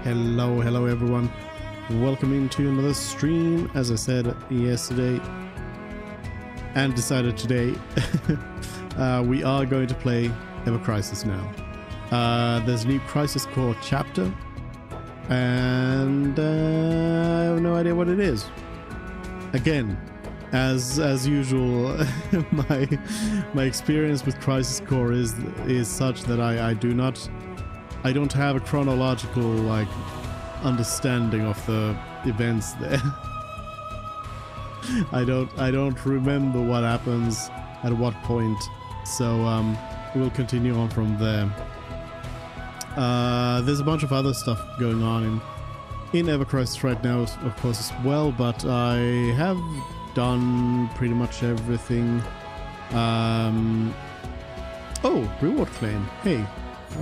Hello everyone. Welcome into another stream. As I said yesterday and decided today, we are going to play Ever Crisis now. There's a new Crisis Core chapter, and I have no idea what it is. Again, as usual, my experience with Crisis Core is such that I don't have a chronological understanding of the events there. I don't remember what happens at what point, so we'll continue on from there. There's a bunch of other stuff going on in Ever Crisis right now, of course, as well, but I have done pretty much everything. Oh, reward claim. Hey,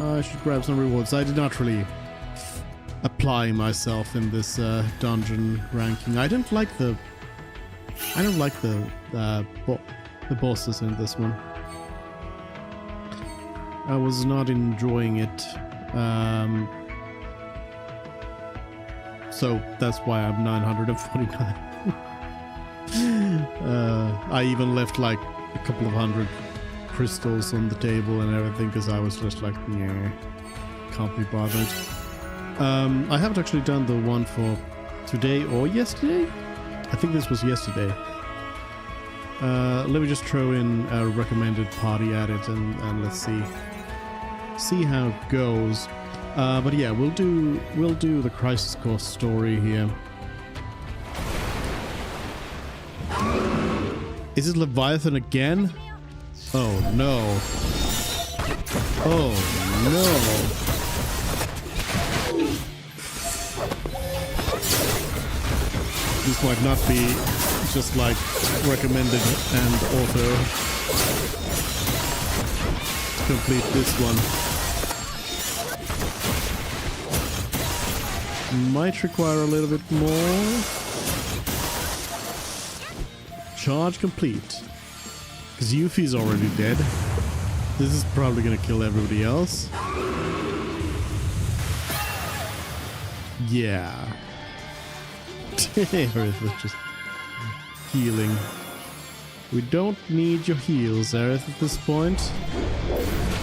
I should grab some rewards. I did not really apply myself in this dungeon ranking. I don't like the bosses in this one. I was not enjoying it. So that's why I'm 949. I even left like a couple of hundred crystals on the table and everything because I was just like, yeah, can't be bothered. I haven't actually done the one for today or yesterday. I think this was yesterday. Let me just throw in a recommended party at it and let's see how it goes. But yeah, we'll do the Crisis Core story here. Is it Leviathan again? Oh no. Oh no. This might not be just like recommended and auto complete this one. Might require a little bit more. Charge complete. Because Yuffie's already dead. This is probably gonna kill everybody else. Yeah. Aerith was just healing. We don't need your heals, Aerith, at this point.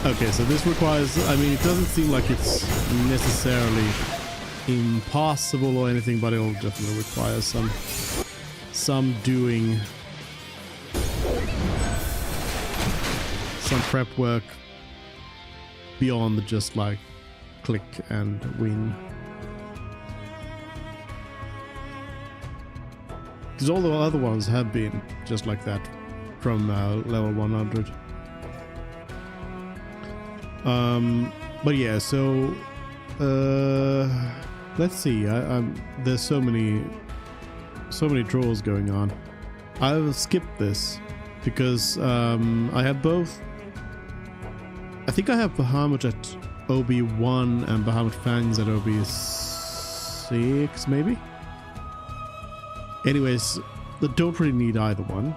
Okay, so this requires... I mean, it doesn't seem like it's necessarily impossible or anything, but it'll definitely require some doing. Some prep work beyond just like click and win. Because all the other ones have been just like that from level 100. But yeah, so let's see. There's so many draws going on. I'll skip this because I have both. I think I have Bahamut at OB1 and Bahamut Fangs at OB6, maybe? Anyways, I don't really need either one.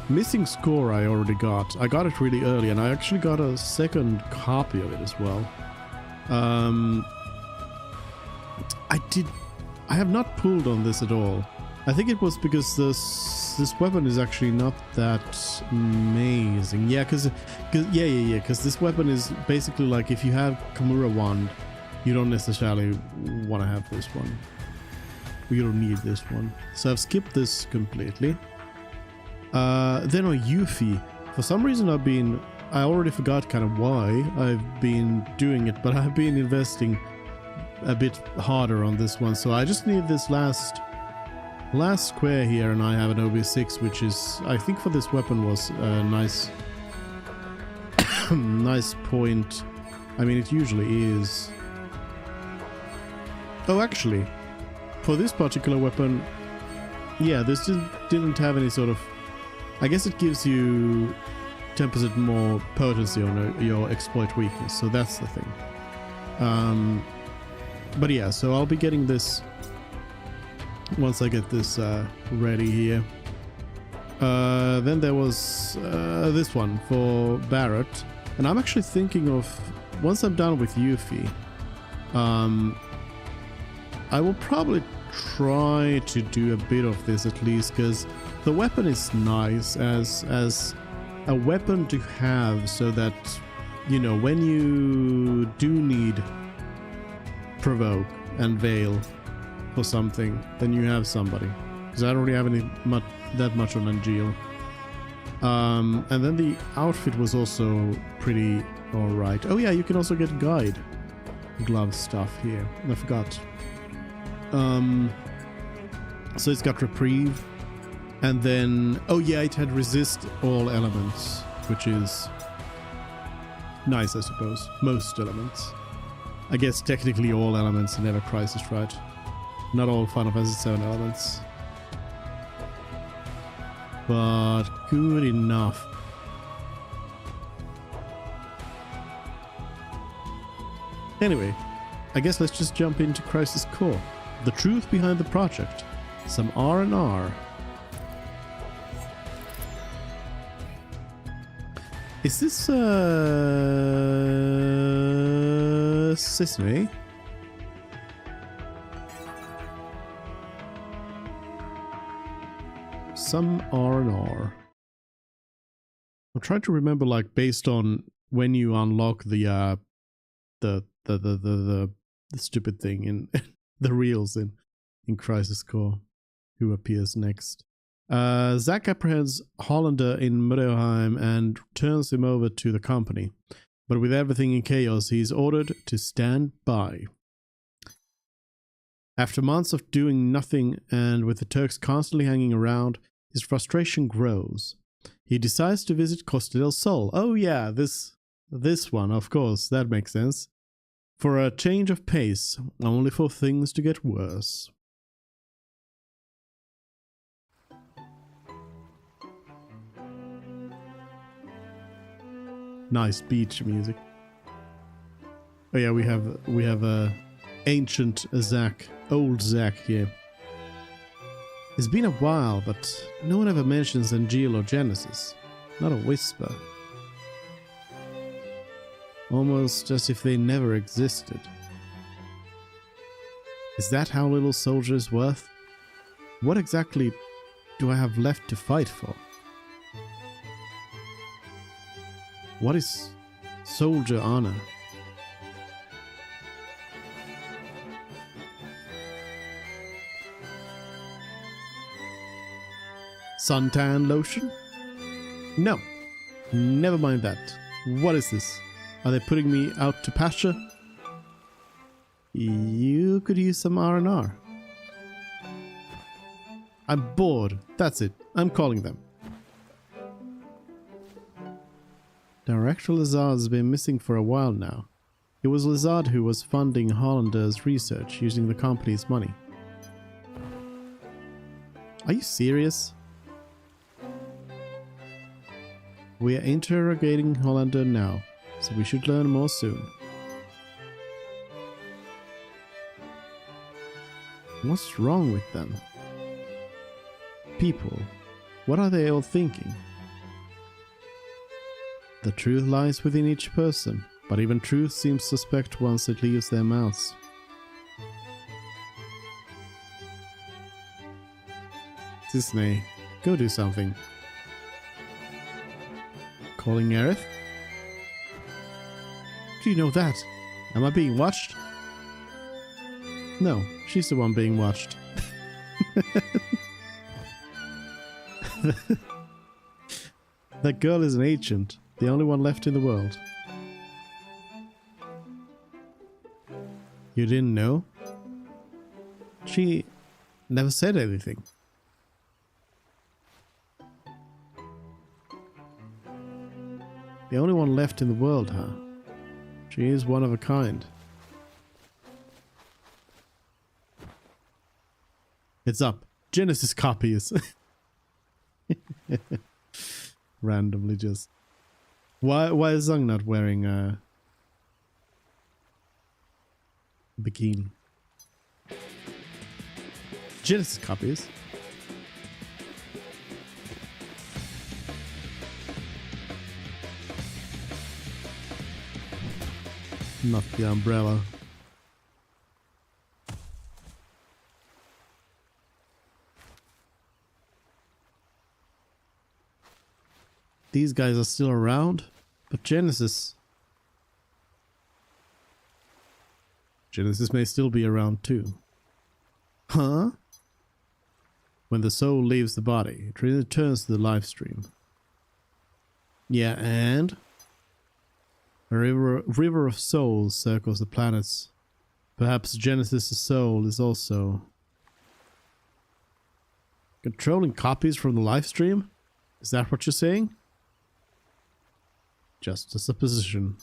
Missing Score I already got. I got it really early and I actually got a second copy of it as well. I have not pulled on this at all. I think it was because this weapon is actually not that amazing. Yeah, because this weapon is basically like if you have Kamura Wand, you don't necessarily want to have this one. You don't need this one. So I've skipped this completely. Then on Yuffie, for some reason I already forgot kind of why I've been doing it, but I've been investing a bit harder on this one. So I just need this last square here and I have an OB6, which is, I think for this weapon was a nice nice point. I mean, it usually is. Oh, actually, for this particular weapon, yeah, this didn't have any sort of... I guess it gives you 10% more potency on your exploit weakness, so that's the thing. But yeah, so I'll be getting this once I get this ready here. Then there was this one for Barrett, and I'm actually thinking of, once I'm done with Yuffie, I will probably try to do a bit of this at least, because the weapon is nice as a weapon to have, so that, you know, when you do need provoke and veil for something, then you have somebody. Because I don't really have that much on Angeal. And then the outfit was also pretty alright. Oh yeah, you can also get guide glove stuff here. I forgot. So it's got reprieve, and then, oh yeah, it had resist all elements, which is nice, I suppose. Most elements. I guess technically all elements in Ever Crisis, right? Not all Final Fantasy VII elements. But good enough. Anyway, I guess let's just jump into Crisis Core. The truth behind the project. Some R&R. Is this Sesame? Some R&R. I'm trying to remember, like, based on when you unlock the stupid thing in the reels in Crisis Core, who appears next. Zack apprehends Hollander in Mureheim and turns him over to the company. But with everything in chaos, he is ordered to stand by. After months of doing nothing and with the Turks constantly hanging around, his frustration grows. He decides to visit Costa del Sol. Oh yeah, this one, of course, that makes sense. For a change of pace, only for things to get worse. Nice beach music. Oh yeah, we have ancient Zack, old Zack here. It's been a while, but no one ever mentions Angeal or Genesis. Not a whisper. Almost as if they never existed. Is that how little Soldier is worth? What exactly do I have left to fight for? What is soldier honor? Suntan lotion? No. Never mind that. What is this? Are they putting me out to pasture? You could use some R&R. I'm bored. That's it. I'm calling them. Director Lazard has been missing for a while now. It was Lazard who was funding Hollander's research using the company's money. Are you serious? We are interrogating Hollander now, so we should learn more soon. What's wrong with them? People, what are they all thinking? The truth lies within each person, but even truth seems suspect once it leaves their mouths. Disney, go do something. Calling Aerith? Do you know that? Am I being watched? No, she's the one being watched. That girl is an ancient, the only one left in the world. You didn't know? She never said anything. The only one left in the world, huh? She is one of a kind. It's up. Genesis copies. Randomly just. Why is Zung not wearing a bikini? Genesis copies. Not the umbrella. these guys are still around, but Genesis may still be around too. Huh? When the soul leaves the body, it returns to the live stream. Yeah, and a river of souls circles the planets. Perhaps Genesis' soul is also controlling copies from the live stream? Is that what you're saying? Just a supposition.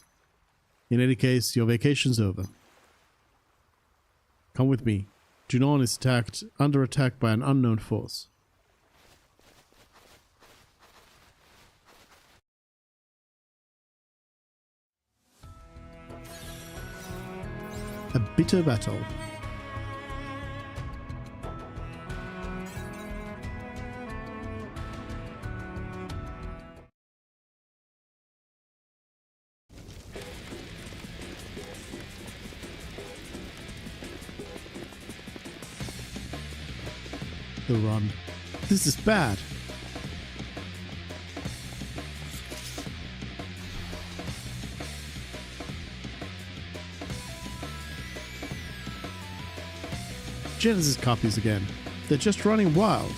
In any case, your vacation's over. Come with me. Junon is under attack by an unknown force. A bitter battle. The run. This is bad. Genesis copies again. They're just running wild.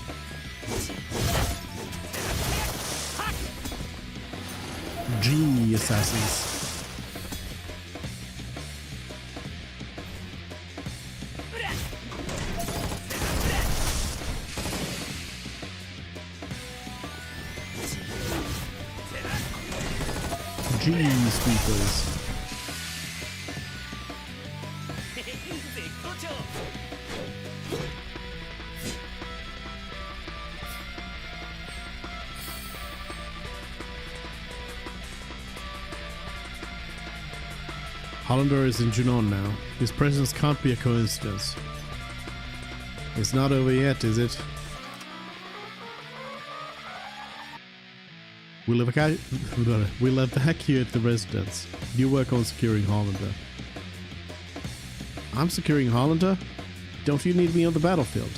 G assassins. G sweepers. Hollander is in Junon now. His presence can't be a coincidence. It's not over yet, is it? We'll evacuate the residence. You work on securing Hollander. I'm securing Hollander? Don't you need me on the battlefield?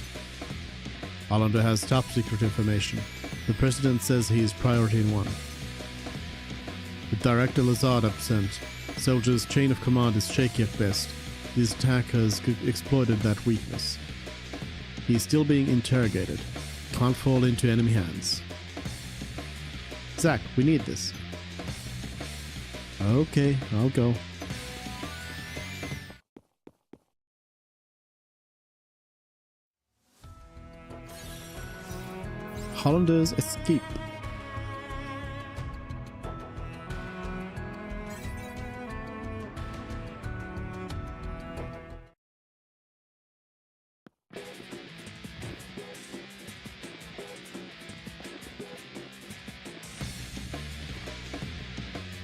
Hollander has top secret information. The president says he is priority in one. With Director Lazard absent, Soldier's chain of command is shaky at best. These attackers exploited that weakness. He is still being interrogated. Can't fall into enemy hands. Zach, we need this. Okay, I'll go. Hollander's escape.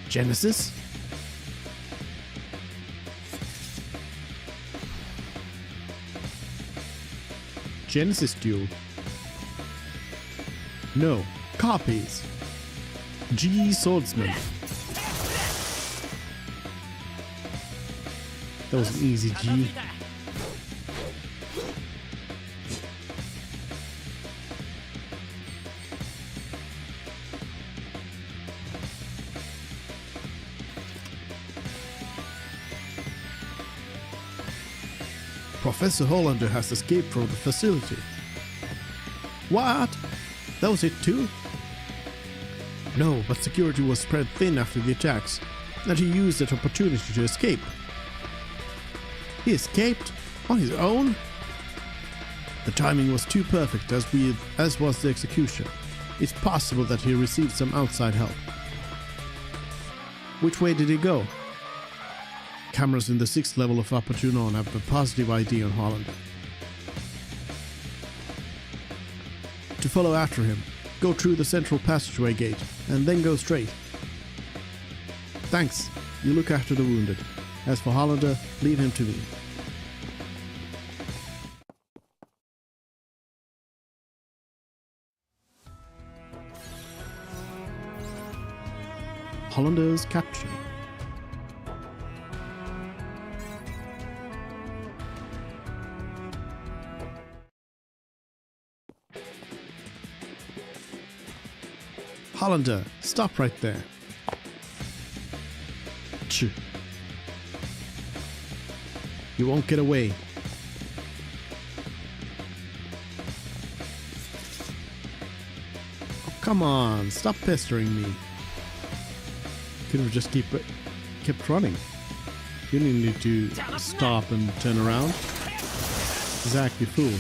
Genesis? Genesis duel. No, copies. G swordsman. That was an easy G. Professor Hollander has escaped from the facility. What? That was it too? No, but security was spread thin after the attacks, and he used that opportunity to escape. He escaped? On his own? The timing was too perfect, as was the execution. It's possible that he received some outside help. Which way did he go? Cameras in the 6th level of Upper Junon have a positive ID on Hollander. To follow after him, go through the central passageway gate, and then go straight. Thanks, you look after the wounded. As for Hollander, leave him to me. Hollander's capture. Hollander, stop right there. Ch. You won't get away. Oh, come on, stop pestering me. Could have just kept running. You didn't need to stop and turn around. Zack, you fool.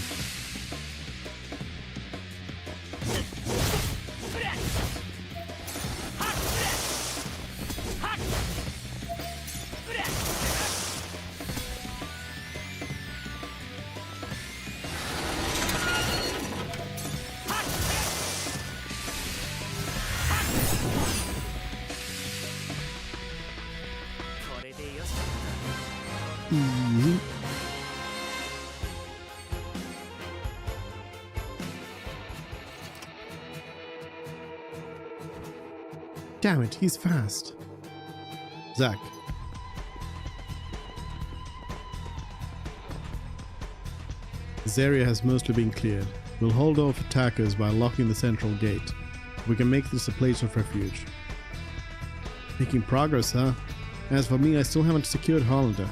Easy. Damn it, he's fast. Zack. This area has mostly been cleared. We'll hold off attackers by locking the central gate. We can make this a place of refuge. Making progress, huh? As for me, I still haven't secured Hollander.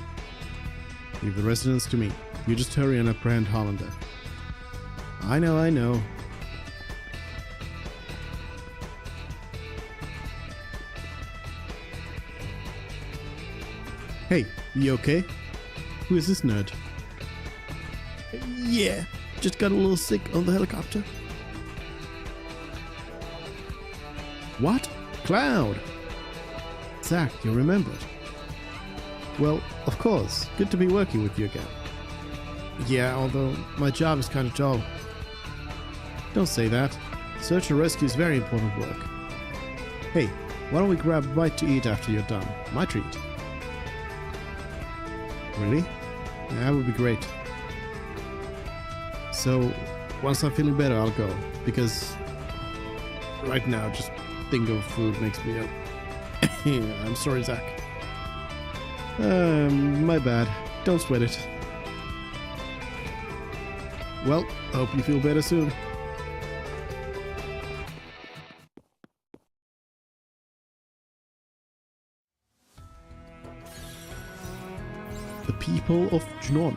Leave the residents to me. You just hurry and apprehend Hollander. I know, I know. Hey, you okay? Who is this nerd? Yeah, just got a little sick on the helicopter. What? Cloud! Zack, you remembered. Well, of course. Good to be working with you again. Yeah, although my job is kind of dull. Don't say that. Search and rescue is very important work. Hey, why don't we grab a bite to eat after you're done? My treat. Really? That would be great. So, once I'm feeling better, I'll go. Because right now, just think of food makes me up. I'm sorry, Zack. My bad. Don't sweat it. Well, hope you feel better soon. The people of Junon.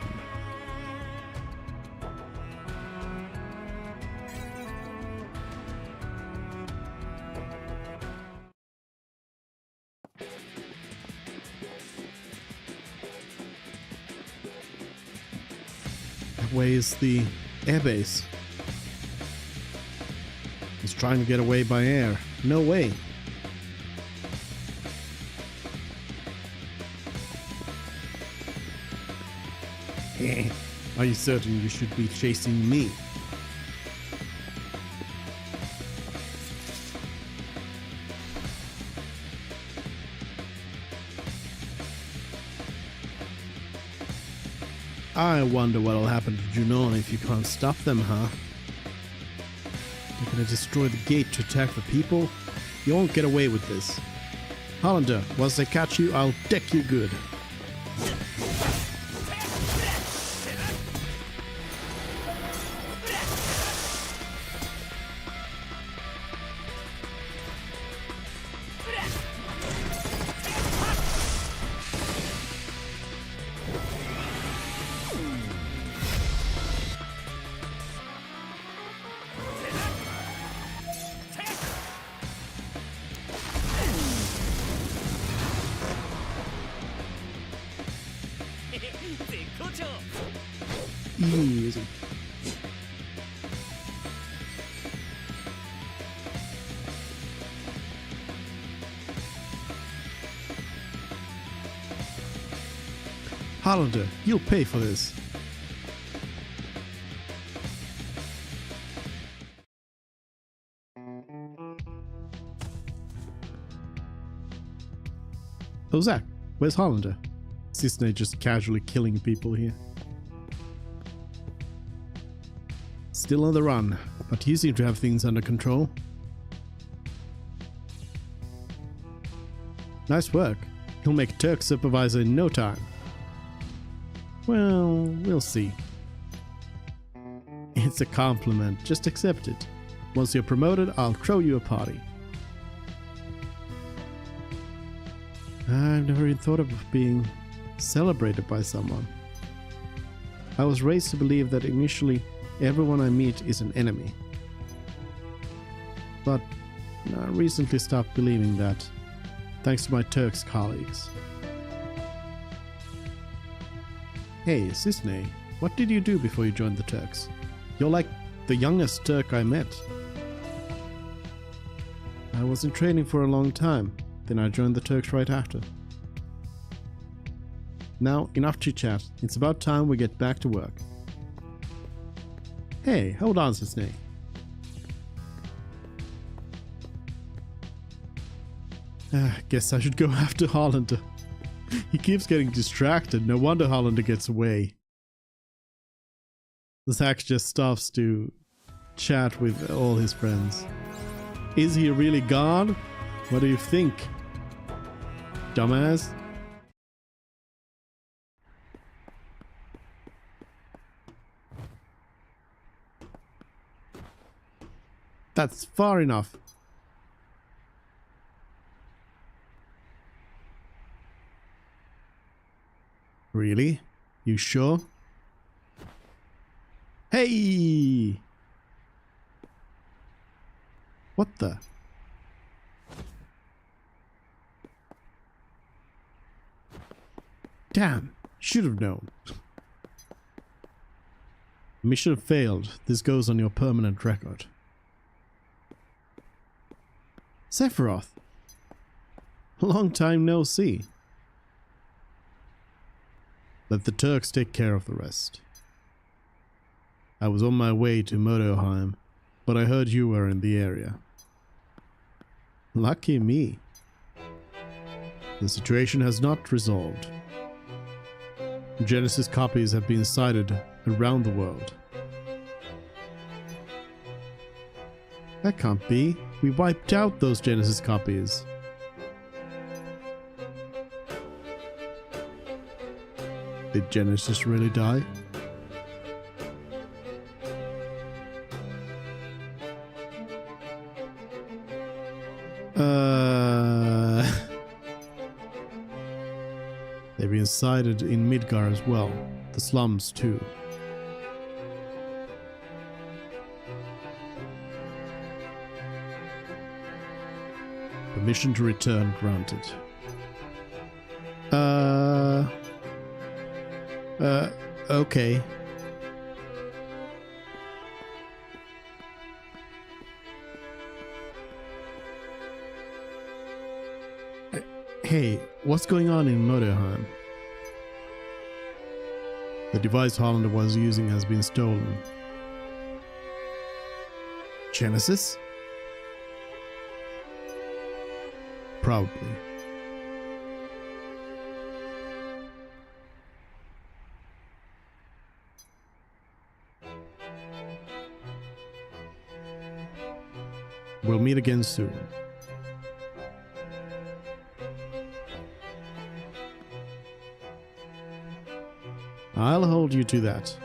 That way is the airbase. He's trying to get away by air. No way. Are you certain you should be chasing me? I wonder what'll happen to Junon if you can't stop them, huh? They're gonna destroy the gate to attack the people? You won't get away with this. Hollander, once they catch you, I'll deck you good. Easy. Hollander, you'll pay for this. Oh, Zack, where's Hollander? Cisne just casually killing people here. Still on the run, but you seem to have things under control. Nice work. He'll make Turk supervisor in no time. Well, we'll see. It's a compliment, just accept it. Once you're promoted, I'll throw you a party. I've never even thought of being celebrated by someone. I was raised to believe that initially everyone I meet is an enemy. But I recently stopped believing that, thanks to my Turks colleagues. Hey, Sisney, what did you do before you joined the Turks? You're like the youngest Turk I met. I was in training for a long time, then I joined the Turks right after. Now, enough chit-chat. It's about time we get back to work. Hey, hold on, Sisney. Guess I should go after Hollander. He keeps getting distracted. No wonder Hollander gets away. Zach just stops to chat with all his friends. Is he really gone? What do you think, dumbass? That's far enough. Really? You sure? Hey! What the? Damn, should have known. Mission failed. This goes on your permanent record. Sephiroth. Long time no see. Let the Turks take care of the rest. I was on my way to Motorheim, but I heard you were in the area. Lucky me. The situation has not resolved. Genesis copies have been sighted around the world. That can't be. We wiped out those Genesis copies. Did Genesis really die? They've been sighted in Midgar as well. The slums too. Permission to return granted. Okay. Hey, what's going on in Motorheim? The device Hollander was using has been stolen. Genesis? Probably. We'll meet again soon. I'll hold you to that.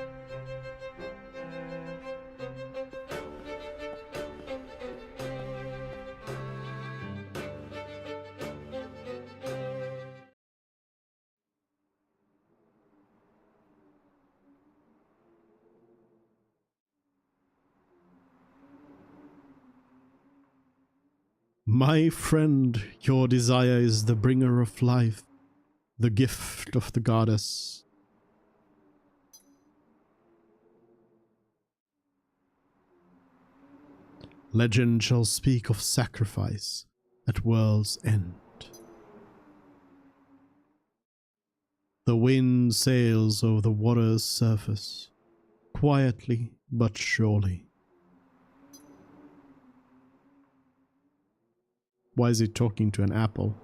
My friend, your desire is the bringer of life, the gift of the goddess. Legend shall speak of sacrifice at world's end. The wind sails over the water's surface, quietly but surely. Why is he talking to an apple?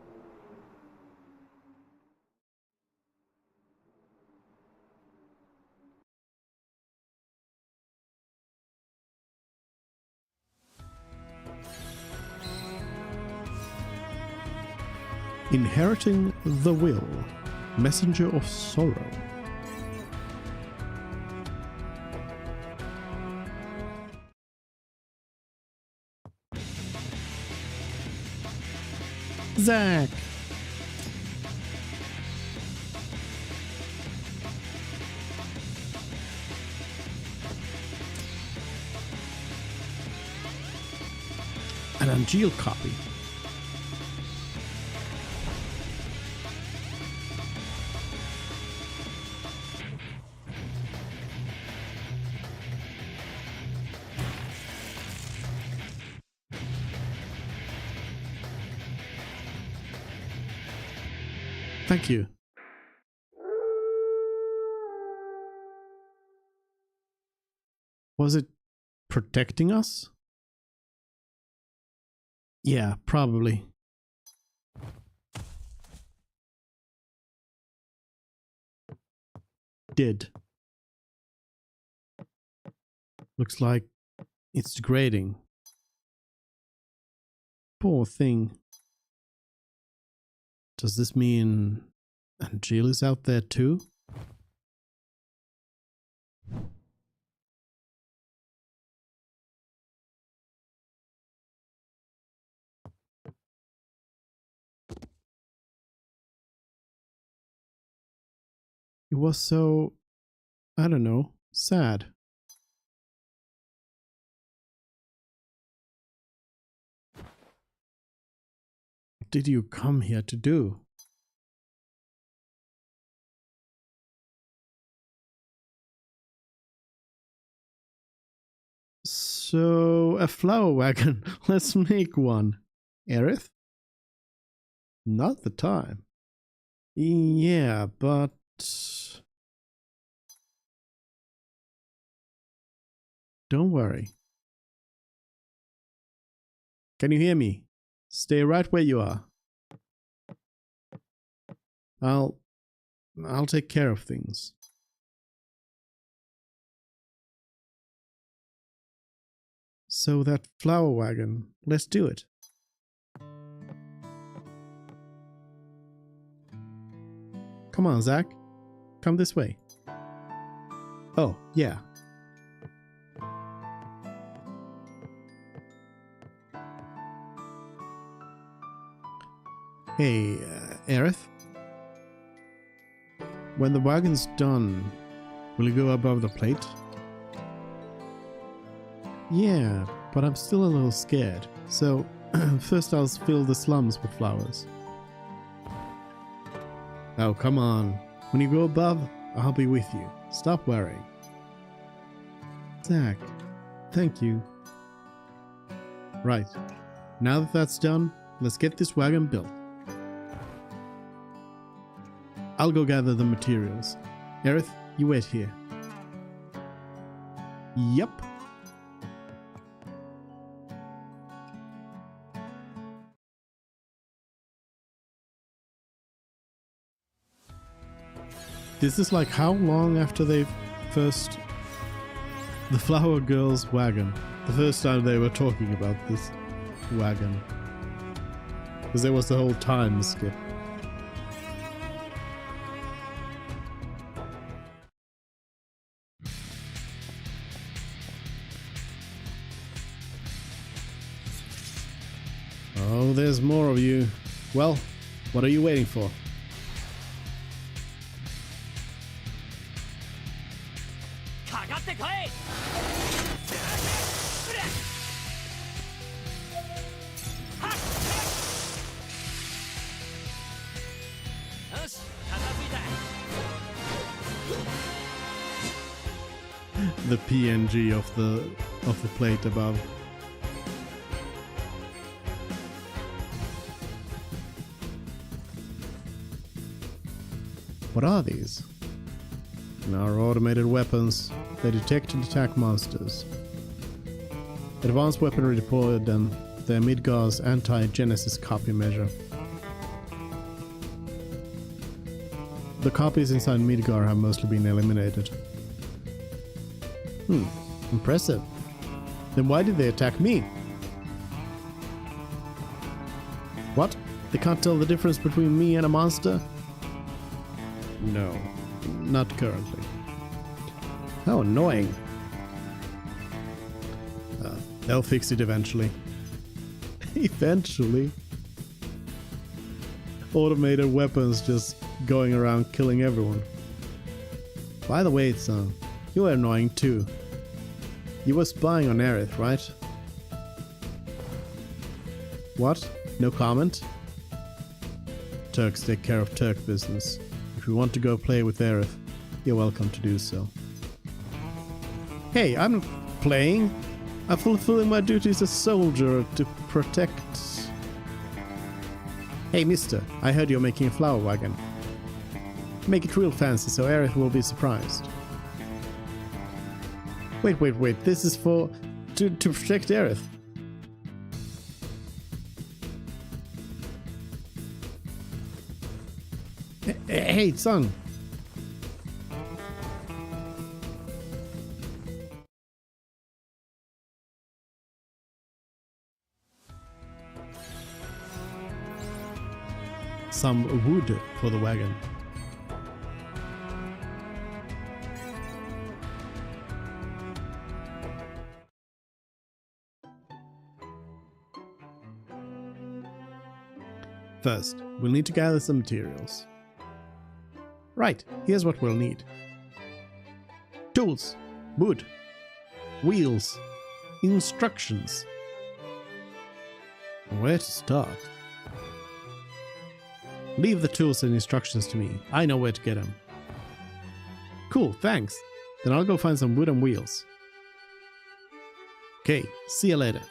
Inheriting the will, messenger of sorrow. Zach! An Angel copy. Thank you. Was it protecting us? Yeah, probably. Did. Looks like it's degrading. Poor thing. Does this mean Angel is out there too? It was so, I don't know, sad. What did you come here to do? So, a flower wagon. Let's make one. Aerith? Not the time. Yeah, but... Don't worry. Can you hear me? Stay right where you are. I'll take care of things. So that flower wagon, let's do it. Come on, Zach. Come this way. Oh, yeah. Hey, Aerith? When the wagon's done, will you go above the plate? Yeah, but I'm still a little scared. So, first I'll fill the slums with flowers. Oh, come on. When you go above, I'll be with you. Stop worrying. Zach, thank you. Right. Now that that's done, let's get this wagon built. I'll go gather the materials. Aerith, you wait here. Yup. This is like how long after they first... The Flower Girl's wagon. The first time they were talking about this wagon. Because there was the whole time skip. Oh, there's more of you. Well, what are you waiting for? The PNG of the plate above. What are these? In our automated weapons, they detect and attack monsters. Advanced weaponry deployed and their Midgar's anti-Genesis copy measure. The copies inside Midgar have mostly been eliminated. Impressive. Then why did they attack me? What? They can't tell the difference between me and a monster? No, not currently. How annoying. They'll fix it eventually. Eventually. Automated weapons just going around killing everyone. By the way, son, you were annoying too. You were spying on Aerith, right? What? No comment? Turks take care of Turk business. If you want to go play with Aerith, you're welcome to do so. Hey, I'm not playing. I'm fulfilling my duty as a soldier to protect... Hey, mister, I heard you're making a flower wagon. Make it real fancy so Aerith will be surprised. Wait, this is for... to protect Aerith. Hey, son. Some wood for the wagon. First, we'll need to gather some materials. Right, here's what we'll need. Tools, wood, wheels, instructions. Where to start? Leave the tools and instructions to me. I know where to get them. Cool, thanks. Then I'll go find some wood and wheels. Okay, see you later.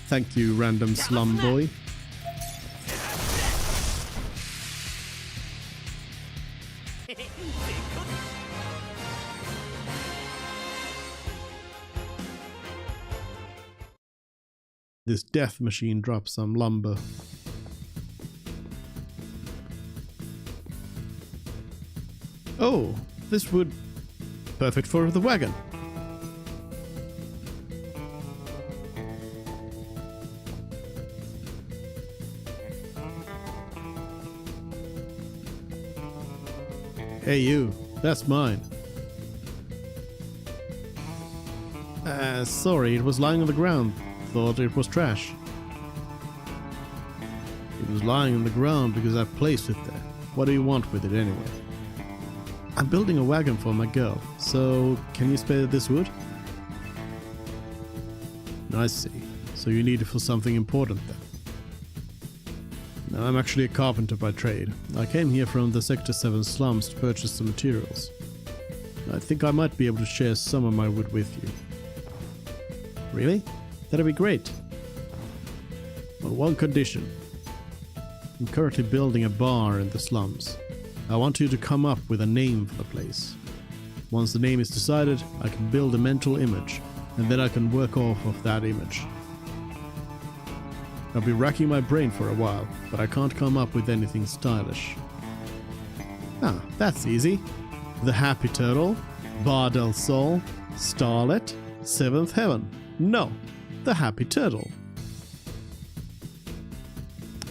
Thank you, random slum boy. This death machine drops some lumber. Oh, this wood... perfect for the wagon. Hey you, that's mine. Sorry, it was lying on the ground. Thought it was trash. It was lying on the ground because I placed it there. What do you want with it anyway? I'm building a wagon for my girl, so can you spare this wood? I see. So you need it for something important then. I'm actually a carpenter by trade. I came here from the Sector 7 slums to purchase some materials. I think I might be able to share some of my wood with you. Really? That'd be great. On one condition. I'm currently building a bar in the slums. I want you to come up with a name for the place. Once the name is decided, I can build a mental image, and then I can work off of that image. I'll be racking my brain for a while, but I can't come up with anything stylish. Ah, that's easy. The Happy Turtle, Bar del Sol, Starlet, Seventh Heaven. No, the Happy Turtle.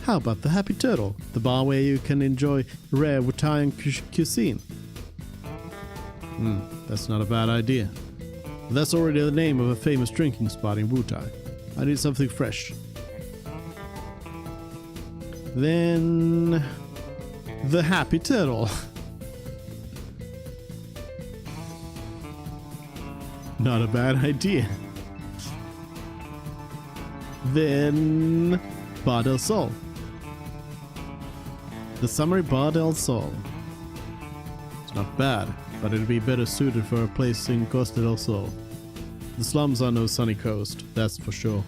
How about the Happy Turtle, the bar where you can enjoy rare Wutaian cuisine? That's not a bad idea. That's already the name of a famous drinking spot in Wutai. I need something fresh. Then... the Happy Turtle. Not a bad idea. Then... Bar del Sol. The Summery Bar del Sol. It's not bad, but it'd be better suited for a place in Costa del Sol. The slums are no sunny coast, that's for sure.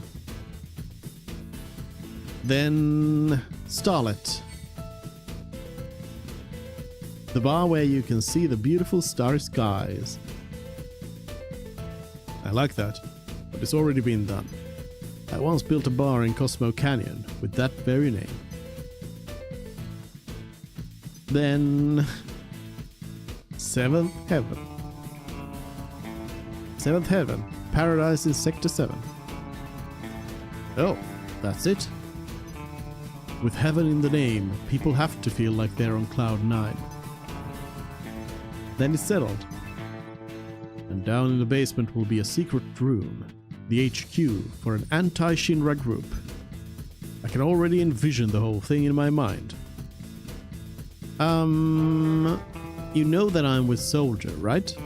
Then... Starlet. The bar where you can see the beautiful starry skies. I like that, but it's already been done. I once built a bar in Cosmo Canyon with that very name. Then... Seventh Heaven. Seventh Heaven. Paradise in Sector 7. Oh, that's it. With heaven in the name, people have to feel like they're on cloud 9. Then it's settled. And down in the basement will be a secret room, the HQ for an anti-Shinra group. I can already envision the whole thing in my mind. You know that I'm with Soldier, right?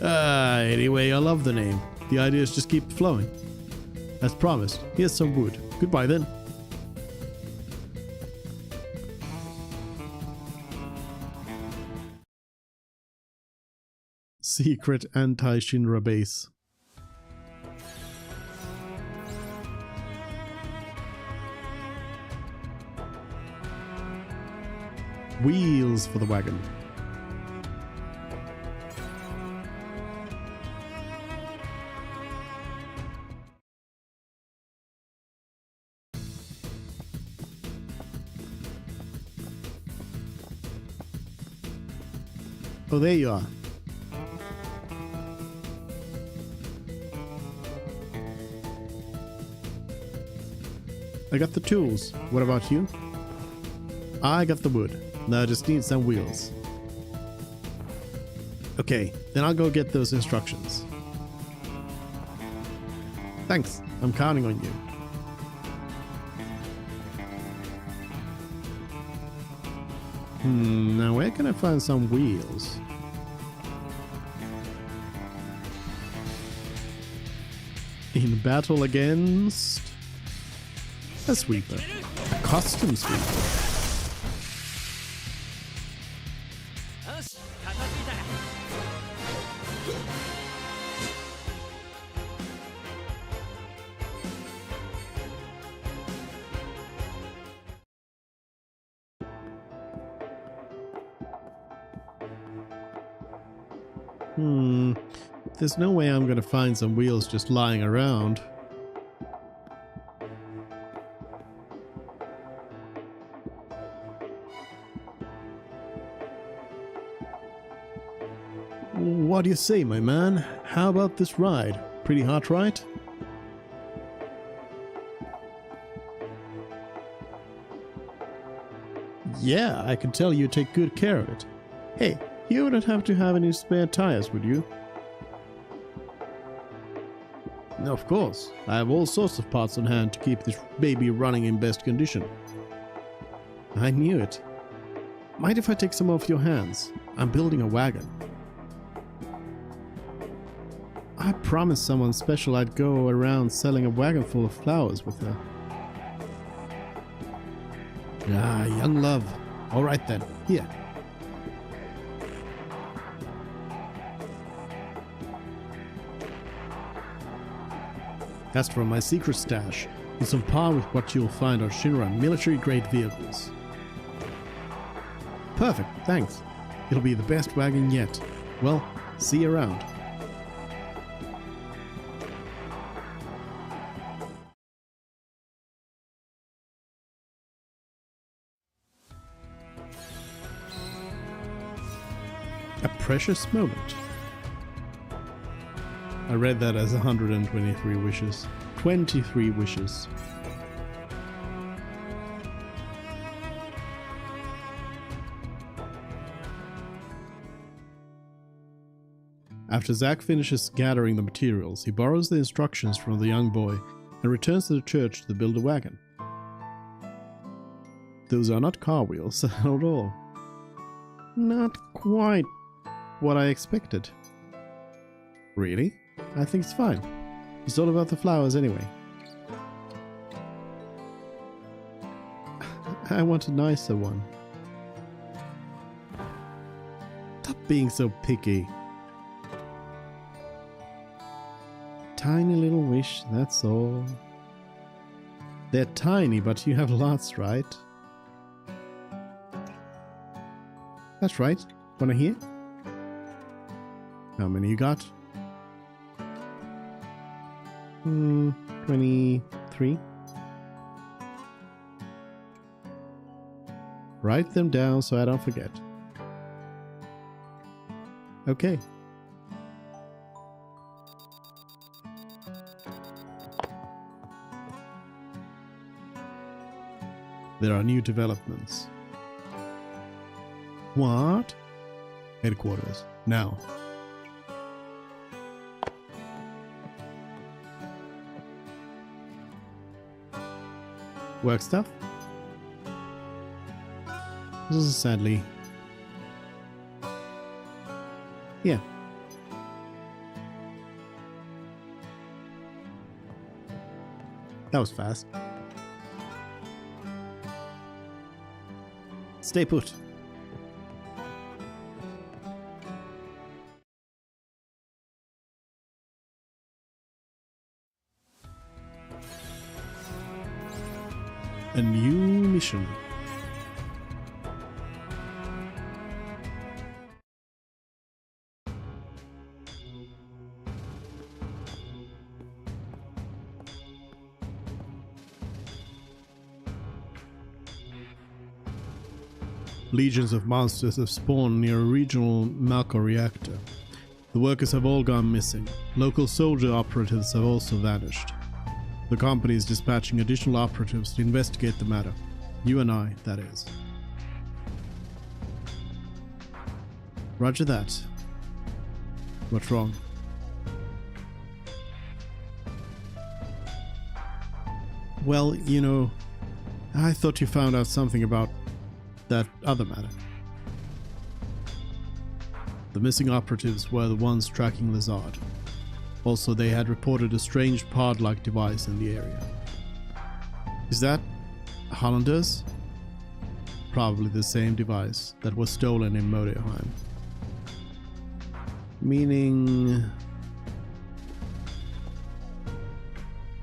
Anyway, I love the name. The ideas just keep flowing. As promised, here's some wood. Goodbye then. Secret anti-Shinra base. Wheels for the wagon. Oh, there you are. I got the tools. What about you? I got the wood. Now I just need some wheels. Okay, then I'll go get those instructions. Thanks, I'm counting on you. Now where can I find some wheels? In battle against a sweeper. A custom sweeper. There's no way I'm gonna find some wheels just lying around. What do you say, my man? How about this ride? Pretty hot, right? Yeah, I can tell you take good care of it. Hey, you wouldn't have to have any spare tires, would you? Of course, I have all sorts of parts on hand to keep this baby running in best condition. I knew it. Mind if I take some off your hands? I'm building a wagon. I promised someone special I'd go around selling a wagon full of flowers with her. Ah, young love. Alright then, here. That's from my secret stash. It's on par with what you'll find on Shinra military-grade vehicles. Perfect, thanks. It'll be the best wagon yet. Well, see you around. A precious moment. I read that as 123 wishes. 23 wishes. After Zack finishes gathering the materials, he borrows the instructions from the young boy and returns to the church to build a wagon. Those are not car wheels at all. Not quite what I expected. Really? I think it's fine. It's all about the flowers anyway. I want a nicer one. Stop being so picky. Tiny little wish, that's all. They're tiny, but you have lots, right? That's right. Wanna hear? How many you got? 23. Write them down so I don't forget. Okay. There are new developments. What? Headquarters. Now. Work stuff? This is sadly. Yeah. That was fast. Stay put. A new mission. Legions of monsters have spawned near a regional Malco reactor. The workers have all gone missing. Local soldier operatives have also vanished. The company is dispatching additional operatives to investigate the matter. You and I, that is. Roger that. What's wrong? Well, you know, I thought you found out something about that other matter. The missing operatives were the ones tracking Lazard. Also, they had reported a strange pod-like device in the area. Is that Hollander's? Probably the same device that was stolen in Modeheim. Meaning...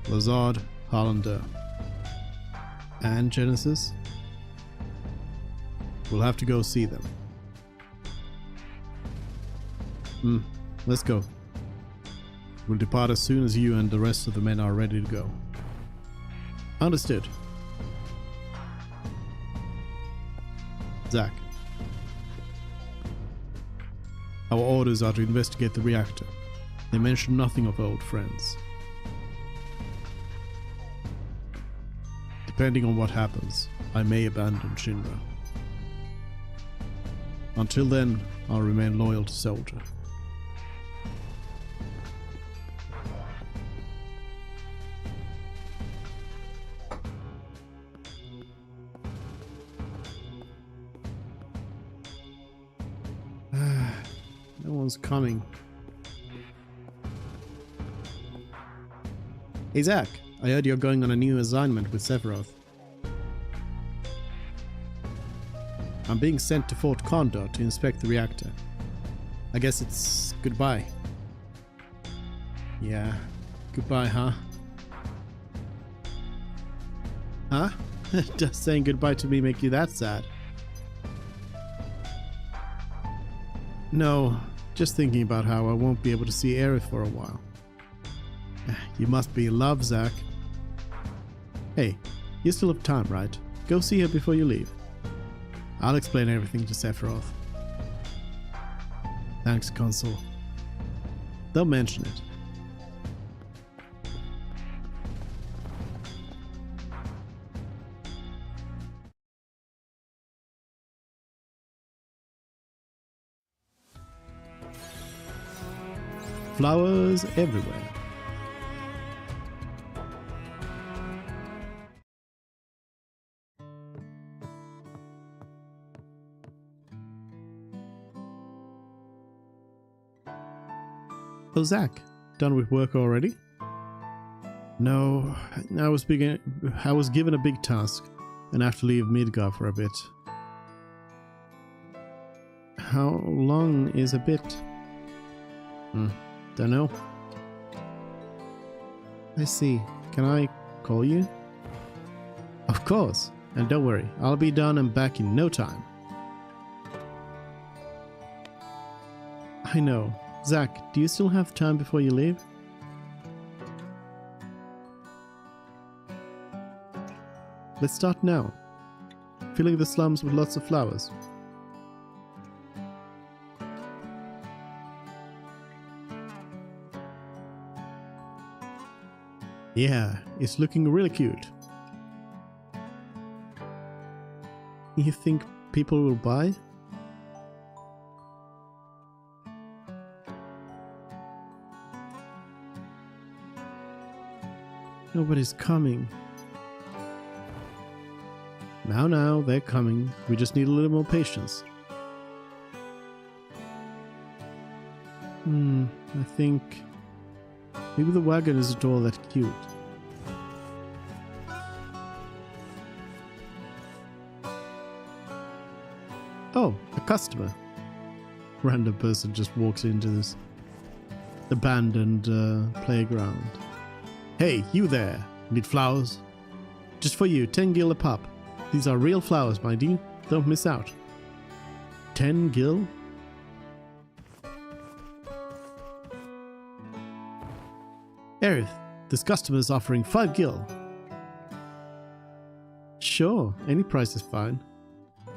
Lazard, Hollander, and Genesis? We'll have to go see them. Let's go. We'll depart as soon as you and the rest of the men are ready to go. Understood. Zack. Our orders are to investigate the reactor. They mention nothing of old friends. Depending on what happens, I may abandon Shinra. Until then, I'll remain loyal to Soldier. No one's coming. Hey Zack, I heard you're going on a new assignment with Sephiroth. I'm being sent to Fort Condor to inspect the reactor. I guess it's goodbye. Yeah, goodbye, huh? Huh? Does saying goodbye to me make you that sad? No, just thinking about how I won't be able to see Aerith for a while. You must be in love, Zack. Hey, you still have time, right? Go see her before you leave. I'll explain everything to Sephiroth. Thanks, Consul. They'll mention it. Flowers everywhere. Oh, Zack, done with work already? No, I was given a big task and have to leave Midgar for a bit. How long is a bit? Don't know. I see. Can I call you? Of course. And don't worry, I'll be done and back in no time. I know. Zack, do you still have time before you leave? Let's start now. Filling the slums with lots of flowers. Yeah, it's looking really cute. You think people will buy? Nobody's coming. Now, they're coming. We just need a little more patience. I think maybe the wagon isn't all that cute. Oh, a customer. Random person just walks into this abandoned playground. Hey, you there. Need flowers? Just for you, 10 gil a pop. These are real flowers, mind you. Don't miss out. 10 gil? Aerith, this customer is offering 5 gil. Sure, any price is fine.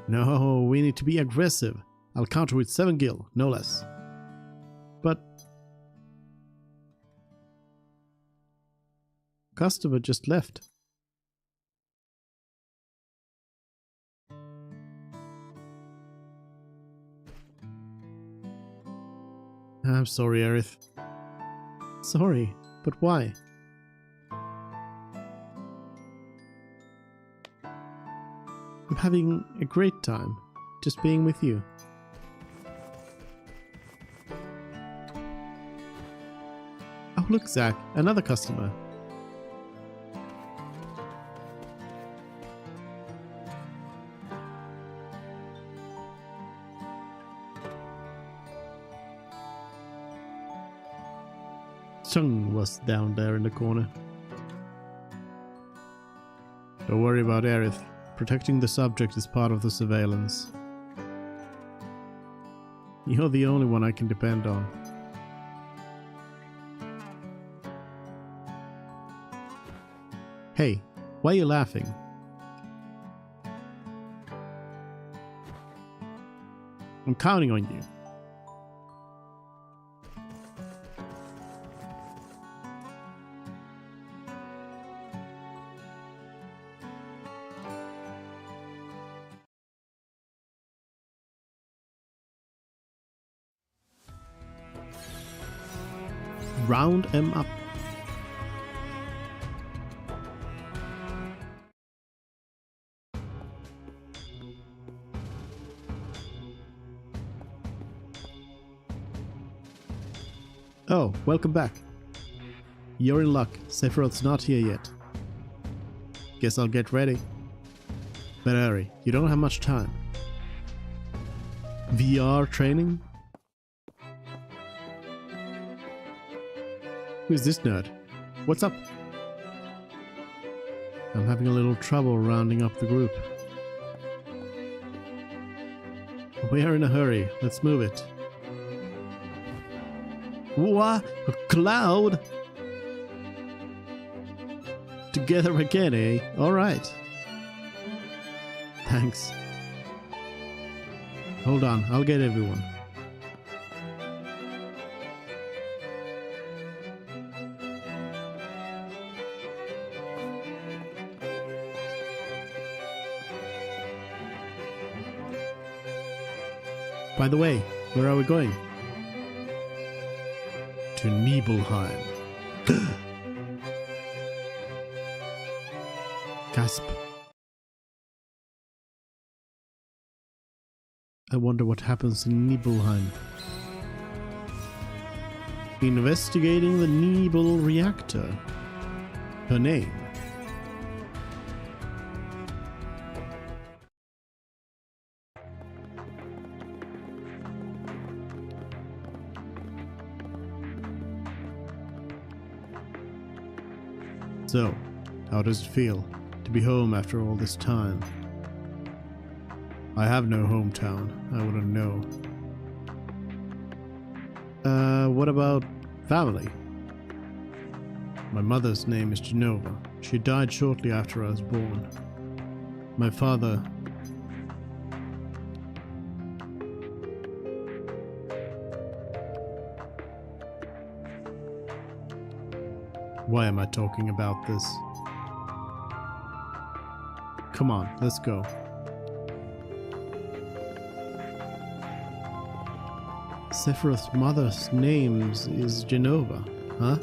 No, we need to be aggressive. I'll counter with 7 gil, no less. But... customer just left. I'm sorry, Aerith. Sorry, but why? I'm having a great time, just being with you. Oh look, Zach, another customer. Chung was down there in the corner. Don't worry about Aerith. Protecting the subject is part of the surveillance. You're the only one I can depend on. Hey, why are you laughing? I'm counting on you. Round 'em up. Oh, welcome back. You're in luck. Sephiroth's not here yet. Guess I'll get ready. But hurry, you don't have much time. VR training? Who's this nerd? What's up? I'm having a little trouble rounding up the group. We are in a hurry. Let's move it. What? A cloud? Together again, eh? Alright. Thanks. Hold on, I'll get everyone. By the way, where are we going? To Nibelheim. Gasp. I wonder what happens in Nibelheim. Investigating the Nibel reactor. Her name. So, how does it feel to be home after all this time? I have no hometown. I wouldn't know. What about family? My mother's name is Genova. She died shortly after I was born. My father... Why am I talking about this? Come on, let's go. Sephiroth's mother's name is Genova, huh?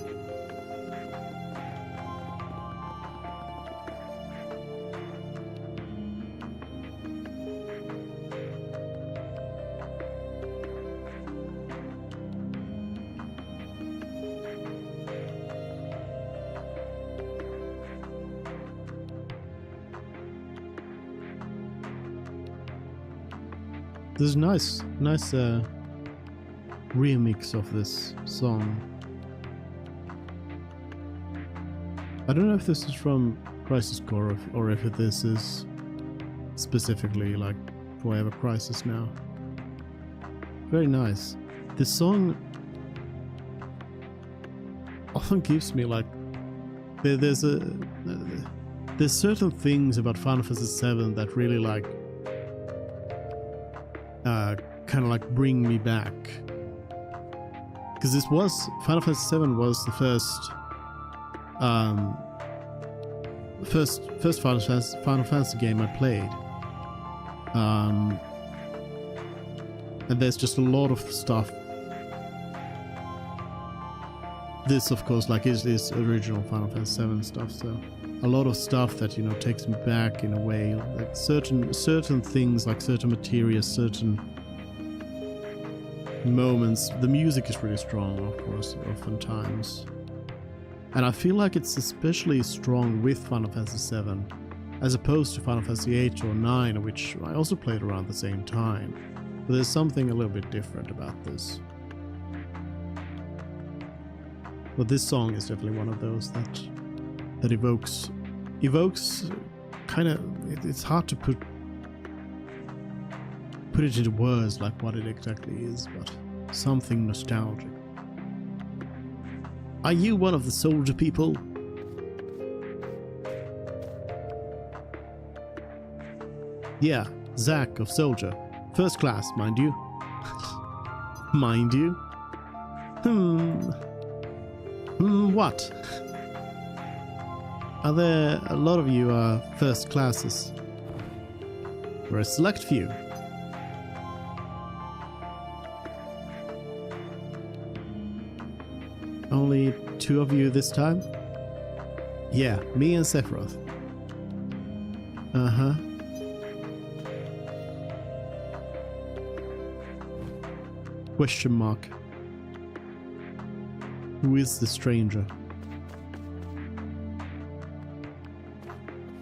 There's a nice remix of this song. I don't know if this is from Crisis Core or if this is specifically like for Ever Crisis now. Very nice. This song often gives me like there's certain things about Final Fantasy VII that really like kind of like bring me back, because this was Final Fantasy VII was the first Final Fantasy game I played, and there's just a lot of stuff. This, of course, like is original Final Fantasy VII stuff, so a lot of stuff that, you know, takes me back in a way, like certain things, like certain materials, certain moments. The music is really strong, of course, oftentimes. And I feel like it's especially strong with Final Fantasy VII, as opposed to Final Fantasy VIII or IX, which I also played around the same time. But there's something a little bit different about this. But this song is definitely one of those that evokes kind of, it's hard to put it into words like what it exactly is, but something nostalgic. Are you one of the soldier people? Yeah, Zack of Soldier. First class, mind you. Mind you? What? Are there a lot of you are first classes? We're a select few. Only 2 of you this time? Yeah, me and Sephiroth. Uh-huh. Question mark. Who is the stranger?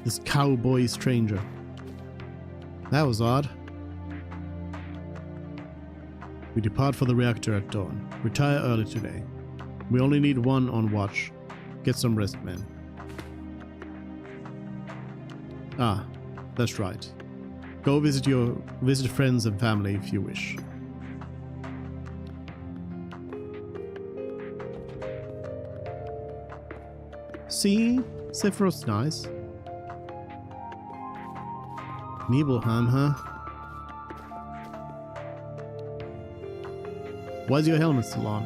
This cowboy stranger. That was odd. We depart for the reactor at dawn. Retire early today. We only need 1 on watch. Get some rest, men. Ah, that's right. Go visit friends and family if you wish. See? Sephiroth's nice. Nibelheim, huh? Why's your helmet still on?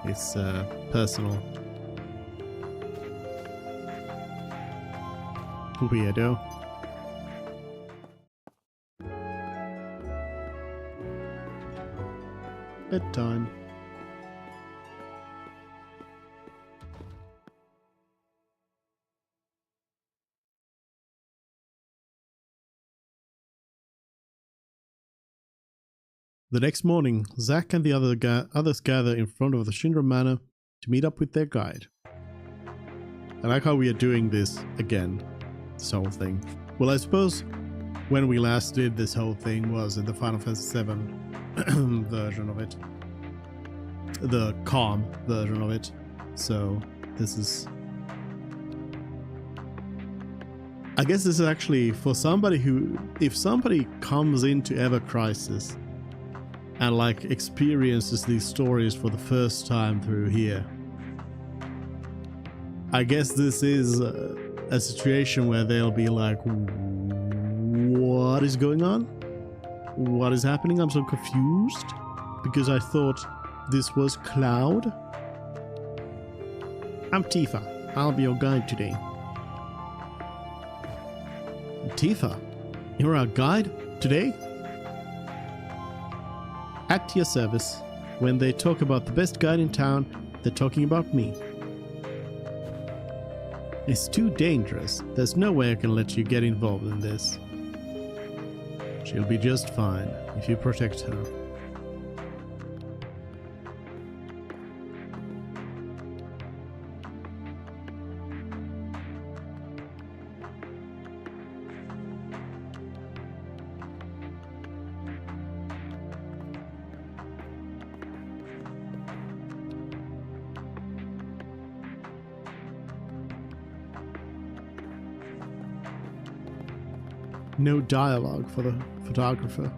It's personal. Weirdo. Bedtime. The next morning, Zack and the others gather in front of the Shinra Manor to meet up with their guide. I like how we are doing this again, this whole thing. Well, I suppose when we last did this whole thing was in the Final Fantasy VII version of it. The calm version of it. So, this is... I guess this is actually for somebody who... If somebody comes into Ever Crisis and like experiences these stories for the first time through here, I guess this is a situation where they'll be like, what is going on? What is happening? I'm so confused because I thought this was Cloud. I'm Tifa. I'll be your guide today. Tifa, you're our guide today? At your service. When they talk about the best guide in town, they're talking about me. It's too dangerous. There's no way I can let you get involved in this. She'll be just fine if you protect her. No dialogue for the photographer.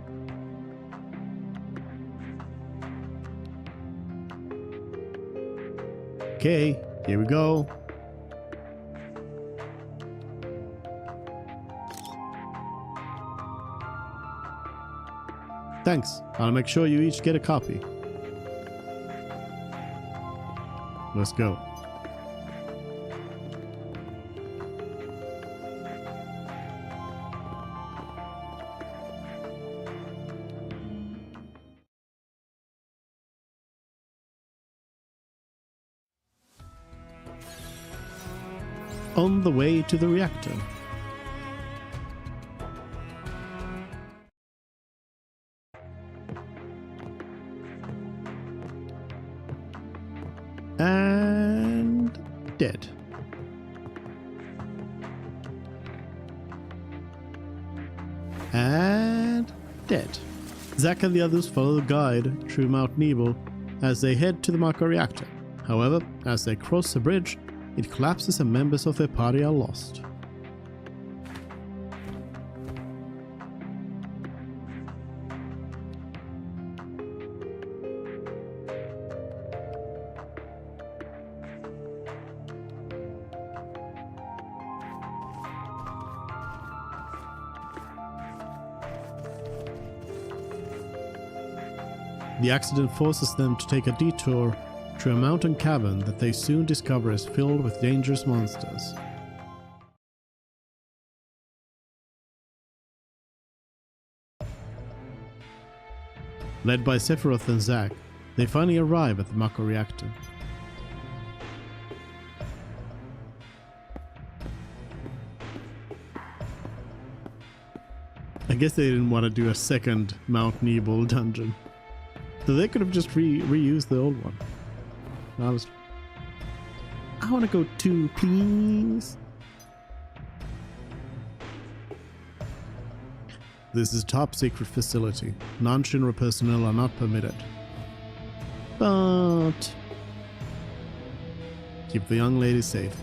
Okay, here we go. Thanks. I'll make sure you each get a copy. Let's go. On the way to the reactor. And dead. And dead. Zack and the others follow the guide through Mount Nebo as they head to the Mako reactor. However, as they cross the bridge, it collapses and members of their party are lost. The accident forces them to take a detour through a mountain cavern that they soon discover is filled with dangerous monsters. Led by Sephiroth and Zack, they finally arrive at the Mako reactor. I guess they didn't want to do a second Mount Nebo dungeon. So they could have just reused the old one. Honestly. I want to go too, please. This is a top secret facility. Non-Shinra personnel are not permitted. But keep the young lady safe.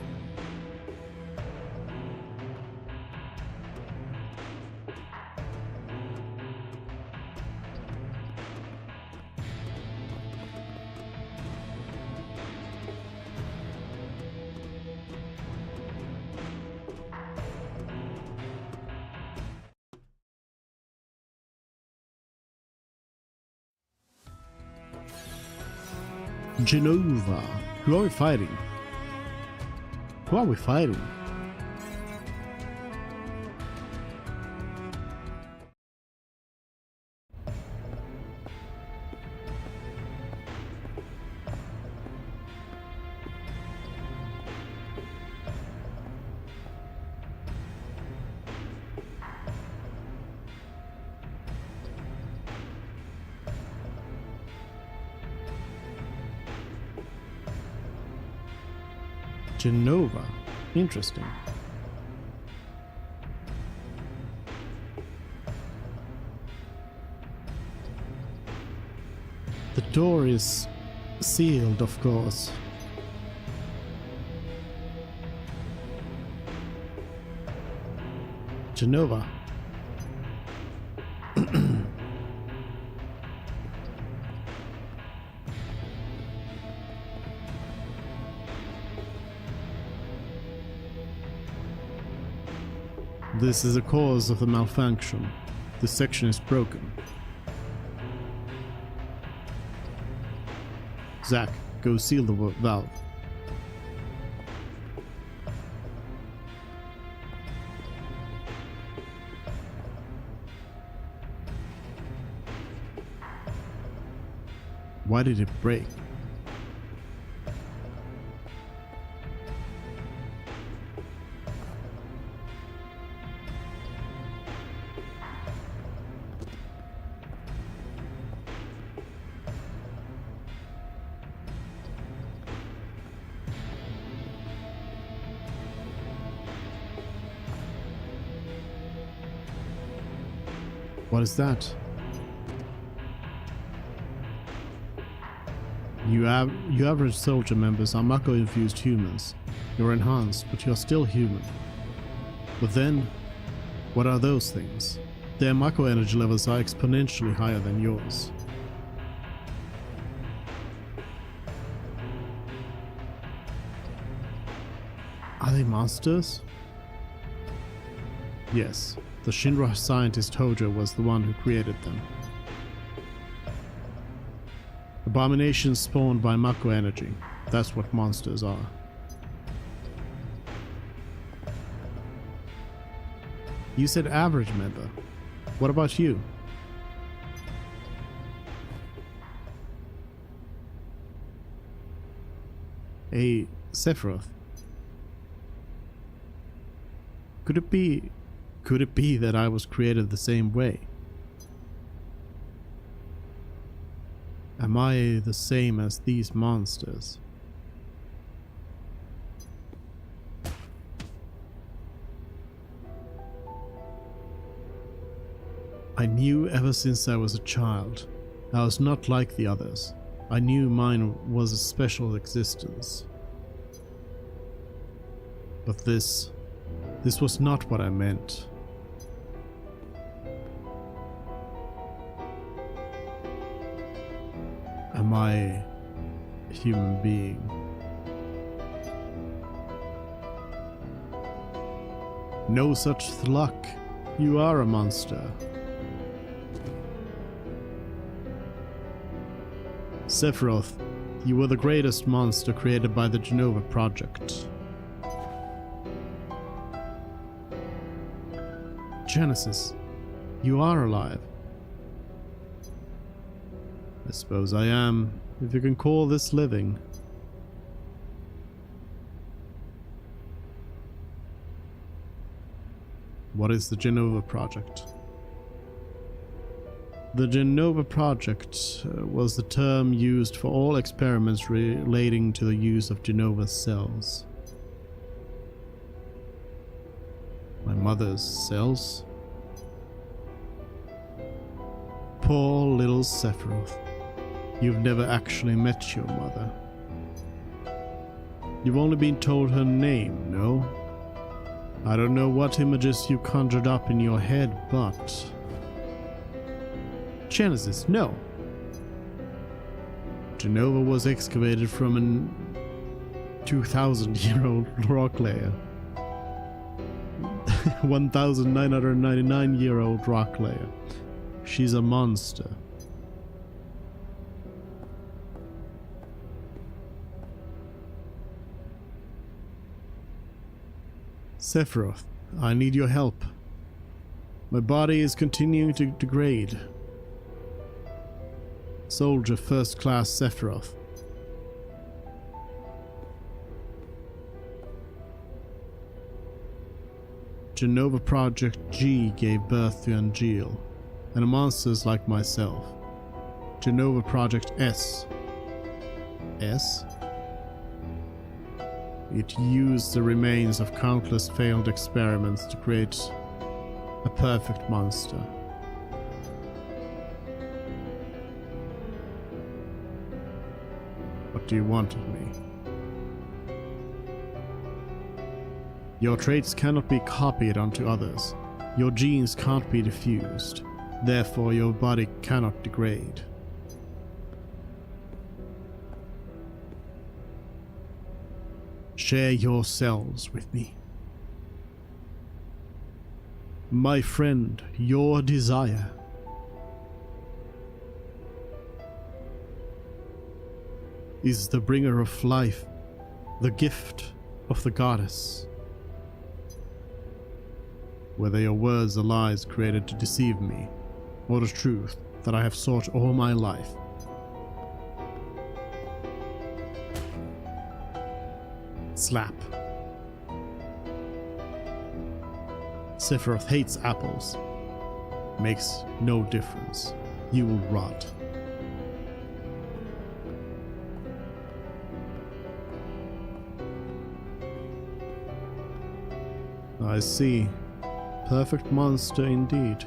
Genova. Who are we fighting? Who are we fighting? Genova. Interesting. The door is sealed, of course. Genova. This is the cause of the malfunction. This section is broken. Zack, go seal the valve. Why did it break? What is that? You average soldier members are Mako-infused humans. You're enhanced, but you're still human. But then, What are those things? Their micro energy levels are exponentially higher than yours. Are they monsters? Yes, the Shinra scientist Hojo was the one who created them. Abominations spawned by mako energy. That's what monsters are. You said average member. What about you? A Sephiroth. Could it be that I was created the same way? Am I the same as these monsters? I knew ever since I was a child, I was not like the others. I knew mine was a special existence. But this was not what I meant. Am I a human being? No such luck. You are a monster. Sephiroth, you were the greatest monster created by the Genova Project. Genesis, you are alive. I suppose I am, if you can call this living. What is the Genova Project? The Genova Project was the term used for all experiments relating to the use of Genova cells. My mother's cells? Poor little Sephiroth. You've never actually met your mother. You've only been told her name, no? I don't know what images you conjured up in your head, but... Genesis, no. Genova was excavated from an 2,000-year-old rock layer. 1,999-year-old rock layer. She's a monster. Sephiroth, I need your help. My body is continuing to degrade. Soldier First Class Sephiroth. Genova Project G gave birth to Angeal, and monsters like myself. Genova Project S. S? It used the remains of countless failed experiments to create a perfect monster. What do you want of me? Your traits cannot be copied onto others. Your genes can't be diffused. Therefore, your body cannot degrade. Share your cells with me. My friend, your desire is the bringer of life, the gift of the goddess. Whether your words are lies created to deceive me, or the truth that I have sought all my life. Slap. Sephiroth hates apples. Makes no difference. You will rot. I see. Perfect monster indeed.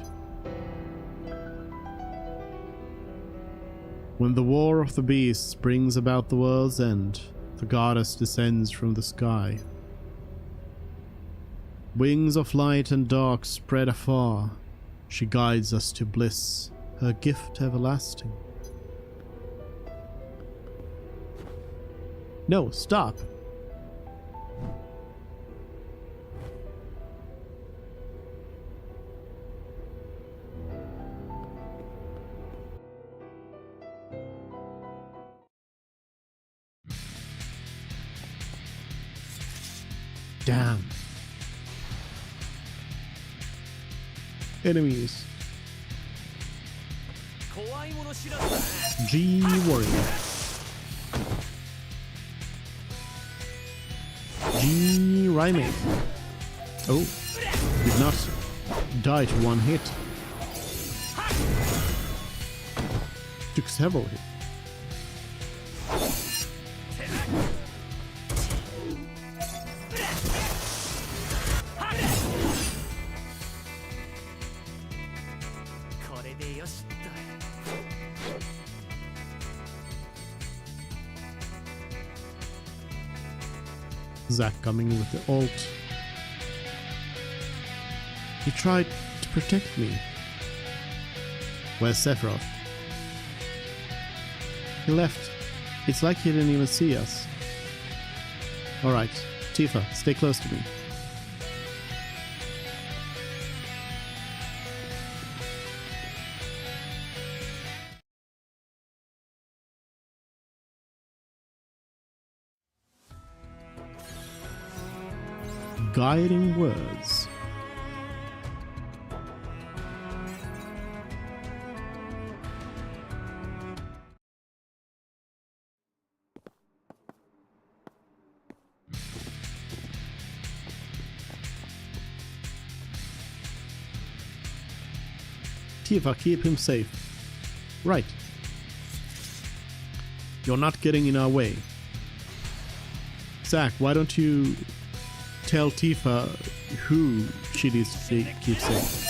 When the war of the beasts brings about the world's end, the goddess descends from the sky. Wings of light and dark spread afar. She guides us to bliss, her gift everlasting. No, stop. Damn. Enemies. G Warrior. G Rhyming. Oh, did not die to one hit. Took several hits. Zack coming with the ult. He tried to protect me. Where's Sephiroth? He left. It's like he didn't even see us. Alright, Tifa, stay close to me. Guiding words. Tifa, keep him safe. Right. You're not getting in our way. Zack, why don't you tell Tifa who she needs to keep safe?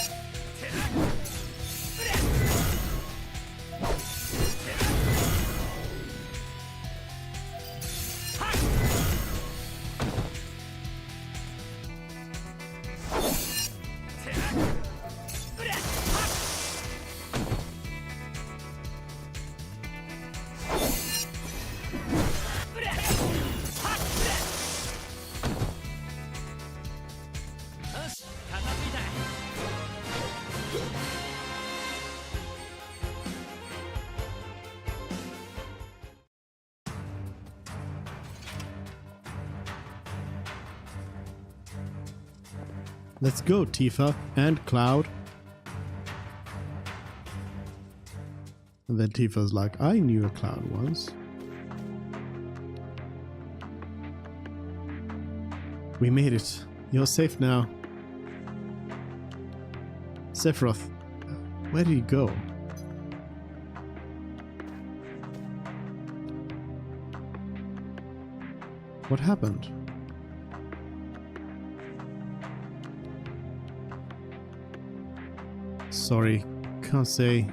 Let's go, Tifa and Cloud. And then Tifa's like, I knew a Cloud once. We made it. You're safe now. Sephiroth, where did he go? What happened? Sorry, can't say.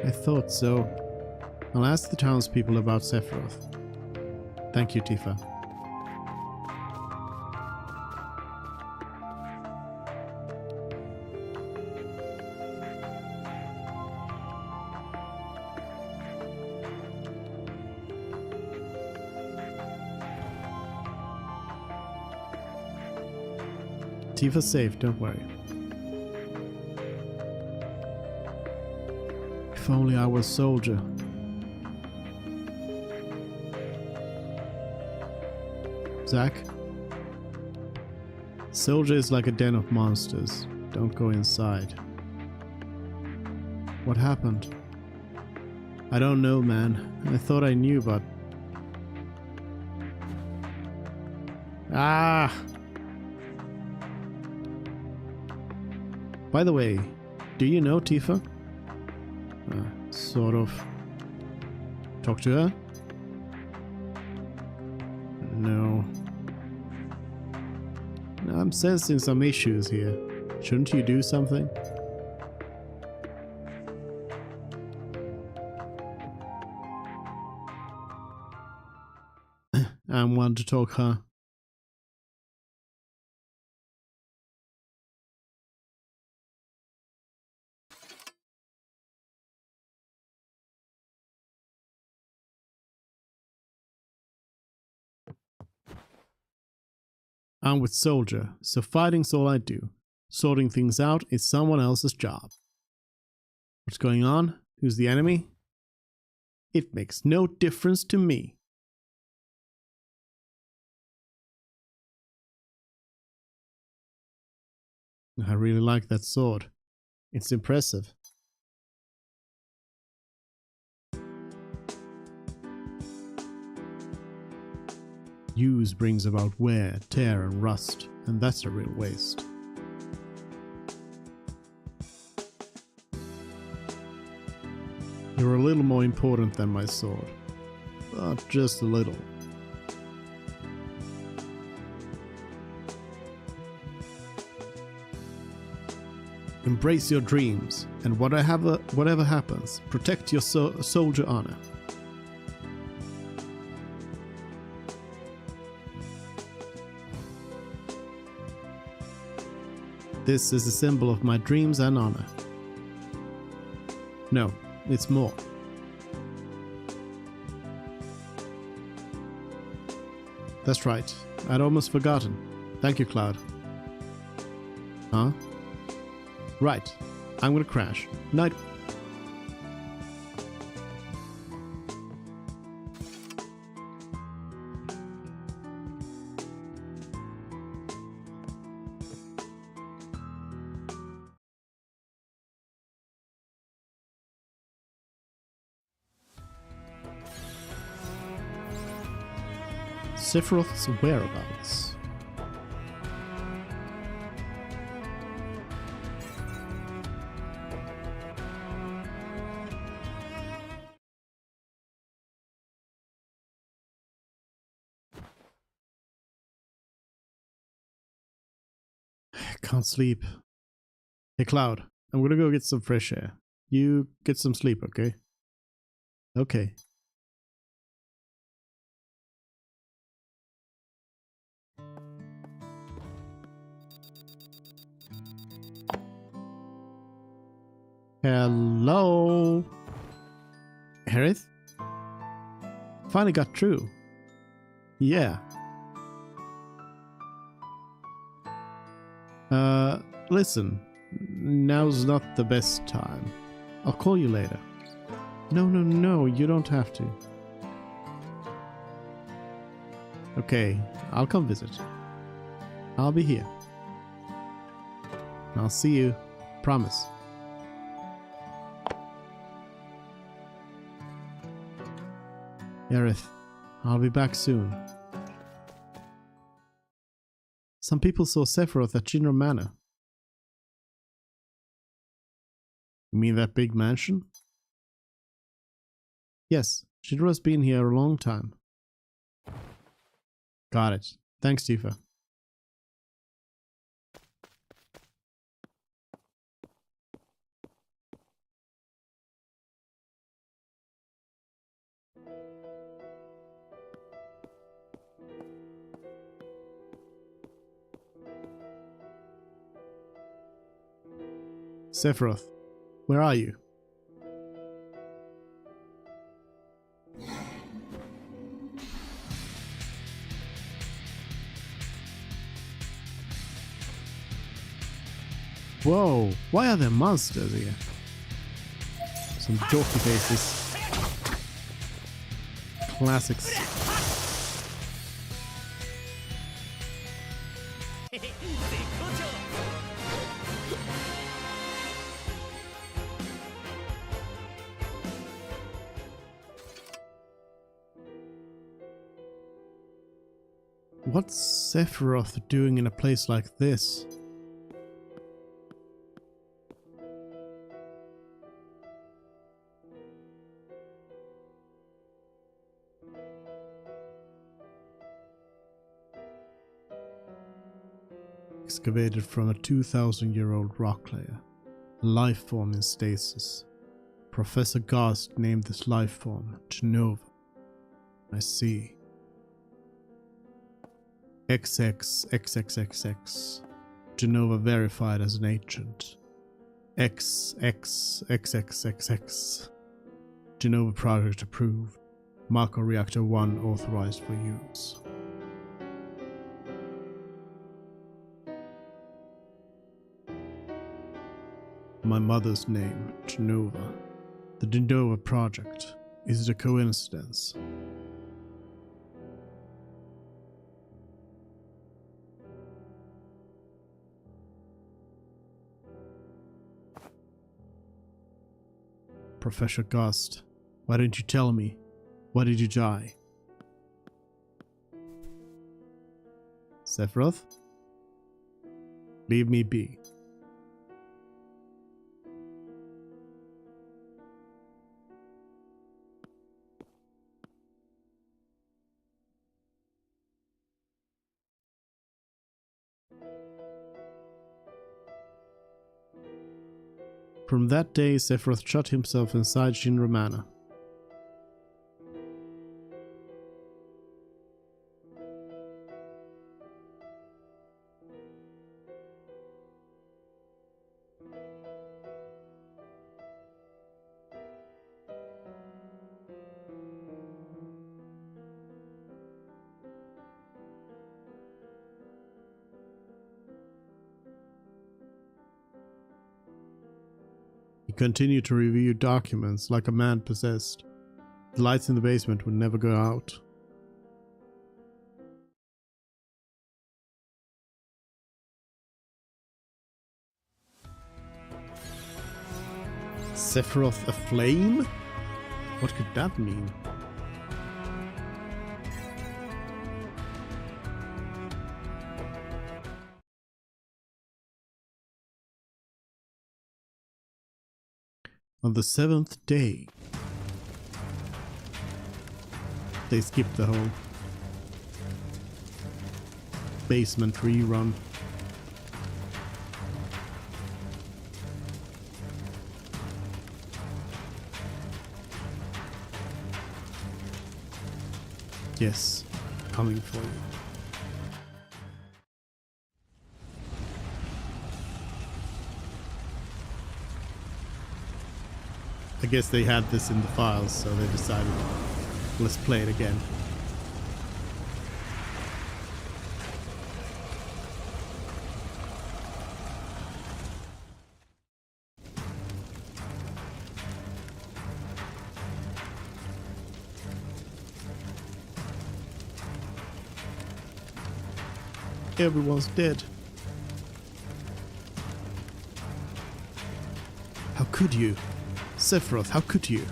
I thought so. I'll ask the townspeople about Sephiroth. Thank you, Tifa. Tifa's safe, don't worry. If only I was soldier. Zack? Soldier is like a den of monsters. Don't go inside. What happened? I don't know, man. I thought I knew, but... Ah! By the way, do you know Tifa? Sort of. Talk to her? No. I'm sensing some issues here. Shouldn't you do something? I'm one to talk, huh? I'm with Soldier, so fighting's all I do. Sorting things out is someone else's job. What's going on? Who's the enemy? It makes no difference to me. I really like that sword. It's impressive. Use brings about wear, tear and rust, and that's a real waste. You're a little more important than my sword. But just a little. Embrace your dreams, and whatever happens, protect your soldier honor. This is a symbol of my dreams and honor. No, it's more. That's right. I'd almost forgotten. Thank you, Cloud. Huh? Right. I'm gonna crash. Night. Sephiroth's whereabouts. Can't sleep. Hey Cloud, I'm gonna go get some fresh air. You get some sleep, okay? Okay. Hello? Harith? Finally got through. Yeah. Listen. Now's not the best time. I'll call you later. No, you don't have to. Okay, I'll come visit. I'll be here. I'll see you. Promise. Aerith, I'll be back soon. Some people saw Sephiroth at Shinra Manor. You mean that big mansion? Yes, Shinra's been here a long time. Got it. Thanks, Tifa. Sephiroth, where are you? Whoa, why are there monsters here? Some dorky faces. Classics. What's Sephiroth doing in a place like this? Excavated from a 2,000-year-old rock layer. A life form in stasis. Professor Gast named this life form Genova. I see. XXXXXX. Genova verified as an agent. XXXXXX. Genova project approved. Mako Reactor 1 authorized for use. My mother's name, Genova. The Genova project. Is it a coincidence? Professor Gust, why didn't you tell me? Why did you die? Sephiroth? Leave me be. From that day, Sephiroth shut himself inside Shinra Manor. He continued to review documents like a man possessed. The lights in the basement would never go out. Sephiroth aflame? What could that mean? On the 7th day, they skipped the whole basement rerun. Yes, coming for you. I guess they had this in the files, so they decided, let's play it again. Everyone's dead. How could you? Sephiroth, how could you?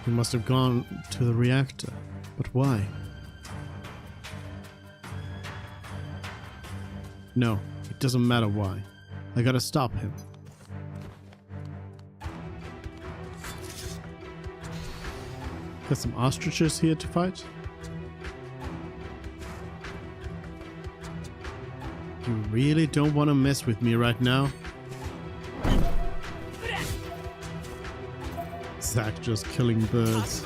You must have gone to the reactor. But why? No, it doesn't matter why. I gotta stop him. Got some ostriches here to fight? You really don't want to mess with me right now? Zack just killing birds.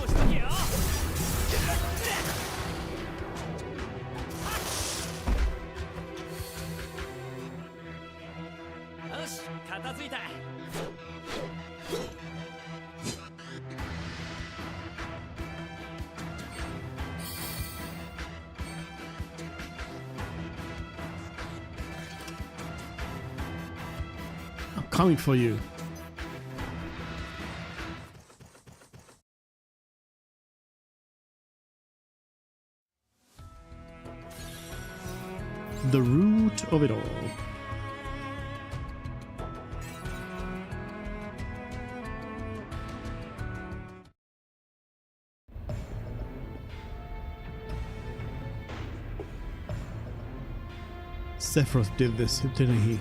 Coming for you. The root of it all. Sephiroth did this, didn't he?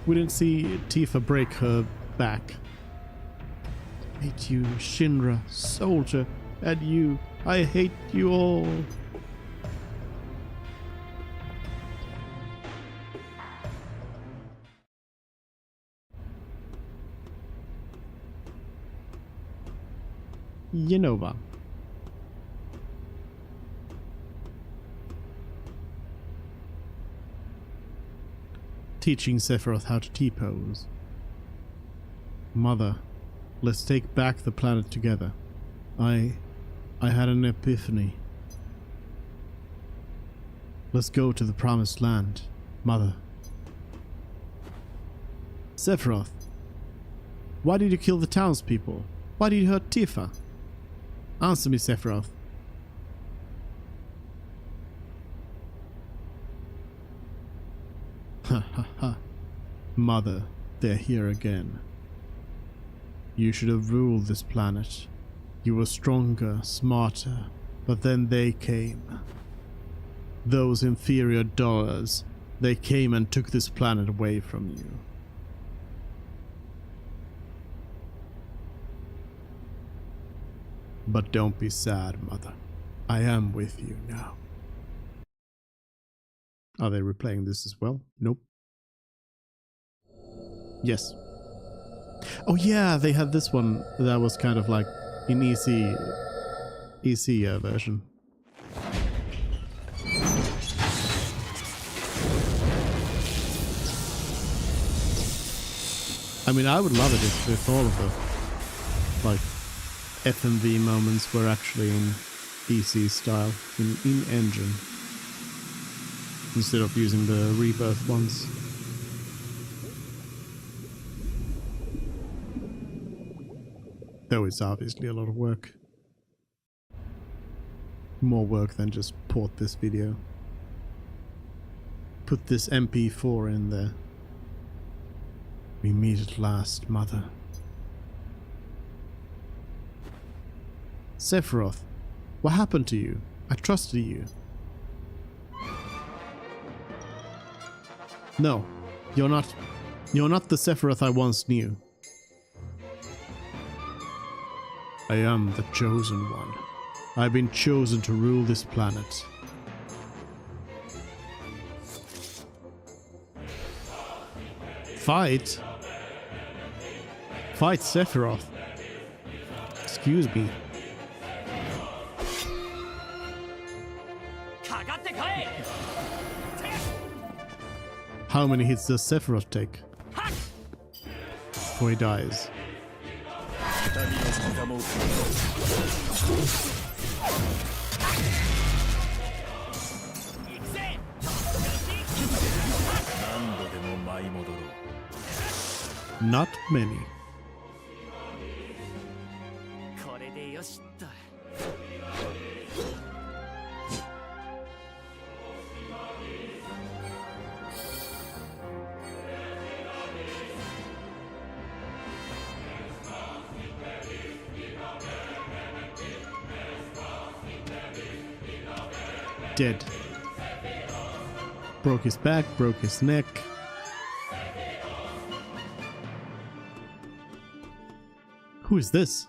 We didn't see Tifa break her back. I hate you, Shinra, Soldier, and you. I hate you all. Yenova. Teaching Sephiroth how to T-pose. Mother, let's take back the planet together. I had an epiphany. Let's go to the promised land, Mother. Sephiroth, why did you kill the townspeople? Why did you hurt Tifa? Answer me, Sephiroth. Ha ha ha. Mother, they're here again. You should have ruled this planet. You were stronger, smarter, but then they came. Those inferior dollars, they came and took this planet away from you. But don't be sad, Mother. I am with you now. Are they replaying this as well? Nope. Yes. Oh yeah, they had this one that was kind of like in easy version. I mean, I would love it if all of the like FMV moments were actually in EC style, in engine, instead of using the rebirth ones. Though it's obviously a lot of work. More work than just port this video. Put this MP4 in there. We meet at last, Mother. Sephiroth, what happened to you? I trusted you. No, you're not the Sephiroth I once knew. I am the chosen one. I've been chosen to rule this planet. Fight? Fight Sephiroth? Excuse me. How many hits does Sephiroth take before he dies? Not many. Dead. Broke his back, broke his neck. Who is this?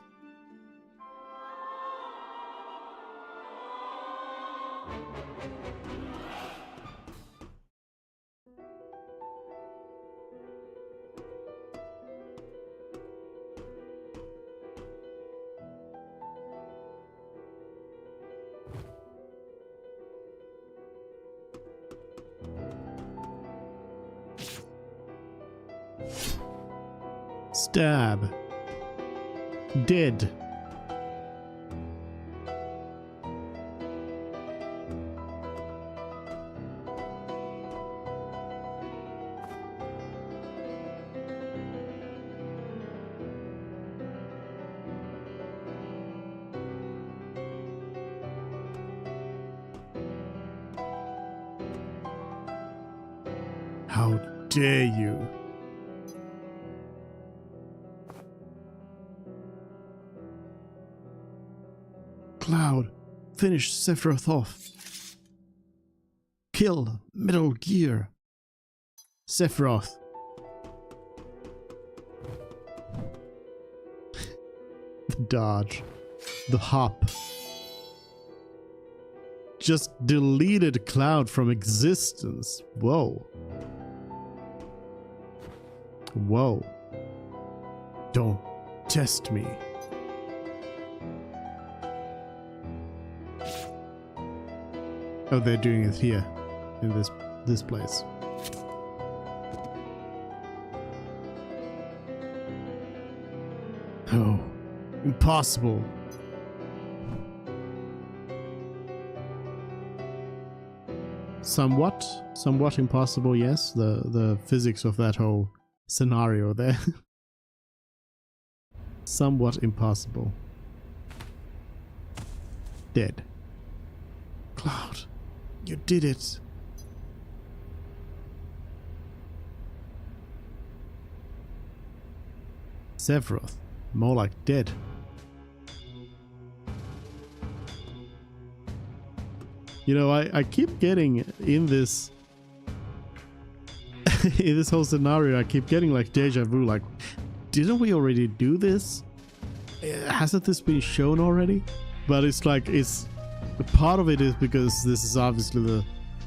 Stab. Dead. How dare you? Cloud, finish Sephiroth off. Kill Metal Gear. Sephiroth. The dodge. The hop. Just deleted Cloud from existence. Whoa. Whoa. Don't test me. Oh, they're doing it here in this place. Oh, impossible. Somewhat impossible, yes. The physics of that whole scenario there. Somewhat impossible. Dead. Cloud, you did it. Sephiroth, more like dead. You know, I keep getting in this in this whole scenario, I keep getting like deja vu, like, didn't we already do this? Hasn't this been shown already? But it's like, it's part of it is because this is obviously the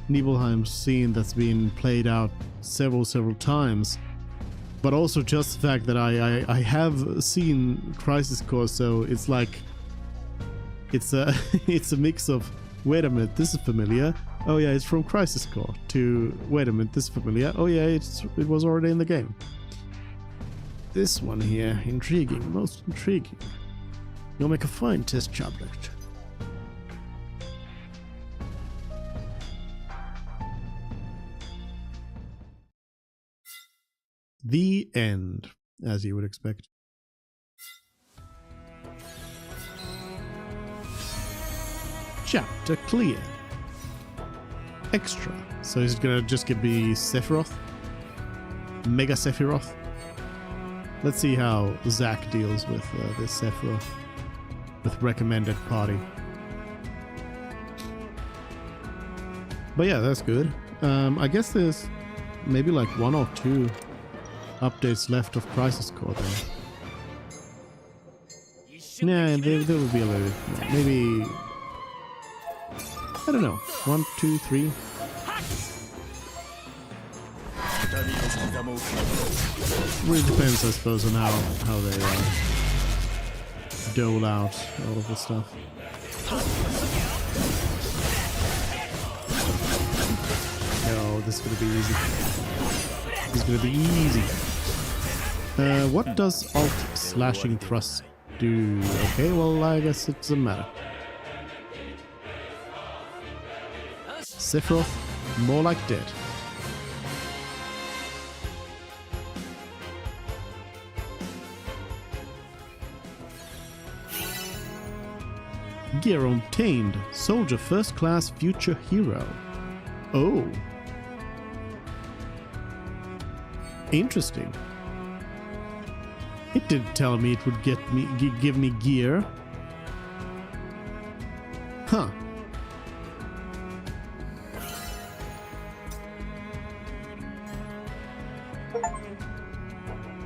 Nibelheim scene that's been played out several times, but also just the fact that I have seen Crisis Core, so it's like it's a it's a mix of, wait a minute, this is familiar. Oh yeah, it's from Crisis Core, to wait a minute, this is familiar. Oh yeah, it was already in the game. This one here, intriguing, most intriguing. You'll make a fine test subject. The end, as you would expect. Chapter clear. Extra. So is it gonna just give me Sephiroth? Mega Sephiroth? Let's see how Zack deals with this Sephiroth. With recommended party. But yeah, that's good. I guess there's maybe like 1 or 2 updates left of Crisis Core then. Nah, there will be a little bit more. Maybe, I don't know, 1, 2, 3. Really depends, I suppose, on how they dole out all of the stuff. Oh, this is gonna be easy. This is gonna be easy. What does alt slashing thrust do? Okay, well, I guess it doesn't matter. Sephiroth, more like dead. Gear obtained. Soldier first class future hero. Oh. Interesting. It didn't tell me it would give me gear. Huh.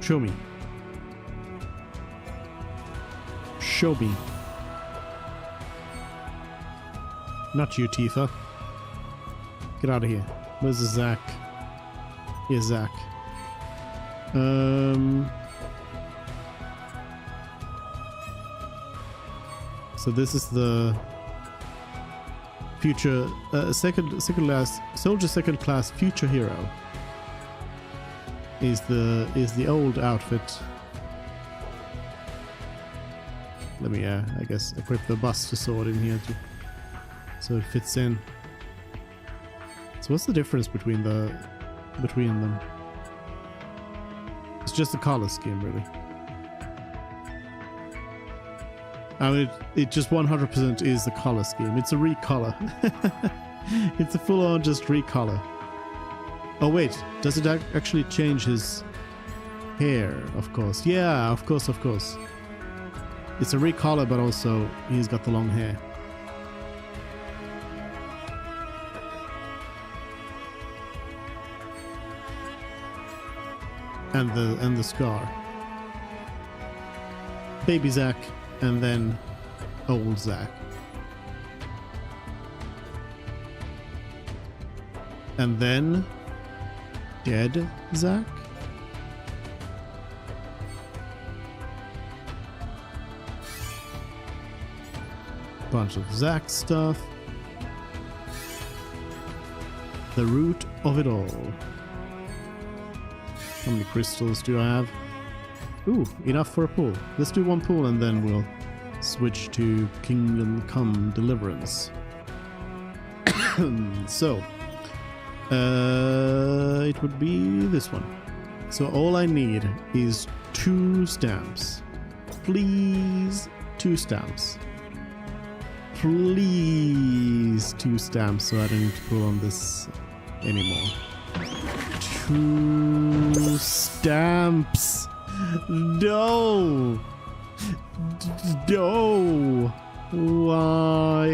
Show me. Show me. Not you, Tifa. Get out of here. Where's the Zack? Here's Zack. So this is the future second last soldier second class future hero. Is the old outfit. Let me I guess equip the Buster Sword in here too, so it fits in. So what's the difference between them? It's just the color scheme, really. I mean, it just 100% is the color scheme. It's a recolor. It's a full-on just recolor. Oh wait, does it actually change his hair? Of course. Yeah, of course. It's a recolor, but also he's got the long hair. And the scar. Baby Zack, and then old Zack. And then dead Zack? Bunch of Zack stuff. The root of it all. How many crystals do I have? Ooh, enough for a pool. Let's do one pool and then we'll switch to Kingdom Come Deliverance. So, it would be this one. So all I need is 2 stamps. Please, 2 stamps. Please, 2 stamps so I don't need to pull on this anymore. 2 stamps. No. No. Why?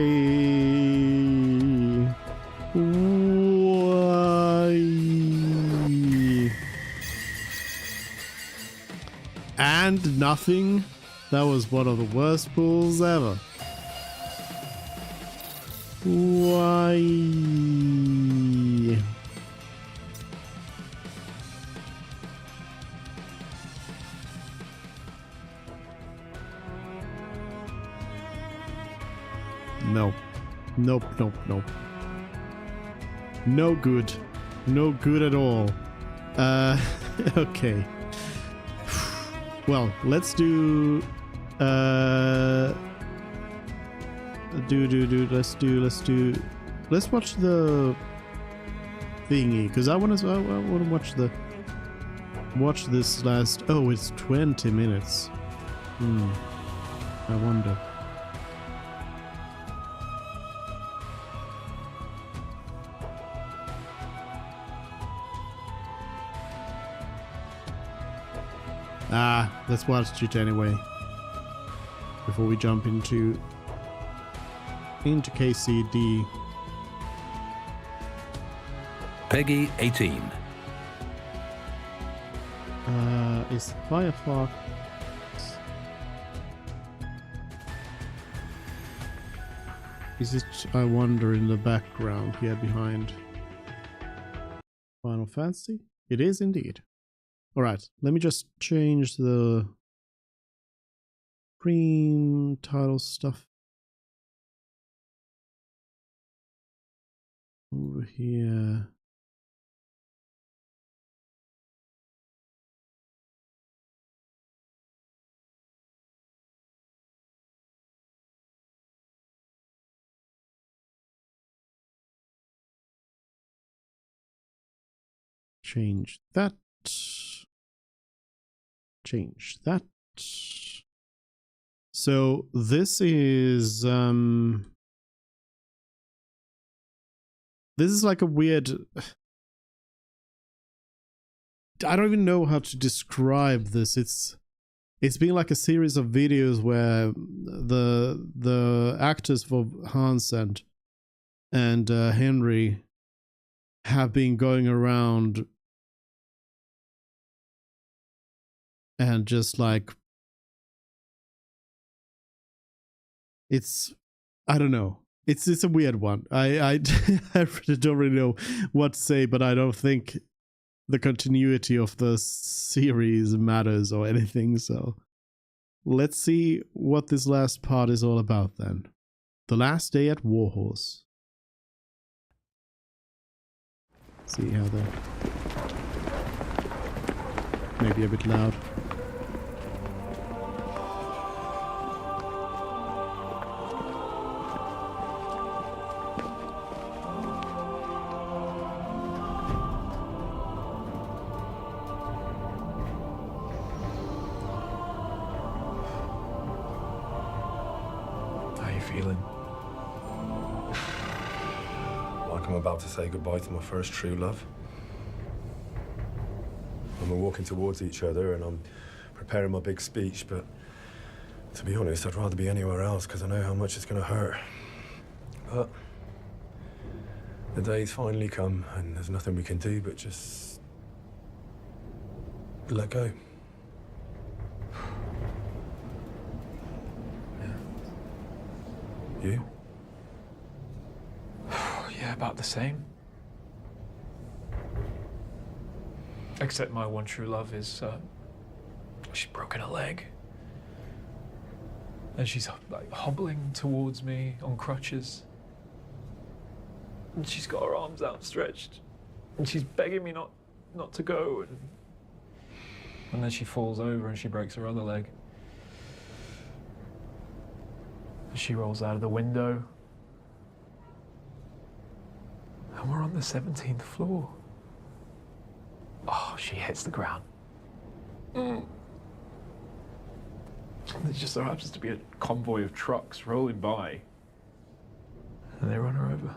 Why? And nothing. That was one of the worst pulls ever. Why? No. Nope, nope, nope. No good. No good at all. Okay. Well, let's do let's watch the thingy, because I want to watch this last. Oh, it's 20 minutes. I wonder. Let's watch it anyway before we jump into KCD. Peggy 18. Is Firefox? Is it? I wonder in the background here behind Final Fantasy. It is indeed. All right, let me just change the stream title stuff over here. Change that. Change that. So this is like a weird, I don't even know how to describe this. It's been like a series of videos where the actors for Hans and Henry have been going around and just like, it's, I don't know. It's a weird one. I really don't really know what to say, but I don't think the continuity of the series matters or anything. So let's see what this last part is all about then. The last day at Warhorse. See how the maybe a bit loud. Feeling like I'm about to say goodbye to my first true love. And we're walking towards each other and I'm preparing my big speech, but to be honest, I'd rather be anywhere else because I know how much it's going to hurt. But the day's finally come and there's nothing we can do but just let go. You? Yeah, about the same. Except my one true love is, she's broken a leg. And she's like hobbling towards me on crutches. And she's got her arms outstretched. And she's begging me not to go. And then she falls over and she breaks her other leg. She rolls out of the window. And we're on the 17th floor. Oh, she hits the ground. And there just so happens to be a convoy of trucks rolling by. And they run her over.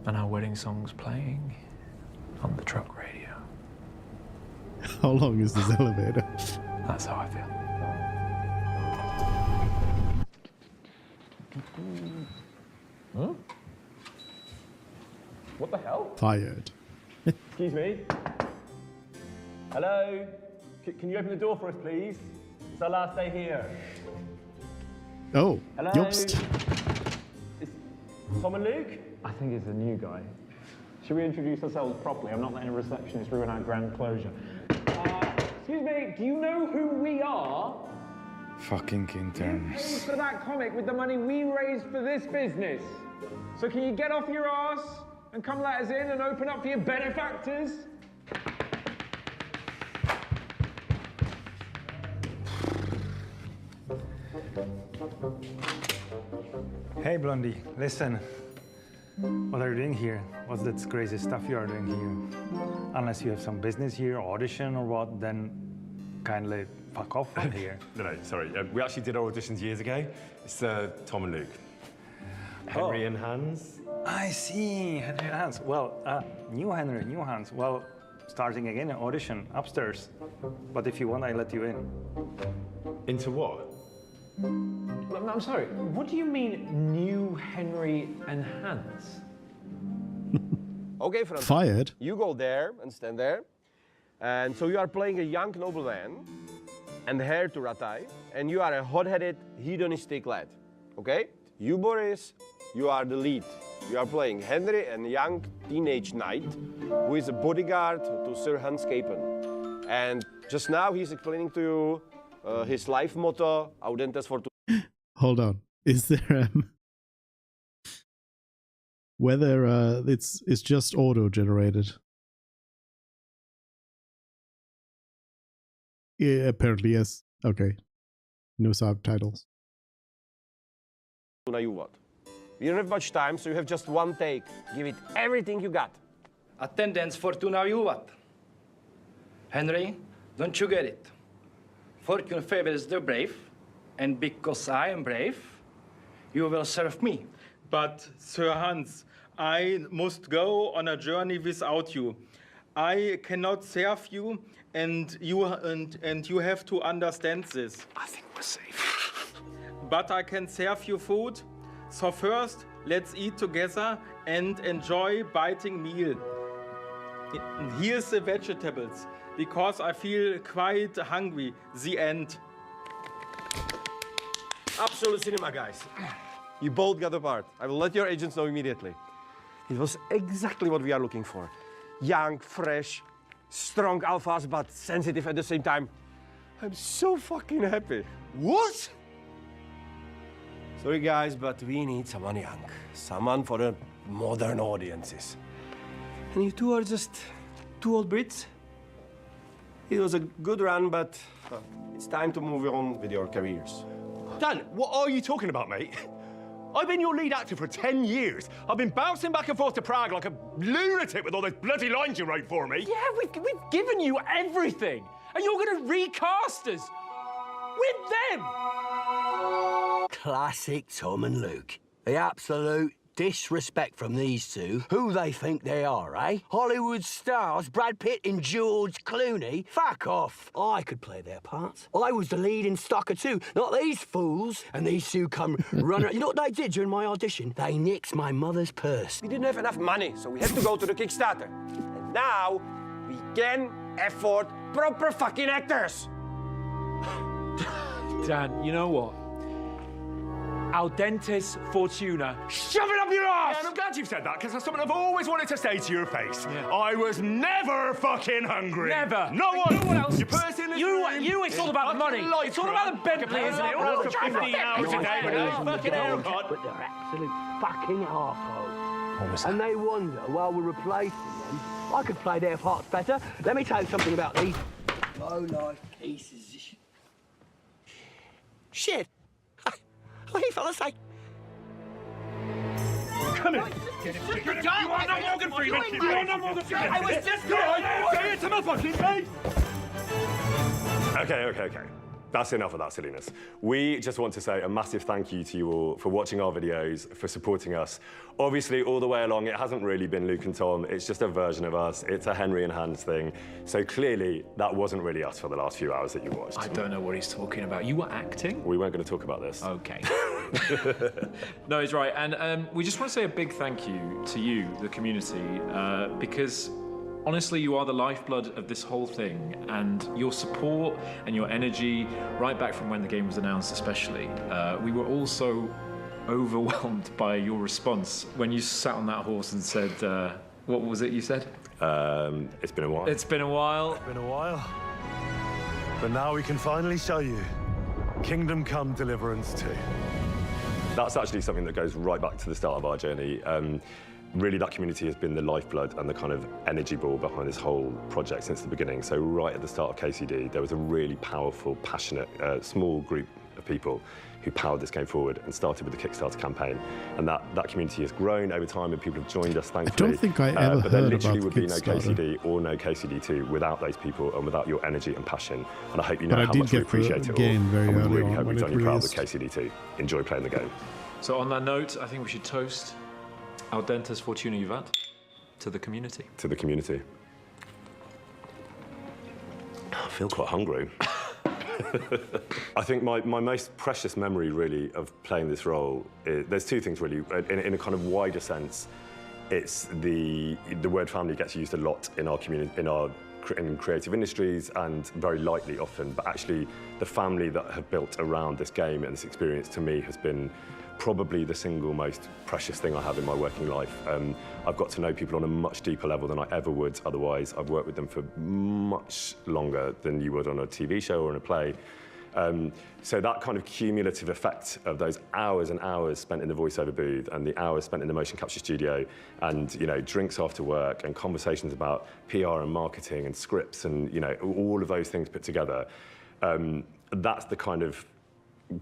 And our wedding song's playing on the truck radio. How long is this elevator? That's how I feel. Huh? What the hell? Fired. Excuse me. Hello? Can you open the door for us, please? It's our last day here. Oh, Hello? Jobst. Is Tom and Luke? I think it's a new guy. Should we introduce ourselves properly? I'm not letting a receptionist ruin our grand closure. Excuse me, do you know who we are? Fucking interns. For that comic with the money we raised for this business. So can you get off your ass and come let us in and open up for your benefactors? Hey Blondie, listen. What are you doing here? What's that crazy stuff you are doing here? Unless you have some business here, audition or what, then kindly fuck off from here. No, sorry. We actually did our auditions years ago. It's Tom and Luke. Henry and Hans. I see, Henry and Hans. Well, new Henry, new Hans. Well, starting again, an audition upstairs. But if you want, I let you in. Into what? I'm sorry, what do you mean, new Henry and Hans? Okay, Franz. Fired? You go there and stand there. And so you are playing a young nobleman and heir to Ratai, and you are a hot-headed, hedonistic lad. Okay? You, Boris, you are the lead. You are playing Henry, a young teenage knight who is a bodyguard to Sir Hans Capen. And just now he's explaining to you his life motto, Audentes Fortuna. Hold on. Is there whether it's just auto generated? Yeah, apparently yes. Okay. No subtitles. You what? You don't have much time, so you have just one take. Give it everything you got. Attendance Fortuna Juvat. Henry, don't you get it? Fortune favors the brave, and because I am brave, you will serve me. But, Sir Hans, I must go on a journey without you. I cannot serve you, and you have to understand this. I think we're safe. But I can serve you food. So first, let's eat together and enjoy biting meal. Here's the vegetables, because I feel quite hungry. The end. Absolute cinema, guys. You both got the part. I will let your agents know immediately. It was exactly what we are looking for. Young, fresh, strong alphas, but sensitive at the same time. I'm so fucking happy. What? Sorry, guys, but we need someone young. Someone for the modern audiences. And you two are just two old Brits. It was a good run, but it's time to move on with your careers. Dan, what are you talking about, mate? I've been your lead actor for 10 years. I've been bouncing back and forth to Prague like a lunatic with all those bloody lines you wrote for me. Yeah, we've given you everything, and you're going to recast us with them. Classic Tom and Luke. The absolute disrespect from these two. Who they think they are, eh? Hollywood stars, Brad Pitt and George Clooney? Fuck off. I could play their parts. I was the lead in Stalker 2, not these fools. And these two come running. You know what they did during my audition? They nicked my mother's purse. We didn't have enough money, so we had to go to the Kickstarter. And now we can afford proper fucking actors. Dan, you know what? Al dentes fortuna. Shove it up your ass! Yeah, and I'm glad you've said that, because that's something I've always wanted to say to your face. Yeah. I was never fucking hungry. Never. No one. No one else. Your purse in this You, room. it's all about the money. It's all about the Bentley, isn't it? All for 15 hours a day with no fucking haircut. But they're absolute fucking arseholes. And they wonder, while we're replacing them, I could play their parts better. Let me tell you something about these low-life pieces of shit. What are you fellas say? Come in. You are not Morgan Freeman. You are not Morgan Freeman. I was just Say it to my fucking face. Okay. That's enough of that silliness. We just want to say a massive thank you to you all for watching our videos, for supporting us. Obviously, all the way along, it hasn't really been Luke and Tom. It's just a version of us. It's a Henry and Hans thing. So clearly, that wasn't really us for the last few hours that you watched. I don't know what he's talking about. You were acting? We weren't going to talk about this. Okay. No, he's right. And we just want to say a big thank you to you, the community, because honestly, you are the lifeblood of this whole thing, and your support and your energy, right back from when the game was announced especially, we were all so overwhelmed by your response when you sat on that horse and said, what was it you said? It's been a while. It's been a while. It's been a while. But now we can finally show you Kingdom Come Deliverance II. That's actually something that goes right back to the start of our journey. Really, that community has been the lifeblood and the kind of energy ball behind this whole project since the beginning. So right at the start of KCD, there was a really powerful, passionate, small group of people who powered this game forward and started with the Kickstarter campaign. And that community has grown over time and people have joined us, thankfully. I don't think I ever but there heard literally about would be no Kickstarter. KCD or no KCD2 without those people and without your energy and passion. And I hope you know But I how did much we get the appreciate it game all. very And we early really on hope when we've it done you proud with released. KCD2. Enjoy playing the game. So on that note, I think we should toast Al dentes fortuna juvat to the community. To the community. I feel quite hungry. I think my most precious memory, really, of playing this role, there's two things, really. In a kind of wider sense, it's the word family gets used a lot in our community, in creative industries, and very lightly often, but actually the family that have built around this game and this experience, to me, has been probably the single most precious thing I have in my working life. I've got to know people on a much deeper level than I ever would otherwise. I've worked with them for much longer than you would on a TV show or in a play. So that kind of cumulative effect of those hours and hours spent in the voiceover booth and the hours spent in the motion capture studio and, you know, drinks after work and conversations about PR and marketing and scripts and, you know, all of those things put together, that's the kind of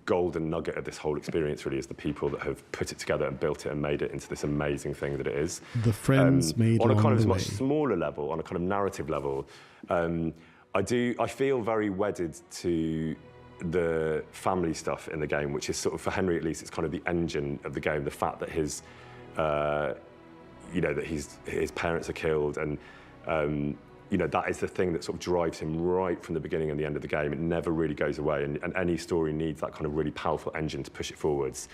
golden nugget of this whole experience, really, is the people that have put it together and built it and made it into this amazing thing that it is. The friends made on a kind of way. much smaller level, on a kind of narrative level, I feel very wedded to the family stuff in the game, which is sort of, for Henry at least, it's kind of the engine of the game. The fact that his, you know, that his parents are killed, and you know, that is the thing that sort of drives him right from the beginning and the end of the game. It never really goes away, and any story needs that kind of really powerful engine to push it forwards.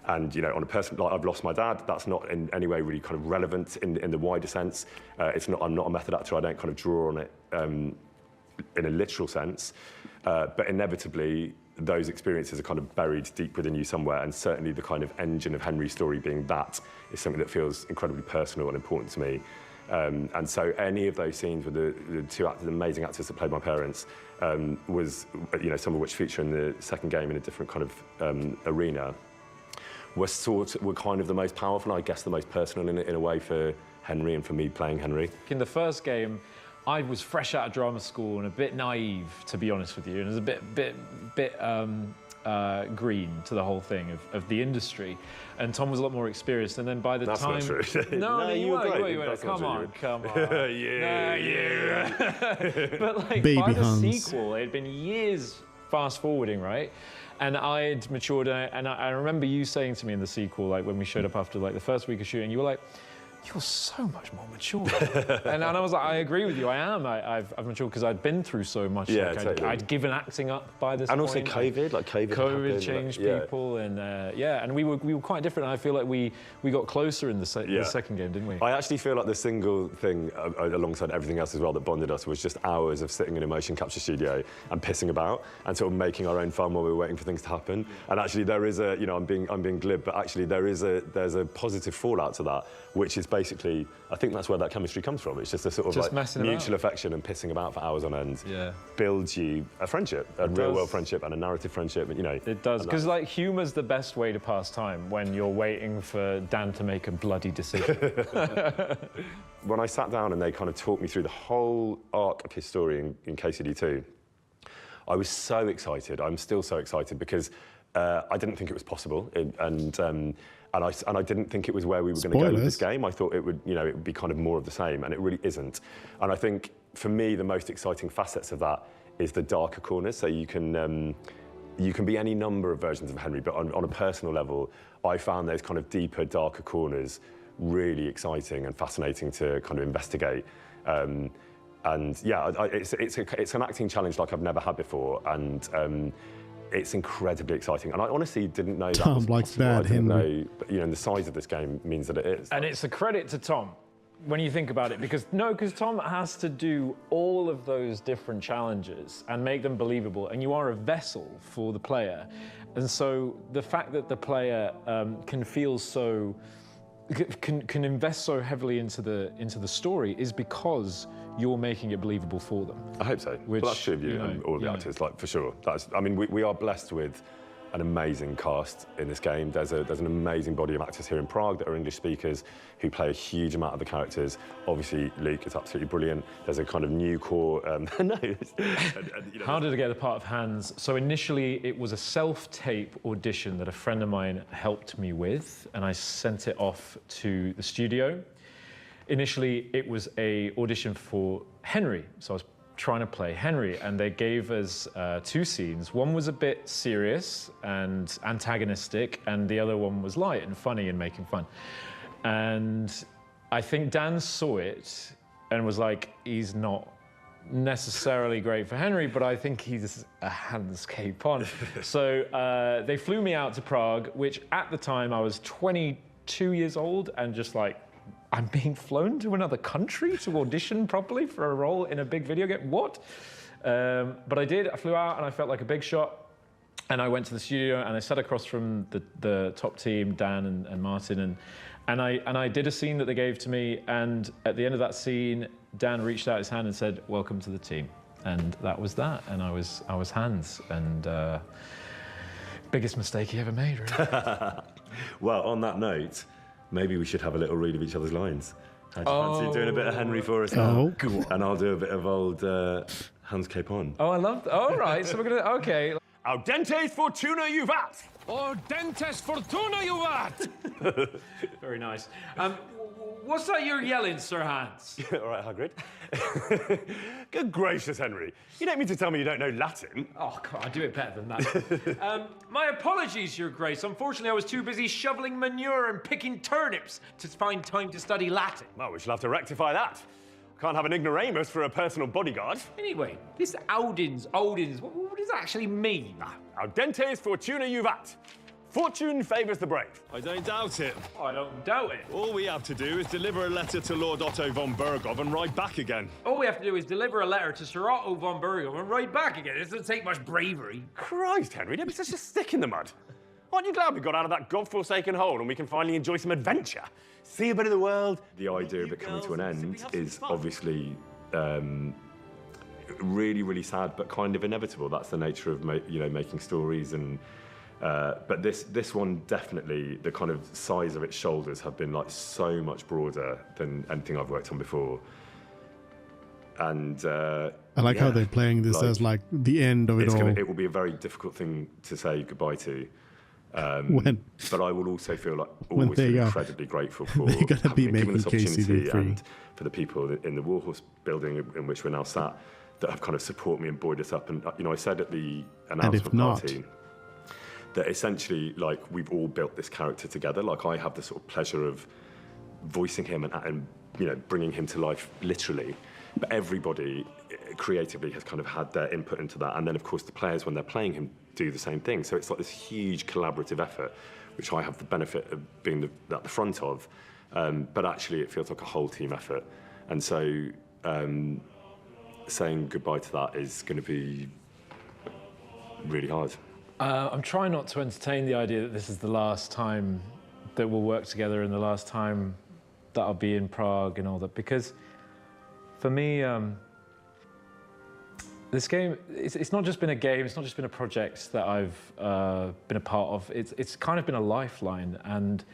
And, you know, on a personal, like, I've lost my dad. That's not in any way really kind of relevant in the wider sense. I'm not a method actor. I don't kind of draw on it in a literal sense. But inevitably, those experiences are kind of buried deep within you somewhere. And certainly the kind of engine of Henry's story being that is something that feels incredibly personal and important to me. And so any of those scenes with the two actors, amazing actors that played my parents, was, you know, some of which feature in the second game in a different kind of arena, were kind of the most powerful and I guess the most personal in a way for Henry and for me playing Henry. In the first game, I was fresh out of drama school and a bit naive, to be honest with you, and was a bit green to the whole thing of the industry. And Tom was a lot more experienced, and then by the That's time... not true. No, you were great. you were. That's Come not on, true. come on. Yeah. But like, Baby by the Hans. sequel, it had been years fast forwarding, right? And I'd matured, and I remember you saying to me in the sequel, like when we showed up after like the first week of shooting, you were like, you're so much more mature. and I was like, I agree with you, I am. I've matured because I'd been through so much. Yeah, like totally. I'd given acting up by this and point. also COVID, like COVID happened, changed like, people, and and we were quite different. And I feel like we got closer in the second game, didn't we? I actually feel like the single thing, alongside everything else as well, that bonded us was just hours of sitting in a motion capture studio and pissing about and sort of making our own fun while we were waiting for things to happen. And actually, there is a, I'm being glib, but actually there's a positive fallout to that, which is basically, I think that's where that chemistry comes from. It's just a sort of like mutual affection and pissing about for hours on end. Yeah. Builds you a friendship, a real world friendship and a narrative friendship. It does, because like humour's the best way to pass time when you're waiting for Dan to make a bloody decision. When I sat down and they kind of talked me through the whole arc of his story in KCD2, I was so excited. I'm still so excited because I didn't think it was possible, and I didn't think it was where we were going to go with this game. I thought it would, it would be kind of more of the same, and it really isn't. And I think for me, the most exciting facets of that is the darker corners. So you can be any number of versions of Henry, but on a personal level, I found those kind of deeper, darker corners really exciting and fascinating to kind of investigate. And yeah, it's an acting challenge like I've never had before, and it's incredibly exciting. And I honestly didn't know that Tom was likes possible. bad I didn't Henry. know, but, and the size of this game means that it is. And it's a credit to Tom when you think about it, because Tom has to do all of those different challenges and make them believable, and you are a vessel for the player. And so the fact that the player can feel so, can invest so heavily into the story is because you're making it believable for them. I hope so. Which, well, that's true of you and all of the actors, like, for sure. We are blessed with an amazing cast in this game. There's an amazing body of actors here in Prague that are English speakers who play a huge amount of the characters. Obviously, Luke is absolutely brilliant. There's a kind of new core. How did I get the part of Hans? So initially, it was a self-tape audition that a friend of mine helped me with, and I sent it off to the studio. Initially, it was an audition for Henry, so I was trying to play Henry, and they gave us 2 scenes. One was a bit serious and antagonistic, and the other one was light and funny and making fun. And I think Dan saw it and was like, he's not necessarily great for Henry, but I think he's a Hans Capon. So they flew me out to Prague, which at the time I was 22 years old, and just like, I'm being flown to another country to audition properly for a role in a big video game? What? But I did. I flew out and I felt like a big shot. And I went to the studio and I sat across from the top team, Dan and Martin, and I did a scene that they gave to me. And at the end of that scene, Dan reached out his hand and said, "Welcome to the team." And that was that. And I was Hans. And biggest mistake he ever made, really. Well, on that note, maybe we should have a little read of each other's lines. How do you fancy doing a bit of Henry for us now? Oh. And I'll do a bit of old Hans Capon. Oh, I love that. All right, so we're going to, okay. Audentes fortuna juvat! Audentes fortuna juvat! Very nice. What's that you're yelling, Sir Hans? All right, Hagrid. Good gracious, Henry. You don't mean to tell me you don't know Latin? Oh, God, I do it better than that. My apologies, Your Grace. Unfortunately, I was too busy shoveling manure and picking turnips to find time to study Latin. Well, we shall have to rectify that. Can't have an ignoramus for a personal bodyguard. Anyway, this Audins, what does that actually mean? Audentes fortuna juvat. Fortune favours the brave. I don't doubt it. I don't doubt it. All we have to do is deliver a letter to Lord Otto von Bergov and ride back again. All we have to do is deliver a letter to Sir Otto von Bergov and ride back again. It doesn't take much bravery. Christ, Henry, don't be such a stick in the mud. Aren't you glad we got out of that godforsaken hole and we can finally enjoy some adventure? See a bit of the world? The idea of it coming to an end is obviously really, really sad, but kind of inevitable. That's the nature of making stories. And but this one definitely, the kind of size of its shoulders have been like so much broader than anything I've worked on before. And I like how they're playing this as like the end of it all. It will be a very difficult thing to say goodbye to. But I will also feel like always feel incredibly grateful for they're gonna be given this making opportunity KCD3. and for the people in the Warhorse building in which we're now sat that have kind of supported me and buoyed us up. And I said at the announcement party that essentially, like, we've all built this character together. Like, I have the sort of pleasure of voicing him and bringing him to life literally. But everybody creatively has kind of had their input into that. And then, of course, the players, when they're playing him, do the same thing. So it's like this huge collaborative effort, which I have the benefit of being at the front of. But actually, it feels like a whole team effort. And so saying goodbye to that is going to be really hard. I'm trying not to entertain the idea that this is the last time that we'll work together and the last time that I'll be in Prague and all that, because for me, this game, it's not just been a game, it's not just been a project that I've been a part of, it's kind of been a lifeline, and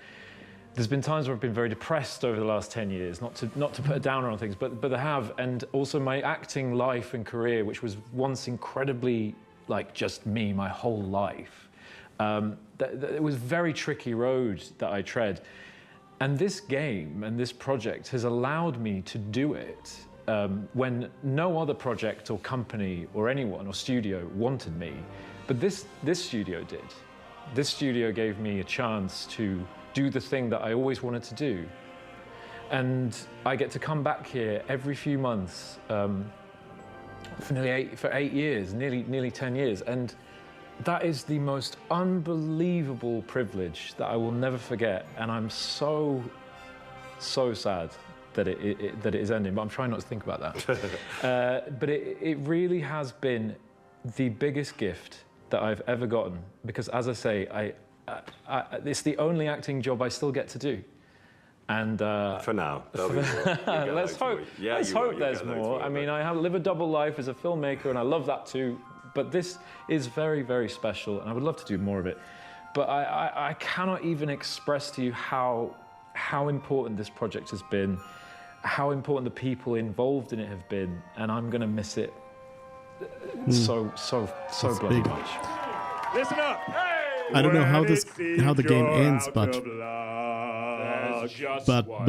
there's been times where I've been very depressed over the last 10 years, not to put a downer on things, but I have, and also my acting life and career, which was once incredibly like just me, my whole life. It was a very tricky road that I tread. And this game and this project has allowed me to do it when no other project or company or anyone or studio wanted me. But this studio did. This studio gave me a chance to do the thing that I always wanted to do. And I get to come back here every few months for 8 years, nearly 10 years. And that is the most unbelievable privilege that I will never forget. And I'm so sad that it is ending, but I'm trying not to think about that. But it really has been the biggest gift that I've ever gotten, because as I say, it's the only acting job I still get to do. And for now, let's hope there's more. I mean, I live a double life as a filmmaker, and I love that too. But this is very, very special, and I would love to do more of it. But I cannot even express to you how important this project has been, how important the people involved in it have been, and I'm going to miss it so bloody much. Listen up! I don't know how the game ends, but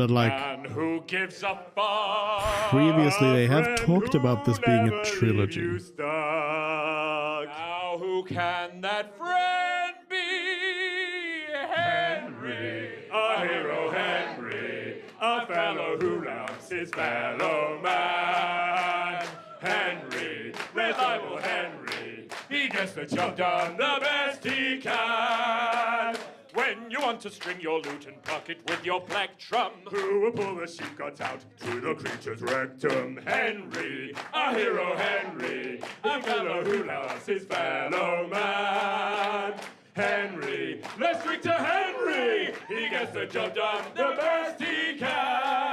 like who gives a previously they have talked about this being a trilogy. Now who can that friend be? Henry, a hero Henry, a fellow who loves his fellow man. Henry, reliable Henry, he gets the job done the best he can. When you want to string your lute and pluck it with your plectrum, who will pull the sheep guts out to the creature's rectum? Henry, a hero Henry, a fellow who loves his fellow man. Henry, let's drink to Henry, he gets the job done the best he can.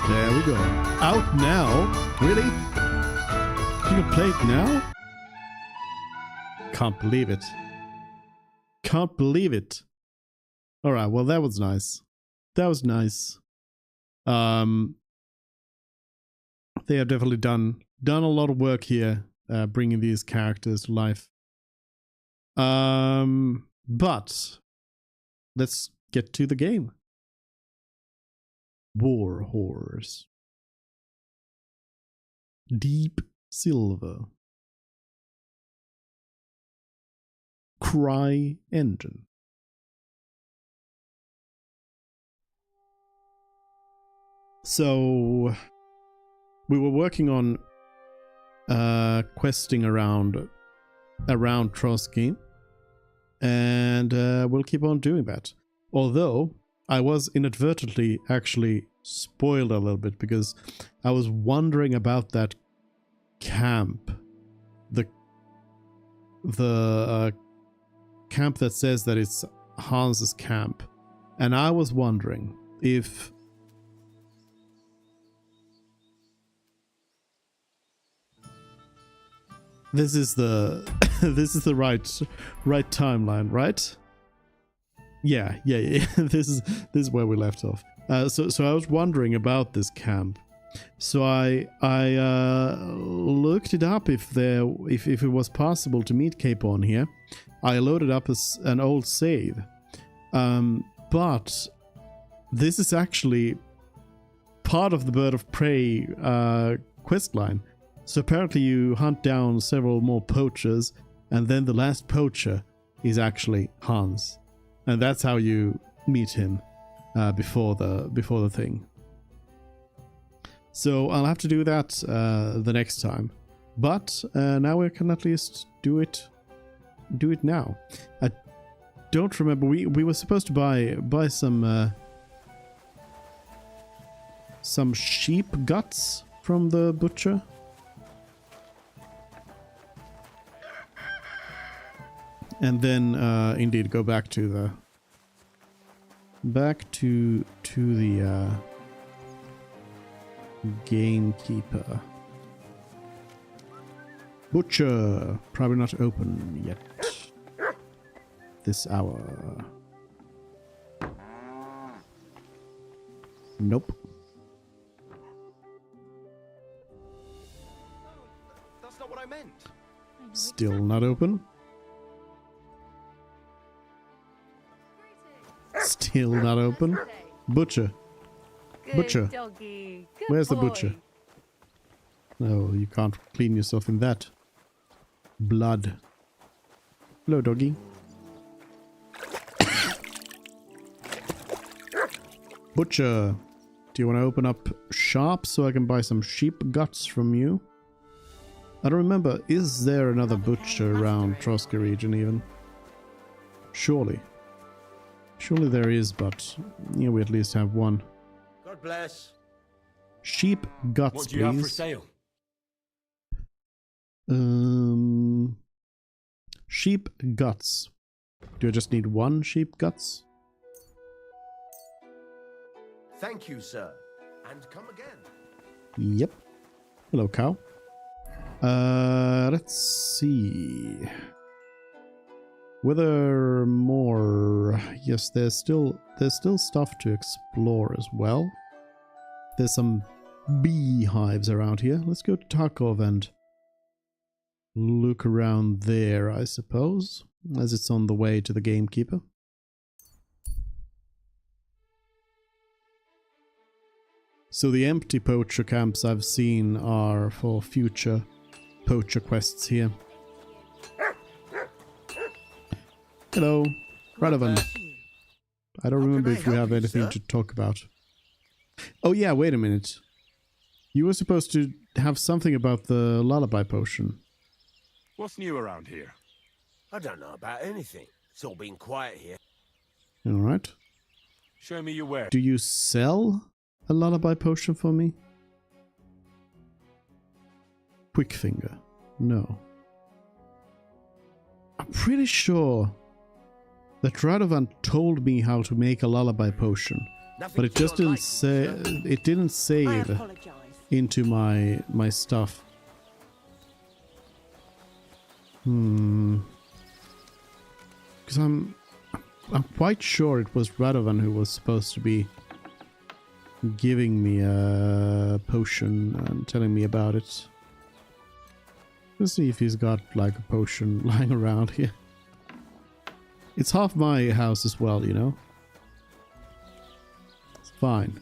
There we go. Out now? Really? You can play it now? Can't believe it. Can't believe it. Alright, well that was nice. That was nice. They have definitely done a lot of work here, bringing these characters to life. But let's get to the game. War Horse. Deep Silver. Cry Engine. So we were working on questing around Trotsky, and we'll keep on doing that. Although I was inadvertently actually spoiled a little bit, because I was wondering about that camp, the camp that says that it's Hans's camp, and I was wondering if this is the this is the right timeline, right? Yeah. This is where we left off. So I was wondering about this camp. So I looked it up if it was possible to meet Capon here. I loaded up an old save, but this is actually part of the Bird of Prey quest line. So apparently you hunt down several more poachers, and then the last poacher is actually Hans, and that's how you meet him before the thing. So I'll have to do that the next time, but now we can at least do it now. I don't remember, we were supposed to buy some sheep guts from the butcher. And then indeed go back to the gamekeeper. Butcher, probably not open yet this hour. Nope. That's not what I meant. Still not open. Still not open. Butcher. Butcher. Doggy. Good Where's the boy. butcher? No, you can't clean yourself in that blood. Hello, doggy. Butcher. Do you want to open up shop so I can buy some sheep guts from you? I don't remember. Is there another butcher around Troska region even? Surely. Surely there is, but yeah, we at least have one. God bless. Sheep guts, What do you have for please. sale? Sheep guts. Do I just need one sheep guts? Thank you, sir. And come again. Yep. Hello, cow. Let's see. Whether more... Yes, there's still stuff to explore as well. There's some beehives around here. Let's go to Tarkov and look around there, I suppose, as it's on the way to the gamekeeper. So the empty poacher camps I've seen are for future poacher quests here. Hello, Radovan. I don't remember if we have anything to talk about. Oh yeah, wait a minute. You were supposed to have something about the lullaby potion. What's new around here? I don't know about anything. It's all been quiet here. Alright. Show me your wares. Do you sell a lullaby potion for me? Quick finger. No. I'm pretty sure that Radovan told me how to make a lullaby potion, but it just didn't say it didn't save into my stuff. Because I'm quite sure it was Radovan who was supposed to be giving me a potion and telling me about it. Let's see if he's got like a potion lying around here. It's half my house as well, you know? It's fine.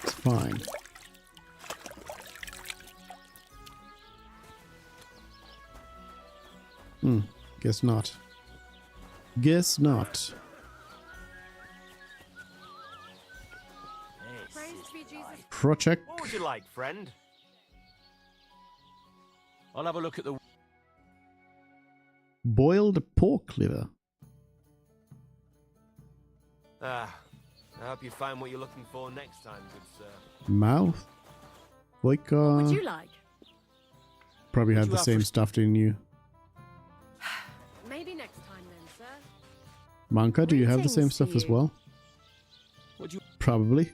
It's fine. Guess not. Guess not. Project. What would you like, friend? I'll have a look at the... Boiled pork liver. I hope you find what you're looking for next time, good sir. Mouth. What would you like? Probably Would had you the have same for- stuff, didn't you? Maybe next time then, sir. Manka, do you have the same Greetings to stuff as you. well? Would you... Probably.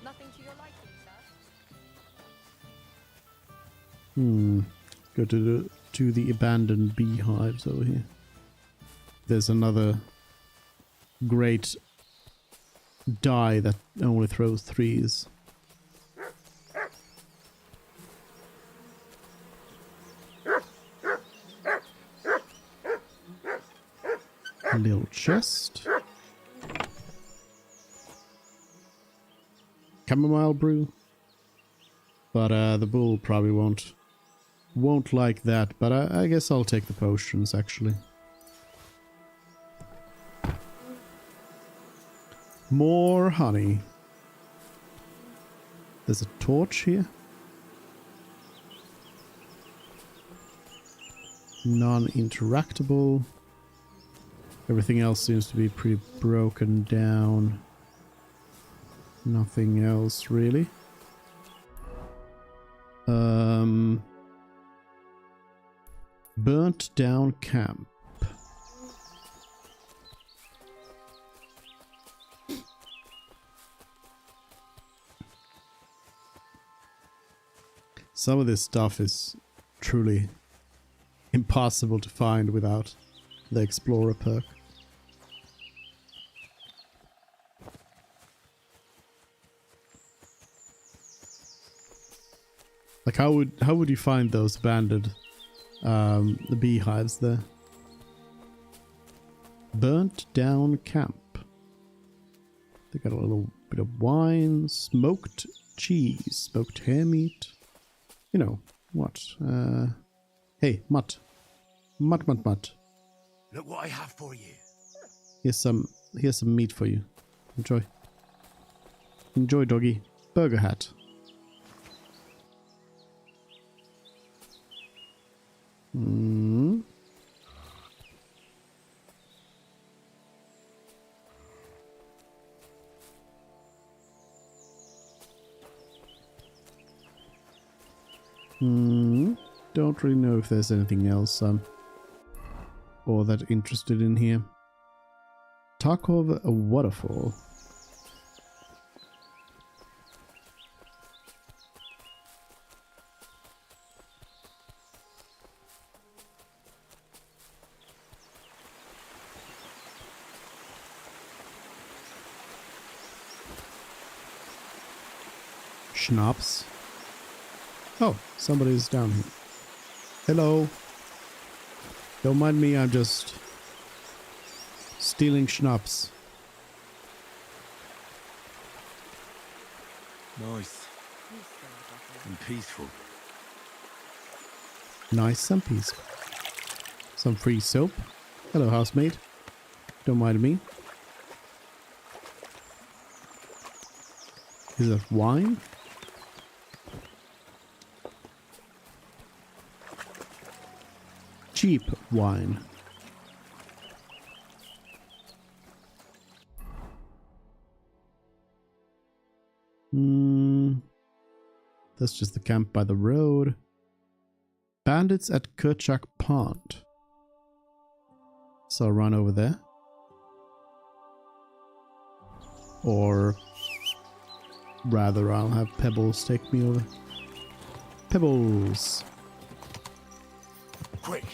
Nothing to your liking, sir. Go to the abandoned beehives over here. There's another great die that only throws threes. A little chest. chamomile brew. But the bull probably won't like that. But I guess I'll take the potions actually. More honey. There's a torch here. Non-interactable. Everything else seems to be pretty broken down. Nothing else really. Burnt down camp. Some of this stuff is truly impossible to find without the Explorer perk. Like how would you find those abandoned the beehives there? Burnt down camp. They got a little bit of wine, smoked cheese, smoked hare meat. You know what? Hey, Mutt. Mutt. Look what I have for you. Here's some meat for you. Enjoy. Enjoy, doggy. Burger hat. Hmm. Don't really know if there's anything else or that interested in here. Tarkov a waterfall. Schnapps. Oh, somebody's down here. Hello. Don't mind me, I'm just stealing schnapps. Nice. And peaceful. Nice and peaceful. Some free soap. Hello, housemate. Don't mind me. Is that wine? Cheap wine. That's just the camp by the road. Bandits at Kerchak Pond. So I'll run over there. Or rather, I'll have Pebbles take me over. Pebbles! Quick!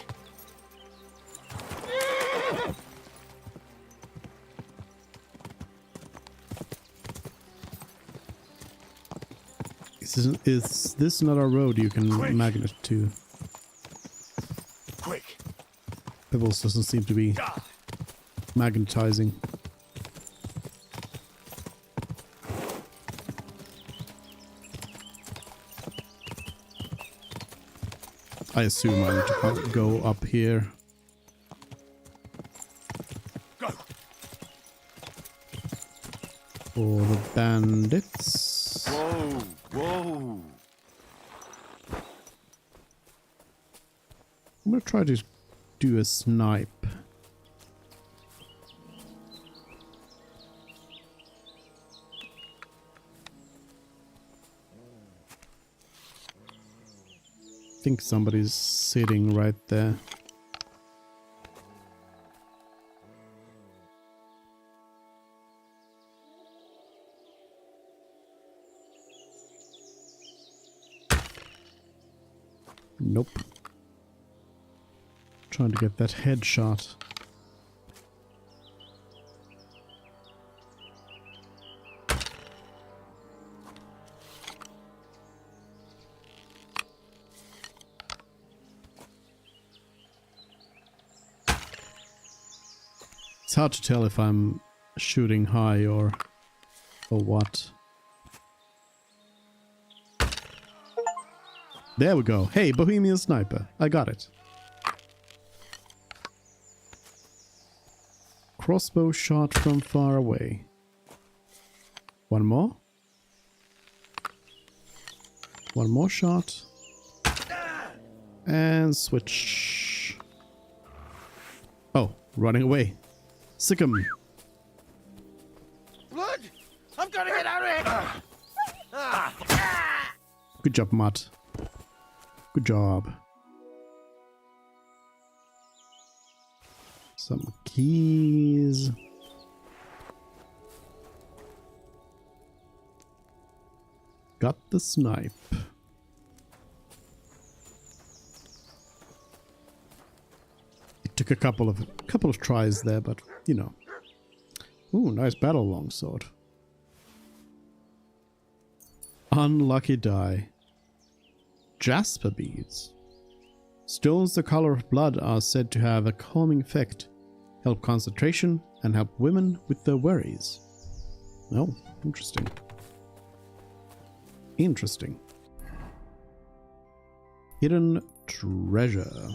Is this not a road you can magnet to? Quick! Pebbles doesn't seem to be magnetizing. I assume I need to go up here. Go. For the bandits. Whoa, whoa. I'm gonna try to do a snipe. I think somebody's sitting right there. Nope. Trying to get that headshot. It's hard to tell if I'm shooting high or what. There we go. Hey, Bohemian Sniper. I got it. Crossbow shot from far away. One more. One more shot. And switch. Oh, running away. Sick 'em. Blood! I've got to get out of here! Good job, Matt. Good job. Some keys. Got the snipe. It took a couple of tries there, but you know. Ooh, nice battle longsword. Unlucky die. Jasper beads. Stones the color of blood are said to have a calming effect, help concentration, and help women with their worries. Oh, interesting. Interesting. Hidden treasure.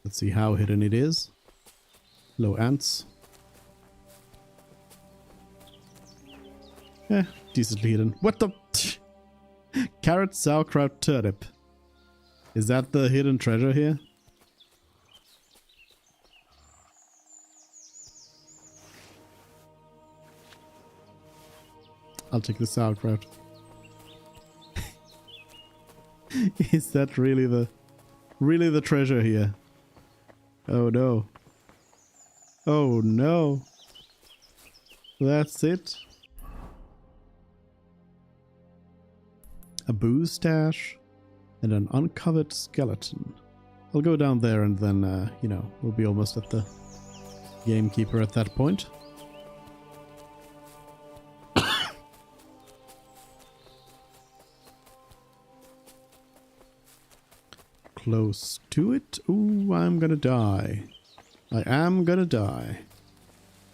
Let's see how hidden it is. Hello, ants. Decently hidden. What the? Carrot, sauerkraut, turnip. Is that the hidden treasure here? I'll take the sauerkraut. Is that really the treasure here? Oh no. Oh no. That's it. A booze stash and an uncovered skeleton. I'll go down there and then, you know, we'll be almost at the gamekeeper at that point. Close to it. Ooh, I'm gonna die. I am gonna die.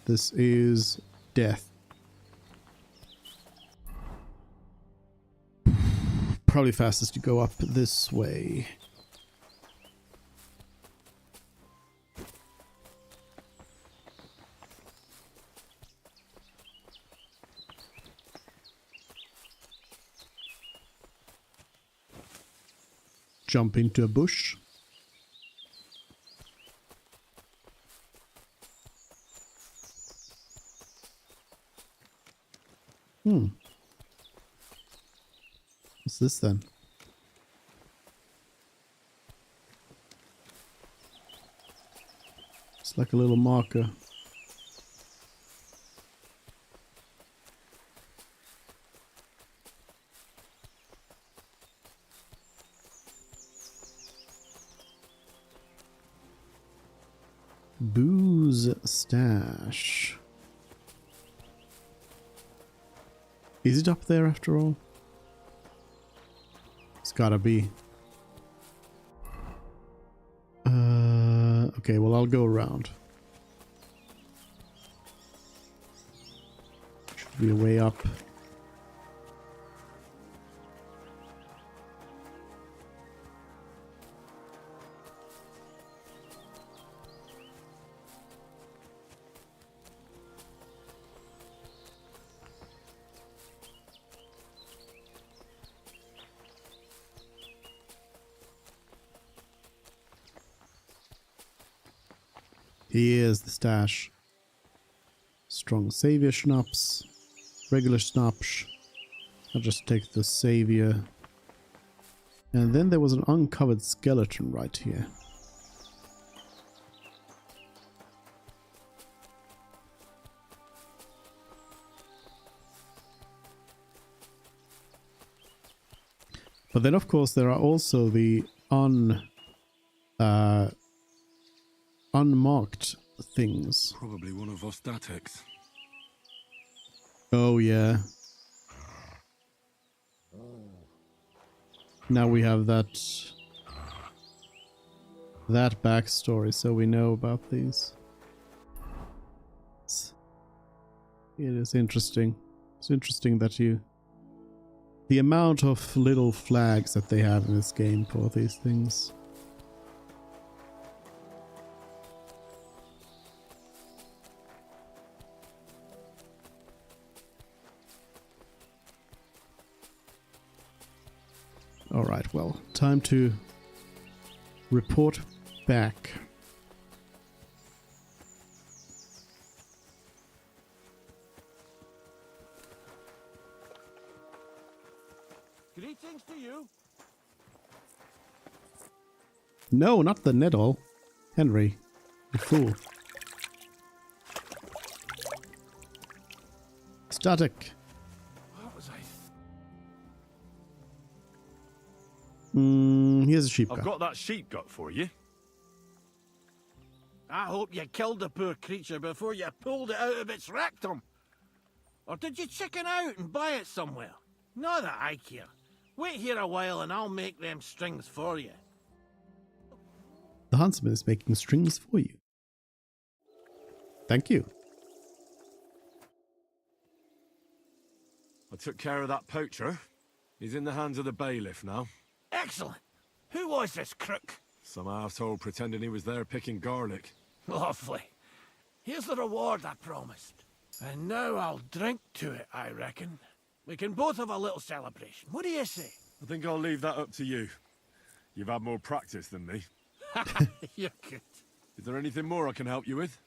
This is death. Probably fastest to go up this way. Jump into a bush. What's this then? It's like a little marker. Booze stash. Is it up there after all? It's gotta be. Okay, well, I'll go around. Should be a way up. Here's the stash. Strong savior schnapps. Regular schnapps. I'll just take the savior. And then there was an uncovered skeleton right here. But then of course there are also the unmarked things. Probably one of Ostatics. Oh yeah. Now we have that backstory, so we know about these. It is interesting. It's interesting that you The amount of little flags that they have in this game for these things. Alright, well, time to report back. Greetings to you. No, not the Neddle. Henry, you fool. Static. What was I? Here's a sheep I've gut. got that sheep gut for you. I hope you killed the poor creature before you pulled it out of its rectum. Or did you chicken out and buy it somewhere? Not that I care. Wait here a while and I'll make them strings for you. The huntsman is making strings for you. Thank you. I took care of that poacher. He's in the hands of the bailiff now. Excellent. Who was this crook? Some arsehole pretending he was there picking garlic. Lovely. Here's the reward I promised. And now I'll drink to it, I reckon. We can both have a little celebration. What do you say? I think I'll leave that up to you. You've had more practice than me. You're good. Is there anything more I can help you with?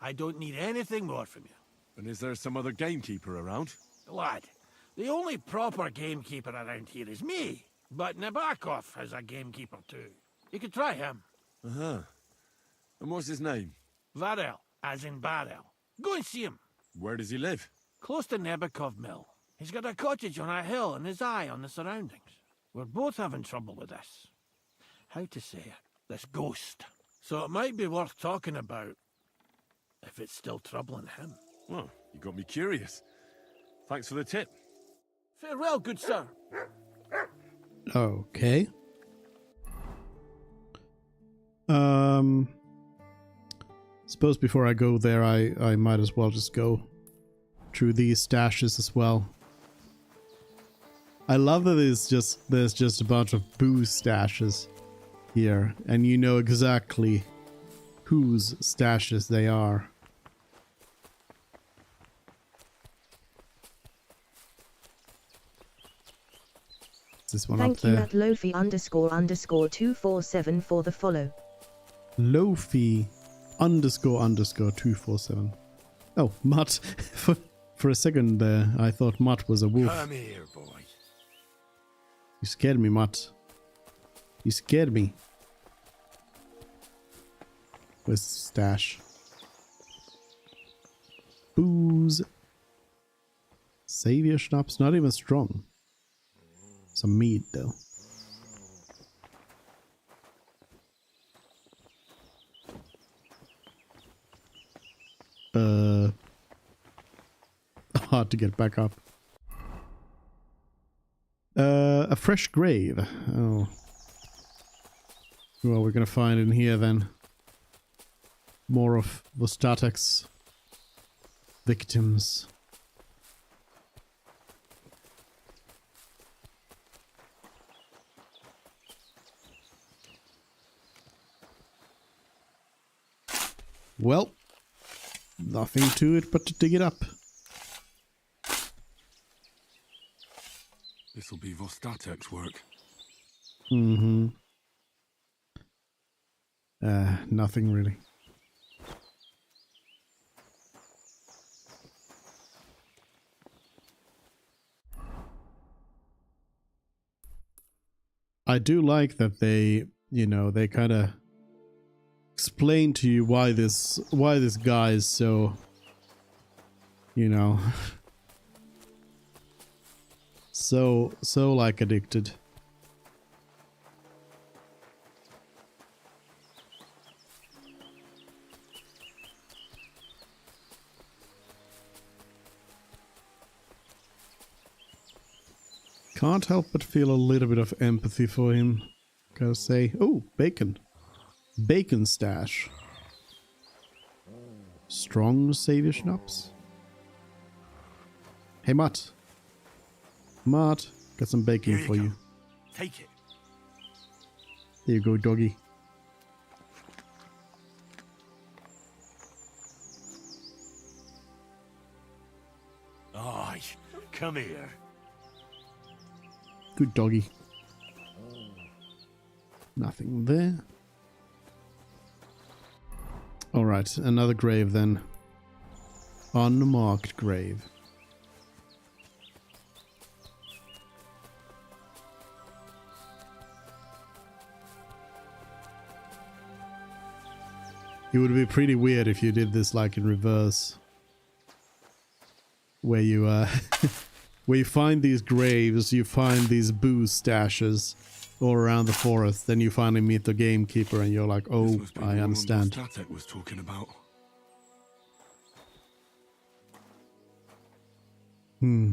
I don't need anything more from you. And is there some other gamekeeper around? Lad, the only proper gamekeeper around here is me. But Nabokov has a gamekeeper too. You could try him. Uh-huh. And what's his name? Varel, as in barrel. Go and see him. Where does he live? Close to Nebokov Mill. He's got a cottage on a hill and his eye on the surroundings. We're both having trouble with this. How to say it? This ghost. So it might be worth talking about if it's still troubling him. Well, you got me curious. Thanks for the tip. Farewell, good sir. Okay. Suppose before I go there, I might as well just go through these stashes as well. I love that there's just a bunch of booze stashes here, and you know exactly whose stashes they are. Is this one Thank up you there? at Lofi__247 for the follow. Lofi__247. Oh, Mutt. For a second there, I thought Mutt was a wolf. Come here, boy. You scared me, Mutt. You scared me. Where's the stash? Booze. Savior schnapps, not even strong. Some meat, though. Hard to get back up. A fresh grave. Oh. Well, we're gonna find in here then. More of Vostatek's victims. Well, nothing to it but to dig it up. This'll be Vostatek's work. Mm-hmm. Nothing really. I do like that they, you know, they kind of explain to you why this guy is so, you know, so like addicted. Can't help but feel a little bit of empathy for him. Gotta say, oh, bacon. Bacon stash. Strong savior schnapps. Hey, Mutt. Mutt. Got some bacon for you. Take it. Here you go, doggy. Aye, come here. Good doggy. Nothing there. Alright, another grave then. Unmarked grave. It would be pretty weird if you did this like in reverse. Where you where you find these graves, you find these booze stashes all around the forest, then you finally meet the gamekeeper and you're like, oh, I understand. Statek was talking about. Hmm.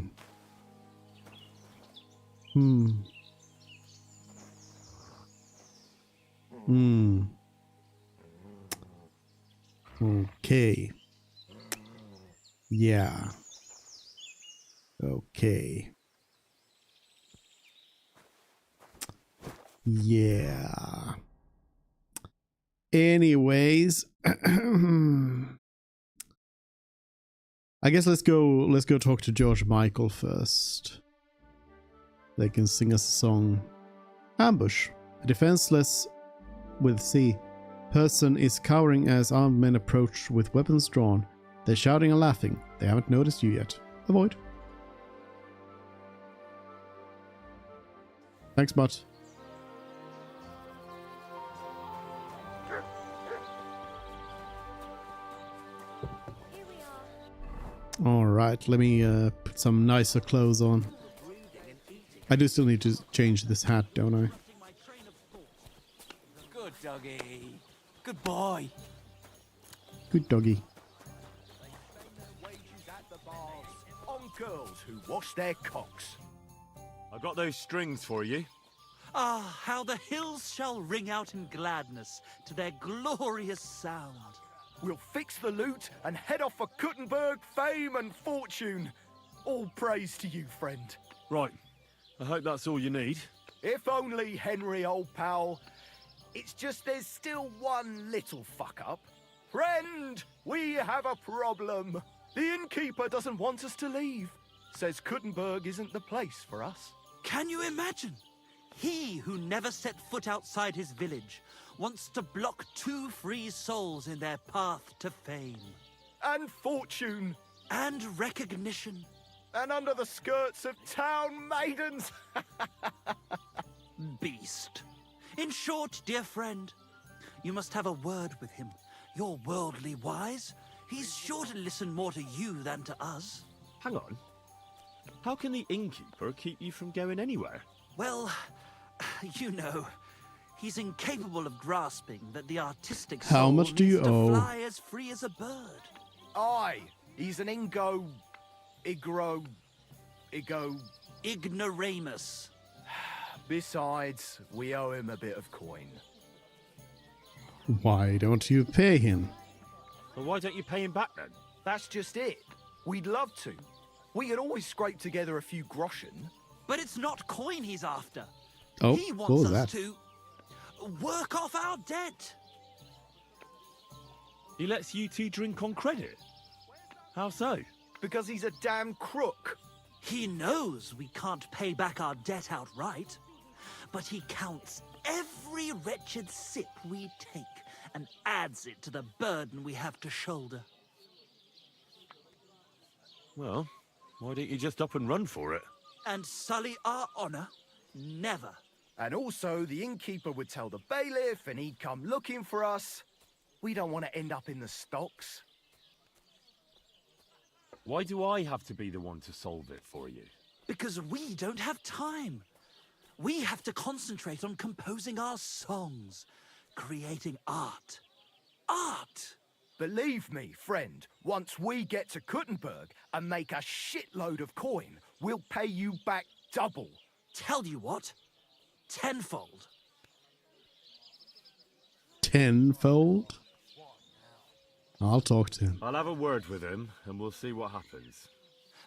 Okay. Yeah. Okay. Yeah. Anyways, I guess let's go talk to George Michael first. They can sing us a song. Ambush. A defenseless with C. Person is cowering as armed men approach with weapons drawn. They're shouting and laughing. They haven't noticed you yet. Avoid. Thanks, bot. Alright, let me put some nicer clothes on. I do still need to change this hat, don't I? Good doggy. Good boy. Good doggy. On girls who wash their cocks. I got those strings for you. Ah, how the hills shall ring out in gladness to their glorious sound. We'll fix the loot and head off for Kuttenberg, fame and fortune. All praise to you, friend. Right. I hope that's all you need. If only, Henry, old pal. It's just there's still one little fuck-up. Friend, we have a problem. The innkeeper doesn't want us to leave. Says Kuttenberg isn't the place for us. Can you imagine? He who never set foot outside his village wants to block 2 free souls in their path to fame. And fortune. And recognition. And under the skirts of town maidens. Beast. In short, dear friend, you must have a word with him. You're worldly wise. He's sure to listen more to you than to us. Hang on. How can the innkeeper keep you from going anywhere? Well, you know, he's incapable of grasping that the artistic soul How much do you needs to owe? fly as free as a bird. Aye, he's an Ignoramus. Besides, we owe him a bit of coin. Why don't you pay him? Well, why don't you pay him back then? That's just it. We'd love to. We could always scrape together a few groschen. But it's not coin he's after. Oh, he what wants was us that? to work off our debt. He lets you two drink on credit? How so? Because he's a damn crook. He knows we can't pay back our debt outright, but he counts every wretched sip we take and adds it to the burden we have to shoulder. Well, why don't you just up and run for it? And sully our honor? Never. And also, the innkeeper would tell the bailiff and he'd come looking for us. We don't want to end up in the stocks. Why do I have to be the one to solve it for you? Because we don't have time. We have to concentrate on composing our songs, creating art. Art! Believe me, friend, once we get to Kuttenberg and make a shitload of coin, we'll pay you back double. Tell you what, tenfold. Tenfold? I'll talk to him. I'll have a word with him, and we'll see what happens.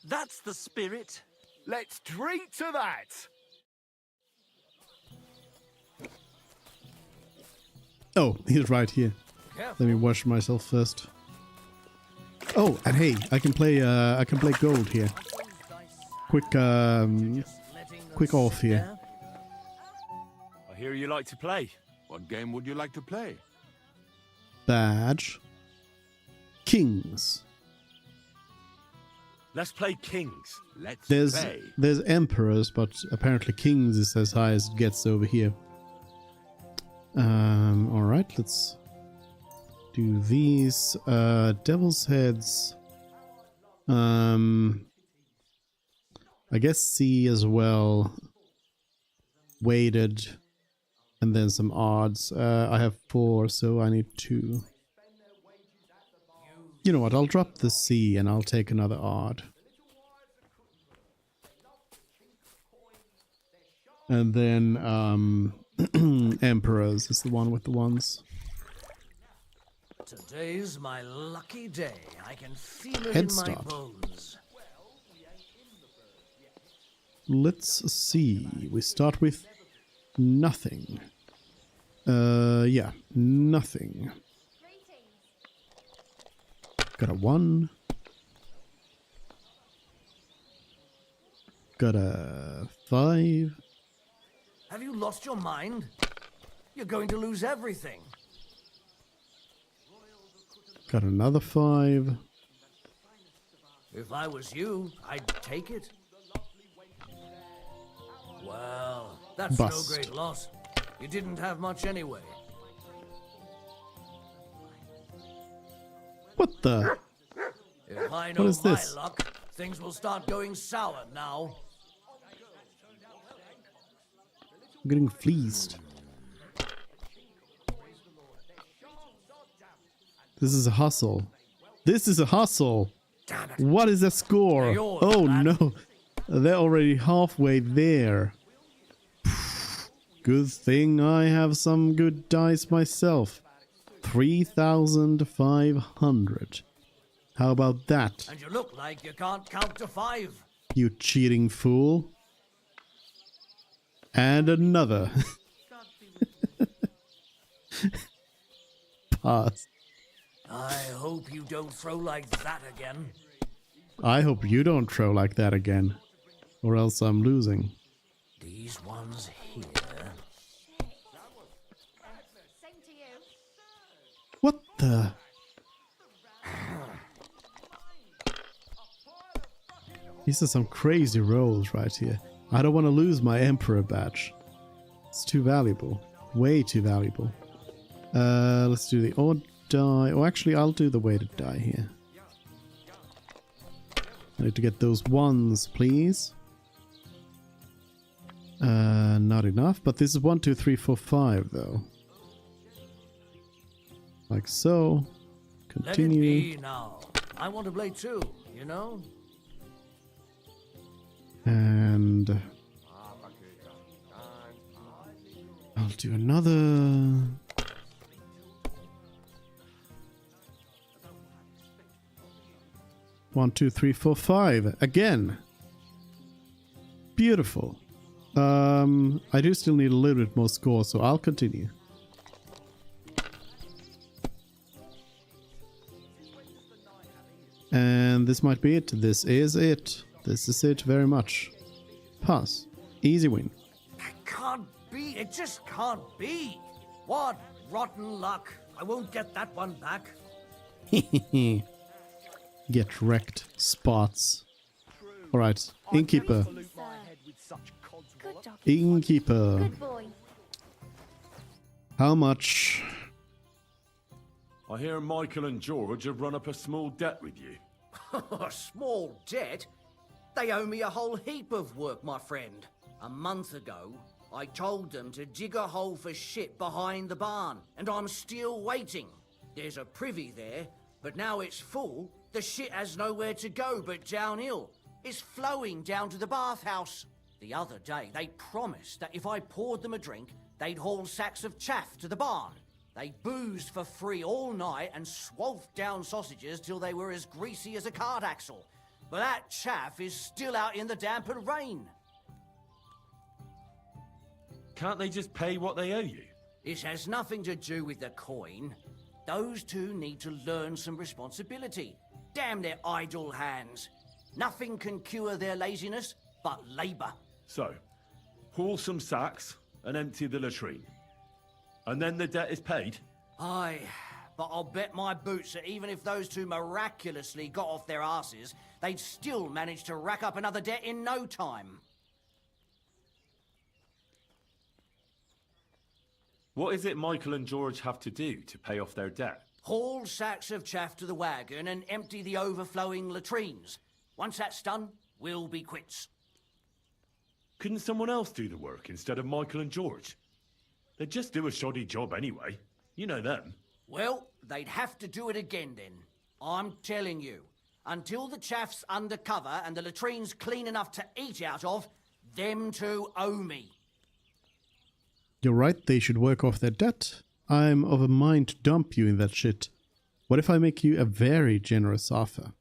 That's the spirit. Let's drink to that! Oh, he's right here. Let me wash myself first. Oh, and hey, I can play gold here. Quick off here. I hear you like to play. What game would you like to play? Badge. Kings. Let's play Kings. Let's play. There's emperors, but apparently kings is as high as it gets over here. All right, let's do these. Devil's heads. I guess C as well. Weighted, and then some odds. I have 4, so I need 2. You know what? I'll drop the C and I'll take another odd. And then Emperors is the one with the ones. Today's my lucky day. I can feel it Head in start. my bones. Let's see. We start with nothing. Yeah, nothing. Got a 1. Got a 5. Have you lost your mind? You're going to lose everything. Got another 5. If I was you, I'd take it. Well, that's Bust. no great loss. You didn't have much anyway. What the? If I know What is my this? luck, things will start going sour now. I'm getting fleeced. This is a hustle. This is a hustle. What is the score? Yours, Oh lad. no. They're already halfway there. Good thing I have some good dice myself. 3,500. How about that, And you look like you can't count to 5. you cheating fool? And another. Pass. I hope you don't throw like that again. I hope you don't throw like that again, or else I'm losing. These ones here. What the? These are some crazy rolls right here. I don't want to lose my Emperor badge. It's too valuable. Way too valuable. Let's do the odd die. Oh, actually, I'll do the weighted die here. I need to get those 1s, please. Not enough, but this is 1, 2, 3, 4, 5, though. Like so. Continue. Let it be now. I want to play too, you know? And I'll do another. One, two, three, four, 5. Again. Beautiful. I do still need a little bit more score, so I'll continue. And this might be it. This is it. This is it very much. Pass. Easy win. Can't be. It just can't be. What rotten luck. I won't get that one back. Get wrecked, spots. Alright, Innkeeper. Innkeeper. Good boy. How much? I hear Michael and George have run up a small debt with you. A small debt? They owe me a whole heap of work, my friend. A month ago, I told them to dig a hole for shit behind the barn, and I'm still waiting. There's a privy there, but now it's full. The shit has nowhere to go but downhill. It's flowing down to the bathhouse. The other day, they promised that if I poured them a drink, they'd haul sacks of chaff to the barn. They boozed for free all night and swathed down sausages till they were as greasy as a cart axle. But that chaff is still out in the damp and rain. Can't they just pay what they owe you? This has nothing to do with the coin. Those two need to learn some responsibility. Damn their idle hands. Nothing can cure their laziness but labour. So, haul some sacks and empty the latrine. And then the debt is paid? Aye, but I'll bet my boots that even if those two miraculously got off their asses, they'd still manage to rack up another debt in no time. What is it Michael and George have to do to pay off their debt? Haul sacks of chaff to the wagon and empty the overflowing latrines. Once that's done, we'll be quits. Couldn't someone else do the work instead of Michael and George? They'd just do a shoddy job anyway. You know them. Well, they'd have to do it again then. I'm telling you. Until the chaff's under cover and the latrine's clean enough to eat out of, them two owe me. You're right, they should work off their debt. I'm of a mind to dump you in that shit. What if I make you a very generous offer?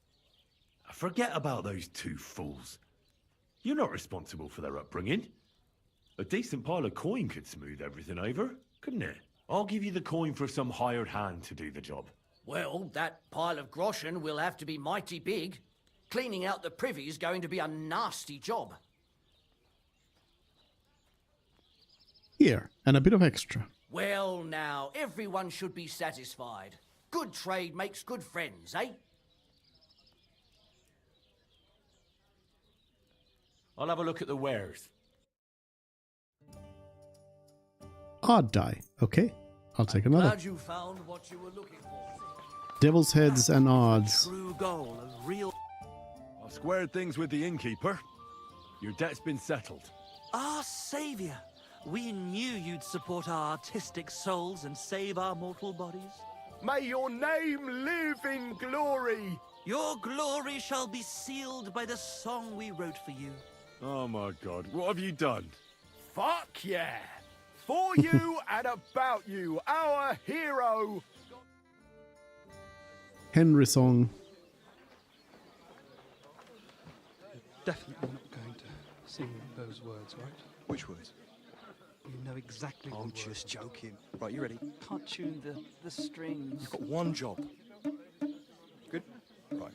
Forget about those two fools. You're not responsible for their upbringing. A decent pile of coin could smooth everything over, couldn't it? I'll give you the coin for some hired hand to do the job. Well, that pile of groschen will have to be mighty big. Cleaning out the privy's going to be a nasty job. Here, and a bit of extra. Well now, everyone should be satisfied. Good trade makes good friends, eh? I'll have a look at the wares. Odd die. Okay, I'll take another. Glad you found what you were looking for. Devil's heads and odds. True goal of real... I've squared things with the innkeeper. Your debt's been settled. Our saviour! We knew you'd support our artistic souls and save our mortal bodies. May your name live in glory! Your glory shall be sealed by the song we wrote for you. Oh my god, what have you done? Fuck yeah! For you and about you, our hero! Henry song. Definitely not going to sing those words, right? Which words? You know exactly I'm the just words. joking. Right, you ready? Can't tune the strings. You've got one job. Good? Right.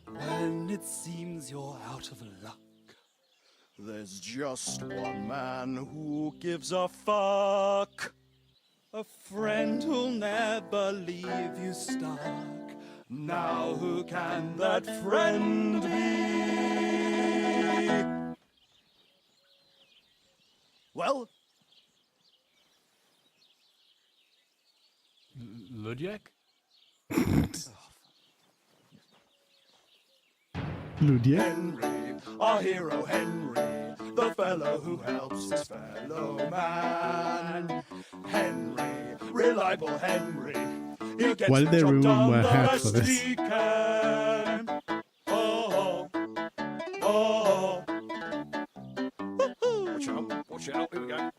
When it seems you're out of luck, There's just one man who gives a fuck. a friend who'll never leave you stuck. Now who can that friend be? Well, Ludiek? Ludiek? Henry, our hero Henry, the fellow who helps his fellow man. Henry, reliable Henry, he gets Why did the they job ruin done my the hat best for this? he can. Oh, oh, Watch out, watch out, here we go.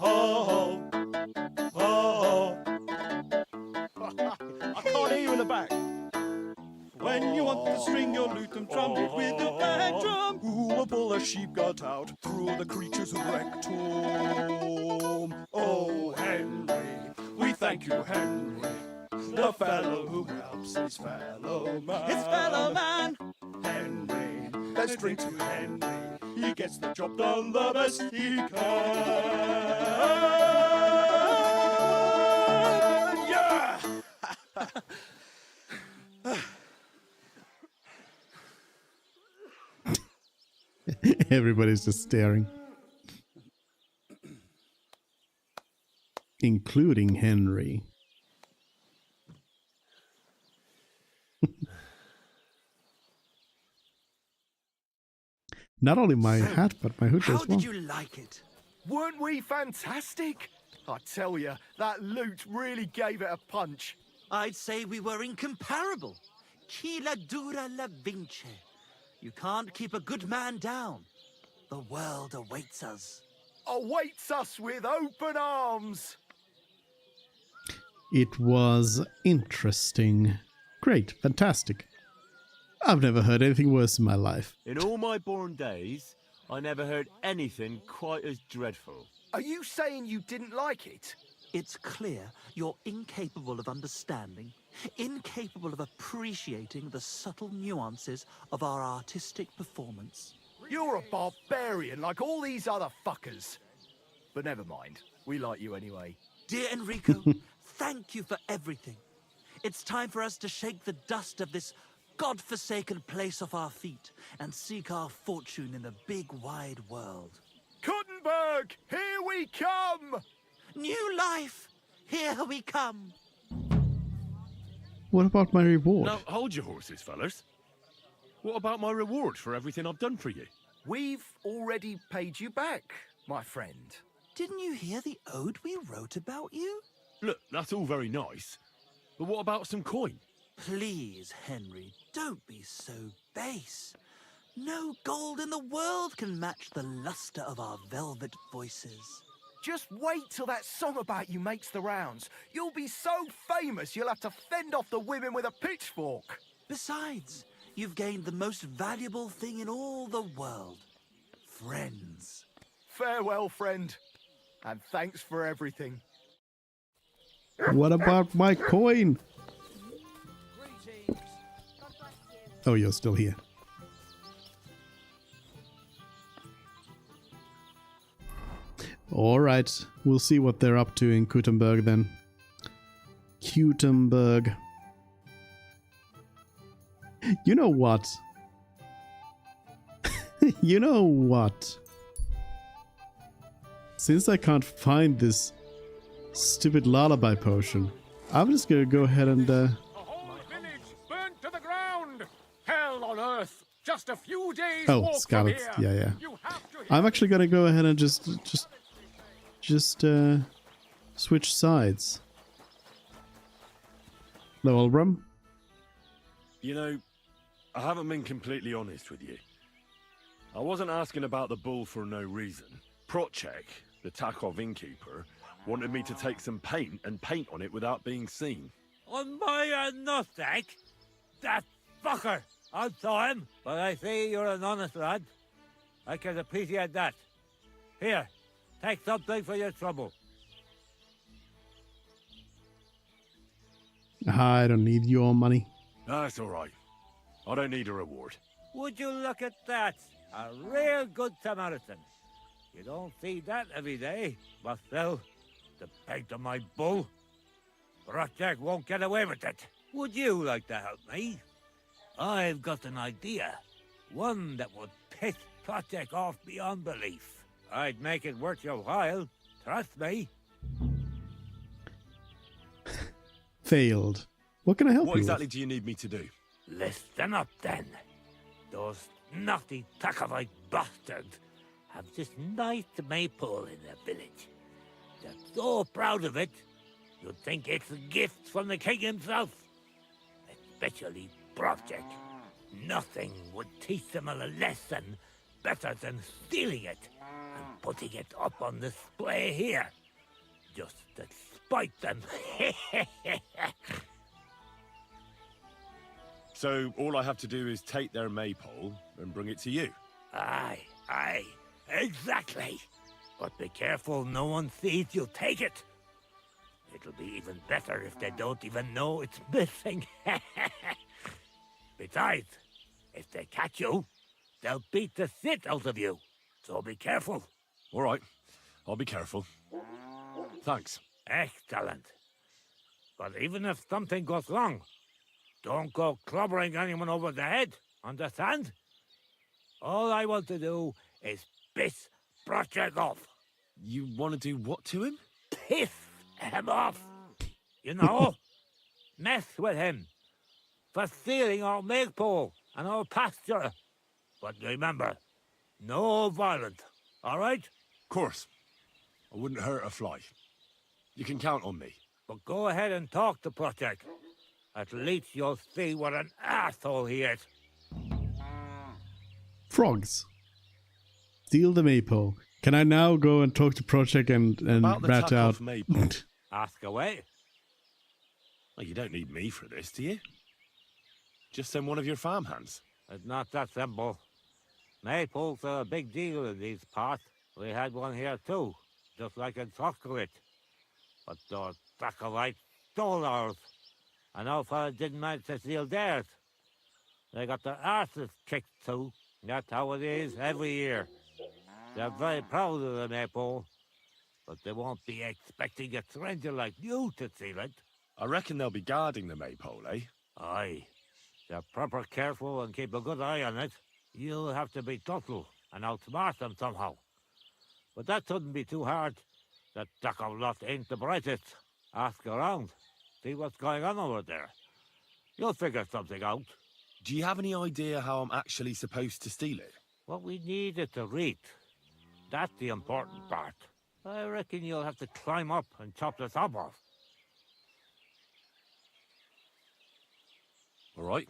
oh, oh. I can't hear you in the back. When you want to string your lute and trumpet with your bag drum, Who will pull a sheep gut out through the creature's rectum? Oh, Henry, we thank you, Henry, the fellow who helps his fellow man. his fellow man. Henry, let's drink to Henry, he gets the job done the best he can. Yeah! Everybody's just staring. Including Henry. Not only my hat, but my hood How as well. did you like it? Weren't we fantastic? I tell you, that loot really gave it a punch. I'd say we were incomparable. Chi la dura la vince. You can't keep a good man down. The world awaits us. Awaits us with open arms. It was interesting. Great, fantastic. I've never heard anything worse in my life. In all my born days, I never heard anything quite as dreadful. Are you saying you didn't like it? It's clear you're incapable of understanding, incapable of appreciating the subtle nuances of our artistic performance. You're a barbarian like all these other fuckers. But never mind. We like you anyway. Dear Enrico, thank you for everything. It's time for us to shake the dust of this God-forsaken place off our feet and seek our fortune in the big wide world. Gutenberg, here we come! New life, here we come. What about my reward? Now, hold your horses, fellas. What about my reward for everything I've done for you? We've already paid you back, my friend. Didn't you hear the ode we wrote about you? Look, that's all very nice. But what about some coin? Please, Henry, don't be so base. No gold in the world can match the luster of our velvet voices. Just wait till that song about you makes the rounds. You'll be so famous you'll have to fend off the women with a pitchfork. Besides, you've gained the most valuable thing in all the world. Friends. Farewell, friend. And thanks for everything. What about my coin? Oh, you're still here. Alright, we'll see what they're up to in Gutenberg then. Gutenberg. You know what? You know what? Since I can't find this stupid lullaby potion, I'm just gonna go ahead and The whole village burnt to the ground. Hell on earth. Just a few days oh, walk from Scarlet. here. Yeah. You have to I'm actually gonna go ahead and just switch sides. Hello, Olbram. You know, I haven't been completely honest with you. I wasn't asking about the bull for no reason. Procek, the Takov innkeeper, wanted me to take some paint and paint on it without being seen. On my nutsack? That fucker! I saw him, but I see you're an honest lad. I can appreciate that. Here, take something for your trouble. I don't need your money. That's all right. I don't need a reward. Would you look at that? A real good Samaritan. You don't see that every day, but still, the paint on my bull. Project won't get away with it. Would you like to help me? I've got an idea. One that would piss Project off beyond belief. I'd make it worth your while. Trust me. Failed. What can I help you What exactly with? do you need me to do? Listen up, then. Those naughty Takovite bastards have this nice maypole in their village. They're so proud of it, you'd think it's a gift from the king himself. Especially Project. Nothing would teach them a lesson better than stealing it and putting it up on display here. Just to spite them. So all I have to do is take their maypole and bring it to you? Aye, exactly. But be careful no one sees you take it. It'll be even better if they don't even know it's missing. Besides, if they catch you, they'll beat the shit out of you. So be careful. All right, I'll be careful. Thanks. Excellent. But even if something goes wrong, don't go clobbering anyone over the head, understand? All I want to do is piss Project off. You want to do what to him? Piss him off. You know? Mess with him. For stealing our maypole and our pasture. But remember, no violence, all right? Of course. I wouldn't hurt a fly. You can count on me. But go ahead and talk to Project. At least you'll see what an asshole he is. Frogs. Steal the maypole. Can I now go and talk to Project and About the rat out? maypole. Ask away. Well, you don't need me for this, do you? Just send one of your farmhands. It's not that simple. Maypoles are a big deal in these parts. We had one here too, just like in Tuscaloosa. But those Dracovites stole ours. And our fellas didn't manage to steal theirs. They got their arses kicked too. That's how it is every year. They're very proud of the maypole, but they won't be expecting a stranger like you to steal it. I reckon they'll be guarding the maypole, eh? Aye. They're proper careful and keep a good eye on it. You'll have to be subtle and outsmart them somehow. But that shouldn't be too hard. That Duck of Lot ain't the brightest. Ask around. See what's going on over there. You'll figure something out. Do you have any idea how I'm actually supposed to steal it? What we need is a reach. That's the important part. I reckon you'll have to climb up and chop the top off. All right.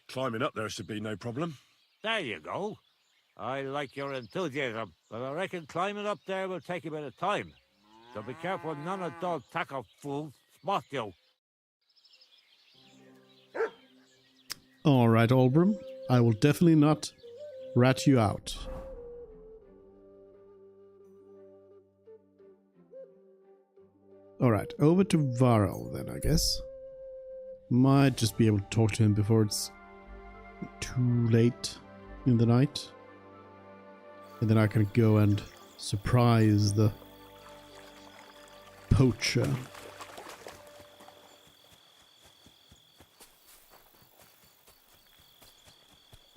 Climbing up there should be no problem. There you go. I like your enthusiasm, but I reckon climbing up there will take a bit of time. So be careful none of those tackle fools spot you. All right, Olbram. I will definitely not rat you out. All right, over to Varel then, I guess. Might just be able to talk to him before it's too late in the night. And then I can go and surprise the poacher.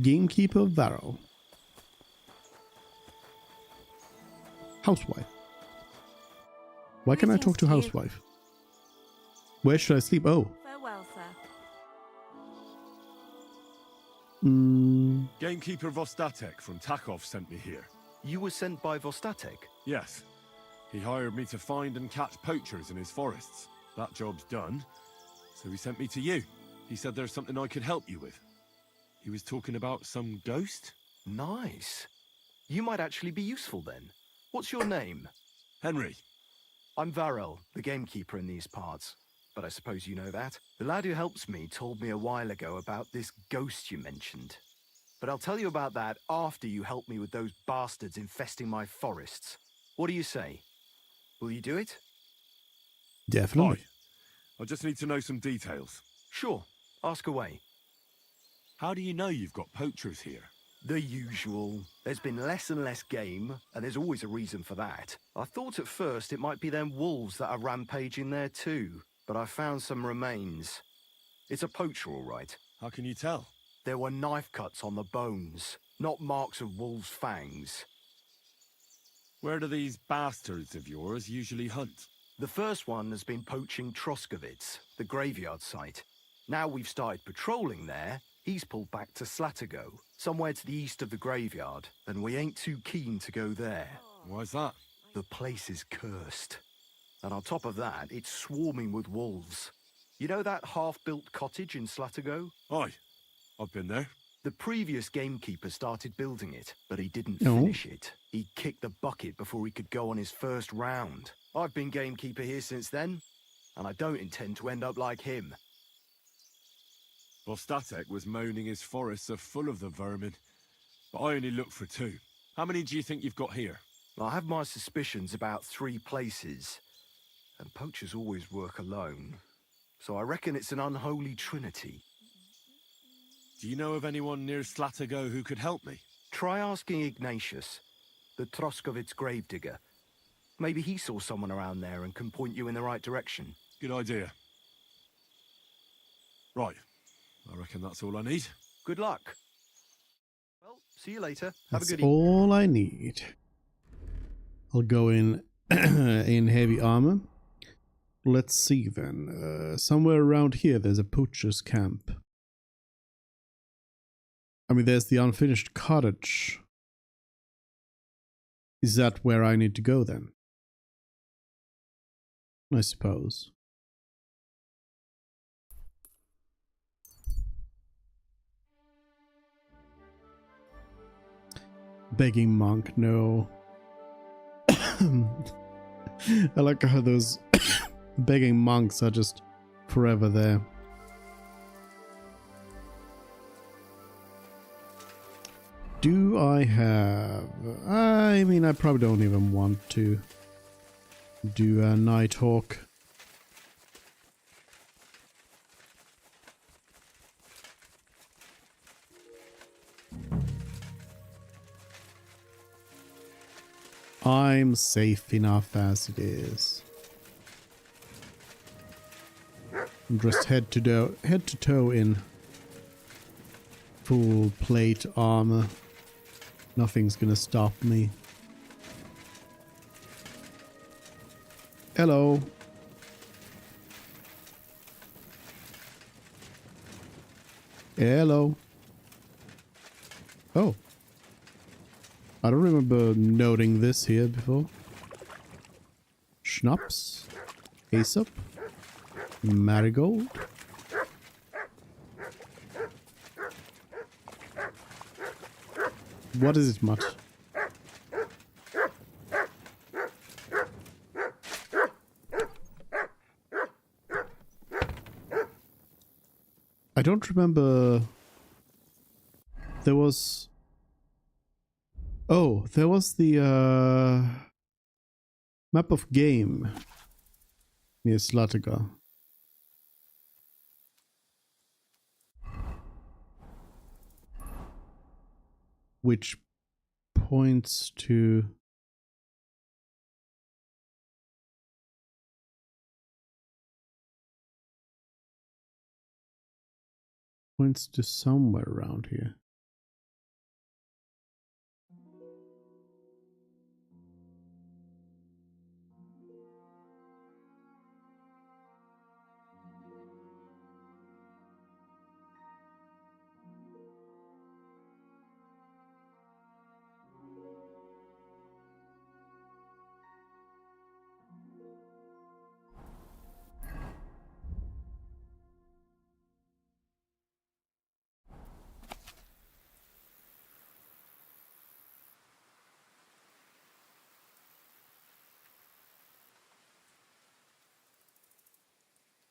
Gamekeeper Varel. Housewife. Why can I talk to housewife? Where should I sleep? Oh. Farewell, sir. Gamekeeper Vostatek from Takov sent me here. You were sent by Vostatek? Yes. He hired me to find and catch poachers in his forests. That job's done, so he sent me to you. He said there's something I could help you with. He was talking about some ghost? Nice. You might actually be useful then. What's your name? Henry. I'm Varel, the gamekeeper in these parts. But I suppose you know that. The lad who helps me told me a while ago about this ghost you mentioned. But I'll tell you about that after you help me with those bastards infesting my forests. What do you say? Will you do it? Definitely. I just need to know some details. Sure. Ask away. How do you know you've got poachers here? The usual. There's been less and less game, and there's always a reason for that. I thought at first it might be them wolves that are rampaging there too, but I found some remains. It's a poacher, all right. How can you tell? There were knife cuts on the bones, not marks of wolves' fangs. Where do these bastards of yours usually hunt? The first one has been poaching Troskovitz, the graveyard site. Now we've started patrolling there, he's pulled back to Slatigo, somewhere to the east of the graveyard, and we ain't too keen to go there. Why's that? The place is cursed. And on top of that, it's swarming with wolves. You know that half-built cottage in Slatigo? Aye, I've been there. The previous gamekeeper started building it, but he didn't No. finish it. He kicked the bucket before he could go on his first round. I've been gamekeeper here since then, and I don't intend to end up like him. Vostatek was moaning his forests are full of the vermin, but I only looked for 2. How many do you think you've got here? I have my suspicions about 3 places, and poachers always work alone. So I reckon it's an unholy trinity. Do you know of anyone near Slatigo who could help me? Try asking Ignatius, the Troskovitz gravedigger. Maybe he saw someone around there and can point you in the right direction. Good idea. Right. I reckon that's all I need. Good luck. Well, see you later. Have That's a good evening. all I need. I'll go in in heavy armor. Let's see then. Somewhere around here there's a poacher's camp. I mean, there's the unfinished cottage. Is that where I need to go then? I suppose. Begging monk, no. I like how those begging monks are just forever there. do I have... I mean, I probably don't even want to do a Nighthawk. I'm safe enough as it is. I'm just head to toe in full plate armor. Nothing's gonna stop me. Hello. Hello. Oh. I don't remember noting this here before. Schnapps. Aesop. Marigold. What is it, Mutt? I don't remember. There was... Oh, there was the map of game near Slatiga. Which points to... Points to somewhere around here.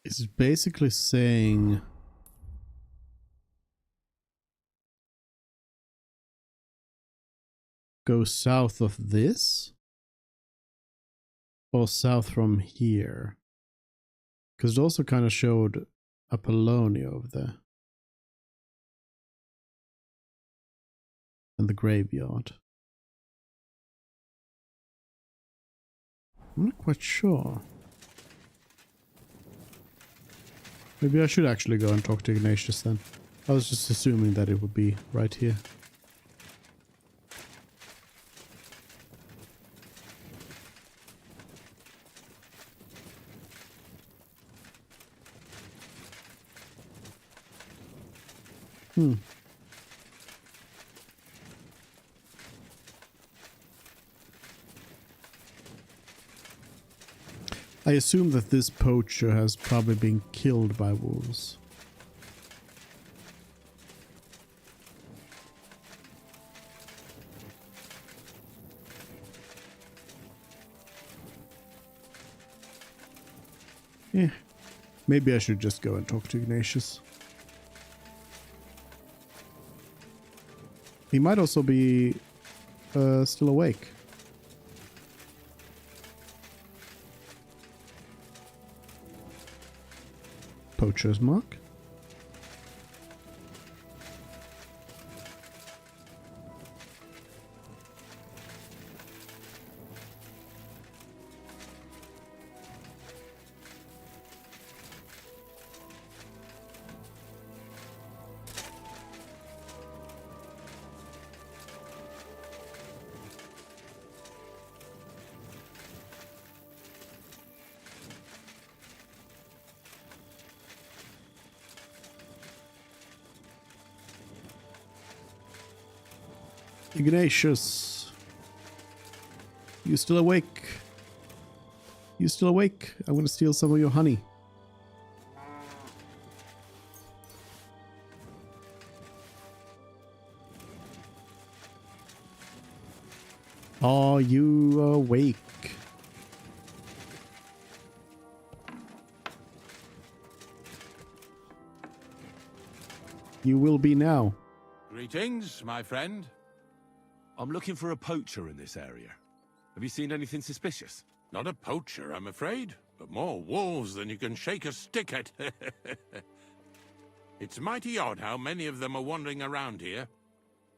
It's basically saying go south of this or south from here, because it also kind of showed Apollonia over there and the graveyard. I'm not quite sure. Maybe I should actually go and talk to Ignatius then. I was just assuming that it would be right here. I assume that this poacher has probably been killed by wolves. Yeah, maybe I should just go and talk to Ignatius. He might also be still awake. Poacher's mark. Ignatius, you still awake? You still awake? I'm gonna steal some of your honey. Are you awake? You will be now. Greetings, my friend. I'm looking for a poacher in this area. Have you seen anything suspicious? Not a poacher, I'm afraid, but more wolves than you can shake a stick at. It's mighty odd how many of them are wandering around here.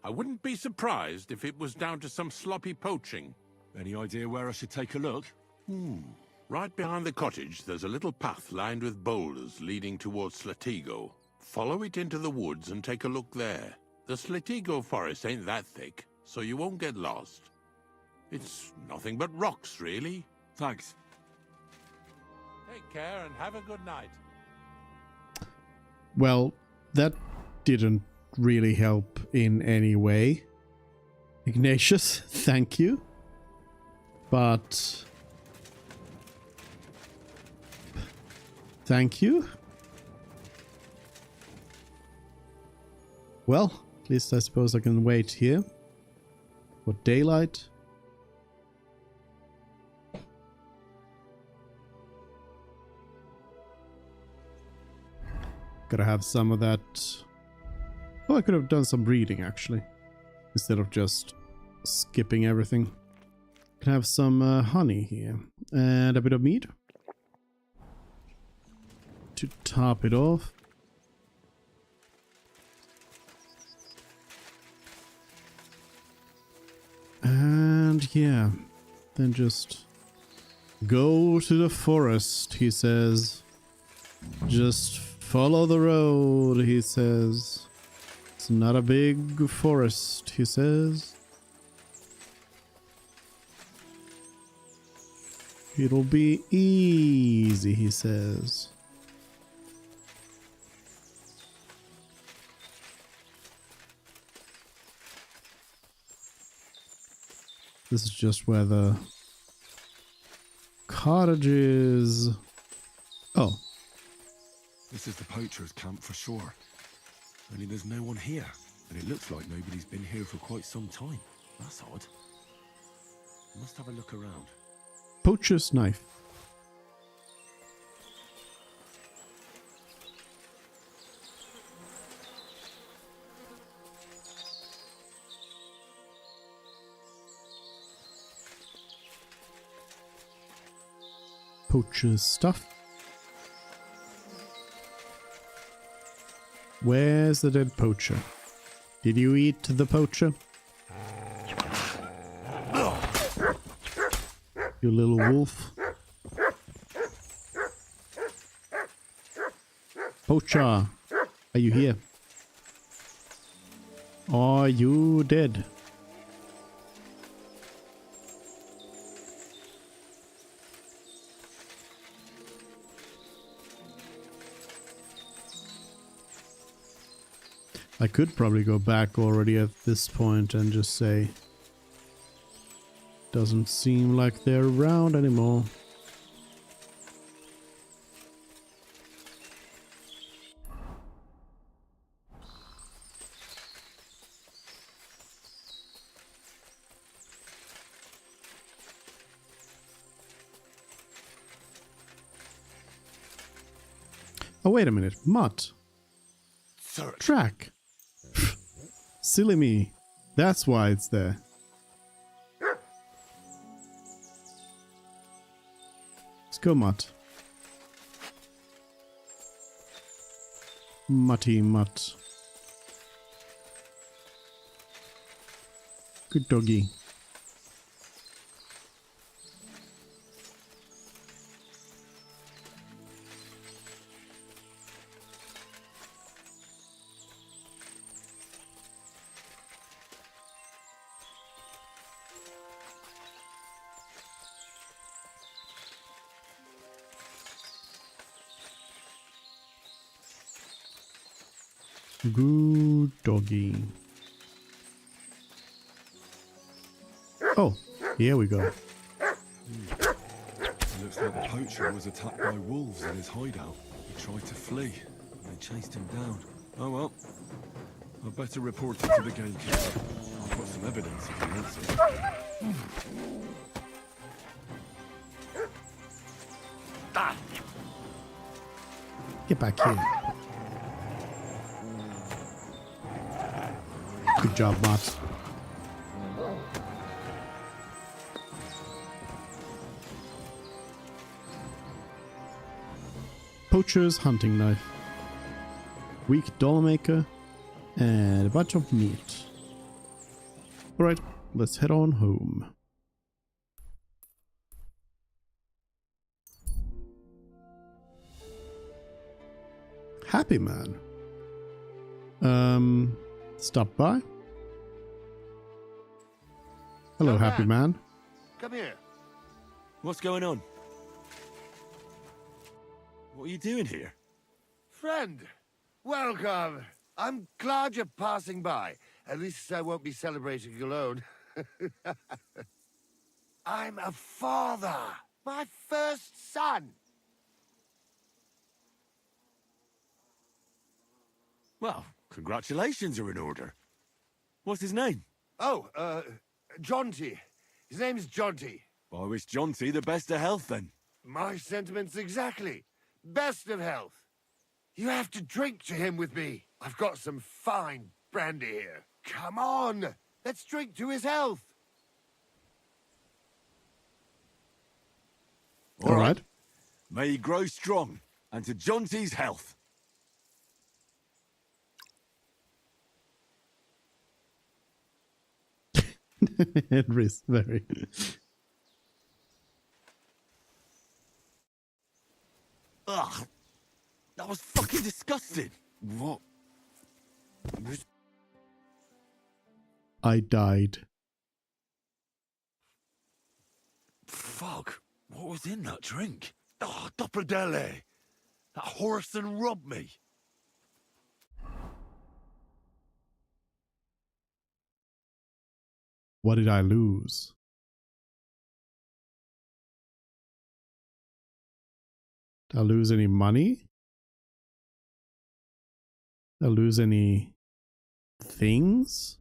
I wouldn't be surprised if it was down to some sloppy poaching. Any idea where I should take a look? Right behind the cottage, there's a little path lined with boulders leading towards Slatigo. Follow it into the woods and take a look there. The Slatigo forest ain't that thick, so you won't get lost. It's nothing but rocks, really. Thanks. Take care and have a good night. Well, that didn't really help in any way. Ignatius, thank you. But... thank you. Well, at least I suppose I can wait here for daylight. Gotta have some of that. Oh, I could have done some reading actually, instead of just skipping everything. Can have some honey here and a bit of meat to top it off. And yeah, then just go to the forest, he says. Just follow the road, he says. It's not a big forest, he says. It'll be easy, he says. This is just where the cottage is. Oh. This is the poacher's camp for sure. Only there's no one here. And it looks like nobody's been here for quite some time. That's odd. Must have a look around. Poacher's knife. Poacher's stuff. Where's the dead poacher? Did you eat the poacher? You little wolf. Poacher, are you here? Are you dead? I could probably go back already at this point and just say, doesn't seem like they're around anymore. Oh, wait a minute. Mutt. Track. Silly me. That's why it's there. Let's go, Mutt. Mutty Mutt. Good doggy. Good doggy. Oh, here we go. Looks like the poacher was attacked by wolves in his hideout. He tried to flee, and they chased him down. Oh well. I'd better report it to the gamekeeper. I've got some evidence if he wants it. Get back here. Good job, Matt. poacher's hunting knife, weak doll maker, and a bunch of meat. Alright, let's head on home. Happy man. Stop by. Hello, happy man. Come here. What's going on? What are you doing here? Friend, welcome. I'm glad you're passing by. At least I won't be celebrating alone. I'm a father. My first son. Well, congratulations are in order. What's his name? Oh, Jonty. His name's Jonty. I wish Jonty the best of health then. My sentiments exactly. Best of health. You have to drink to him with me. I've got some fine brandy here. Come on, let's drink to his health. All right. May he grow strong, and to Jonty's health. Henry's very... Ugh, that was fucking disgusting. What? I died. Fuck, what was in that drink? Oh, Dopperdelle. That horse and robbed me. What did I lose? Did I lose any money? Did I lose any things?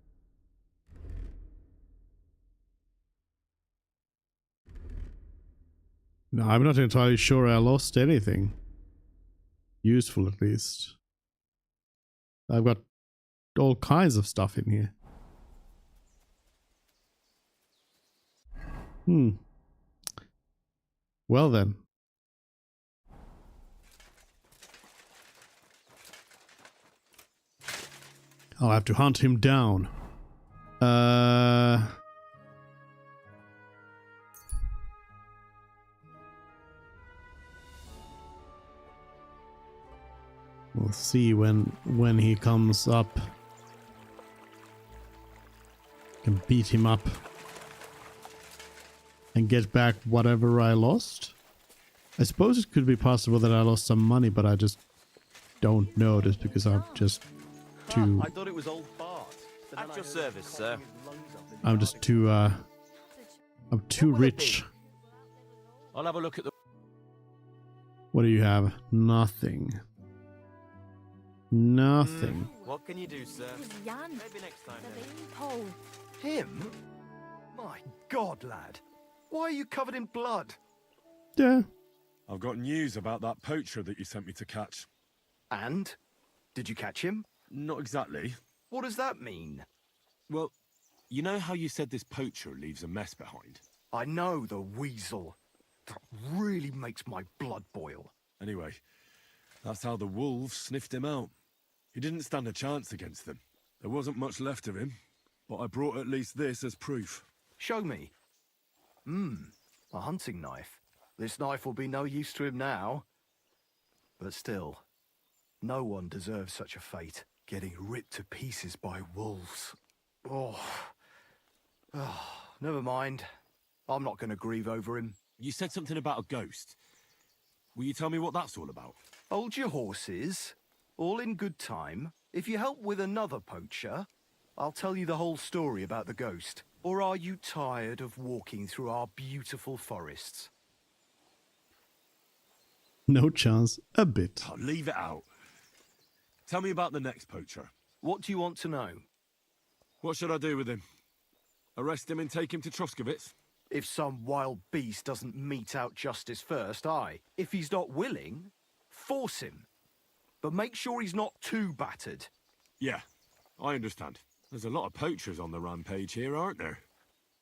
No, I'm not entirely sure I lost anything. Useful, at least. I've got all kinds of stuff in here. Well then. I'll have to hunt him down. We'll see when he comes up. Can beat him up and get back whatever I lost. I suppose it could be possible that I lost some money, but I just don't know this because I'm just too... I thought it was old Bart. At your service, sir. I'm just too, I'm too rich. I'll have a look at the... What do you have? Nothing. Nothing. What can you do, sir? Jan. Maybe next time. Pole. Him? My God, lad. Why are you covered in blood? Yeah. I've got news about that poacher that you sent me to catch. And? Did you catch him? Not exactly. What does that mean? Well, you know how you said this poacher leaves a mess behind? I know, the weasel. That really makes my blood boil. Anyway, that's how the wolves sniffed him out. He didn't stand a chance against them. There wasn't much left of him, but I brought at least this as proof. Show me. A hunting knife. This knife will be no use to him now. But still, no one deserves such a fate. Getting ripped to pieces by wolves. Oh, never mind. I'm not going to grieve over him. You said something about a ghost. Will you tell me what that's all about? Hold your horses. All in good time. If you help with another poacher, I'll tell you the whole story about the ghost. Or are you tired of walking through our beautiful forests? No chance. A bit. Oh, leave it out. Tell me about the next poacher. What do you want to know? What should I do with him? Arrest him and take him to Troskovitz? If some wild beast doesn't mete out justice first, aye. If he's not willing, force him. But make sure he's not too battered. Yeah, I understand. There's a lot of poachers on the rampage here, aren't there?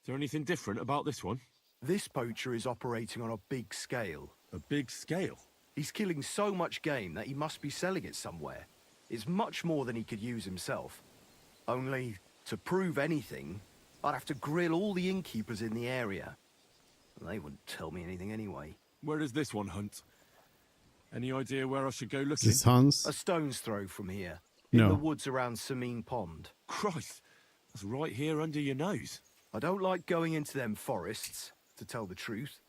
Is there anything different about this one? This poacher is operating on a big scale. A big scale? He's killing so much game that he must be selling it somewhere. It's much more than he could use himself. Only, to prove anything, I'd have to grill all the innkeepers in the area. They wouldn't tell me anything anyway. Where does this one hunt? Any idea where I should go Is looking? this Hans? A stone's throw from here. No. In the woods around Samine Pond. Christ, that's right here under your nose. I don't like going into them forests, to tell the truth.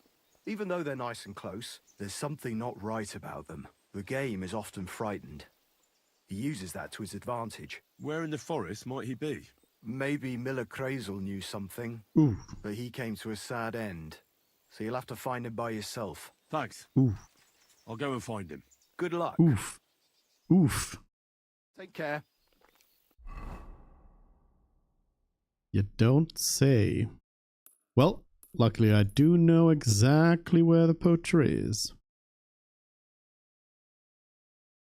Even though they're nice and close, there's something not right about them. The game is often frightened. He uses that to his advantage. Where in the forest might he be? Maybe Miller Crazel knew something, Ooh. but he came to a sad end. So you'll have to find him by yourself. Thanks. Ooh. I'll go and find him. Good luck. Oof. Oof. Take care. You don't say. Well, luckily I do know exactly where the poacher is.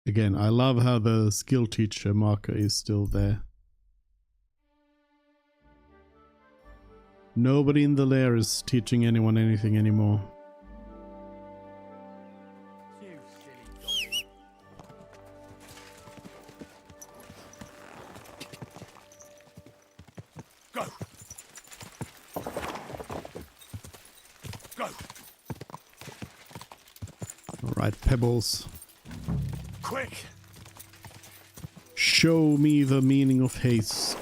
Again, I love how the skill teacher marker is still there. Nobody in the lair is teaching anyone anything anymore. Go! Go! Alright, Pebbles. Quick! Show me the meaning of haste.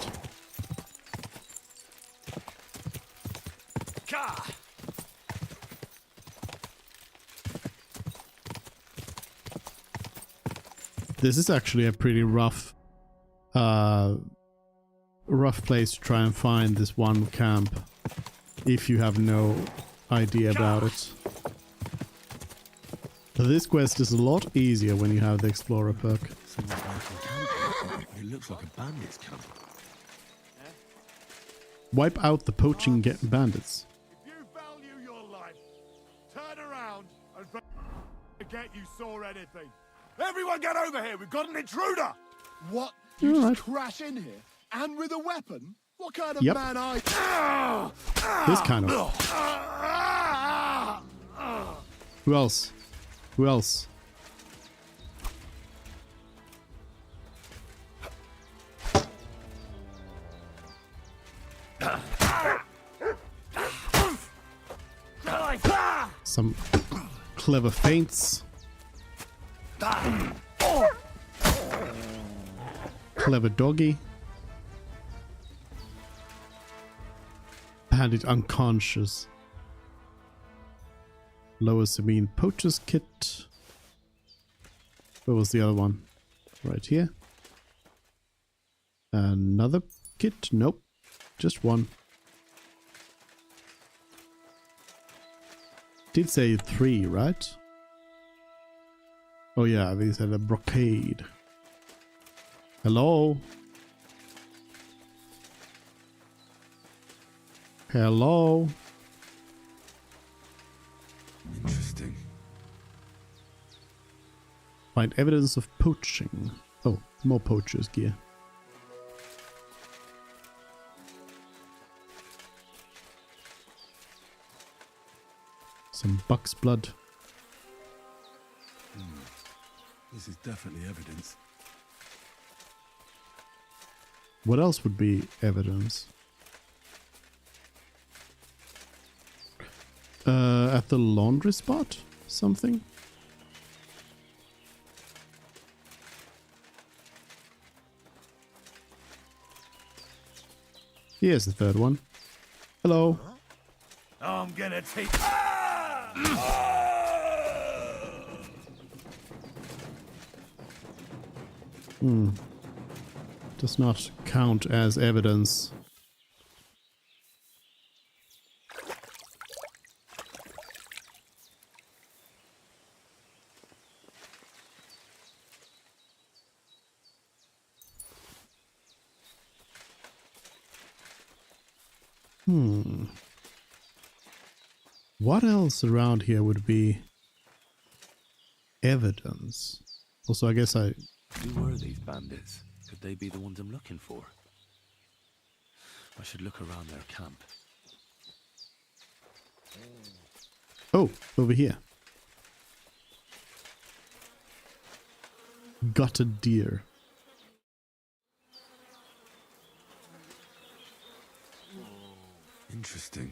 Ka! This is actually a pretty rough place to try and find this one camp if you have no idea about it. But this quest is a lot easier when you have the Explorer perk. It looks like a bandit's camp. Wipe out the poaching bandits. If you value your life, turn around and forget you saw anything. Everyone get over here, we've got an intruder! What? You just crash in here? And with a weapon? What kind of man are you? This kind of. Who else? Who else? Some clever feints. Clever doggy. Bandit unconscious. Lower Sabine Poacher's Kit. Where was the other one? Right here. Another kit? Nope. Just one. Did say 3, right? Oh yeah, these had a brocade. Hello? Hello? Interesting. Find evidence of poaching. Oh, more poacher's gear. Some buck's blood. This is definitely evidence. What else would be evidence? At the laundry spot? Something? Here's the third one. Hello. I'm gonna take... Does not count as evidence. What else around here would be evidence? Also, I guess I... Who were these bandits? Could they be the ones I'm looking for? I should look around their camp. Oh, over here. gutted deer. Interesting.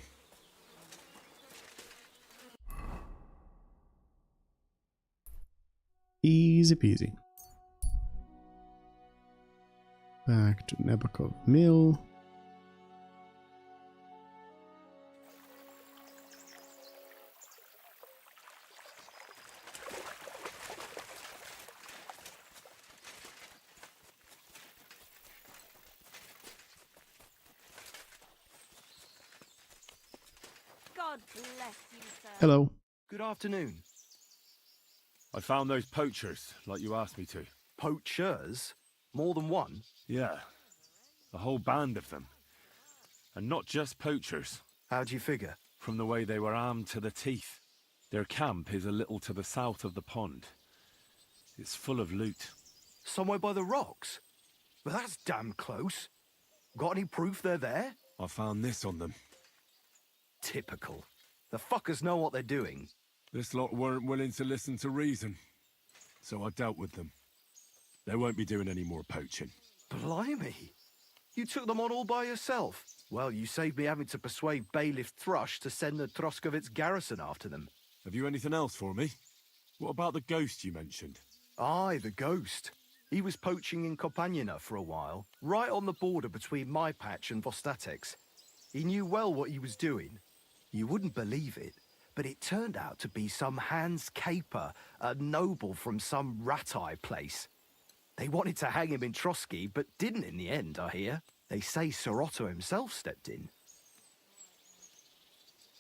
Easy peasy. Back to Nabokov Mill. God bless you, sir. Hello. Good afternoon. I found those poachers, like you asked me to. Poachers? More than one? Yeah. A whole band of them. And not just poachers. How do you figure? From the way they were armed to the teeth. Their camp is a little to the south of the pond. It's full of loot. Somewhere by the rocks? But that's damn close. Got any proof they're there? I found this on them. Typical. The fuckers know what they're doing. This lot weren't willing to listen to reason. So I dealt with them. They won't be doing any more poaching. Blimey. You took them on all by yourself. Well, you saved me having to persuade Bailiff Thrush to send the Troskovitz garrison after them. Have you anything else for me? What about the ghost you mentioned? Aye, the ghost. He was poaching in Kopanina for a while, right on the border between my patch and Vostatek's. He knew well what he was doing. You wouldn't believe it, but it turned out to be some Hans Caper, a noble from some Ratai place. They wanted to hang him in Trotsky, but didn't in the end, I hear. They say Sir Otto himself stepped in.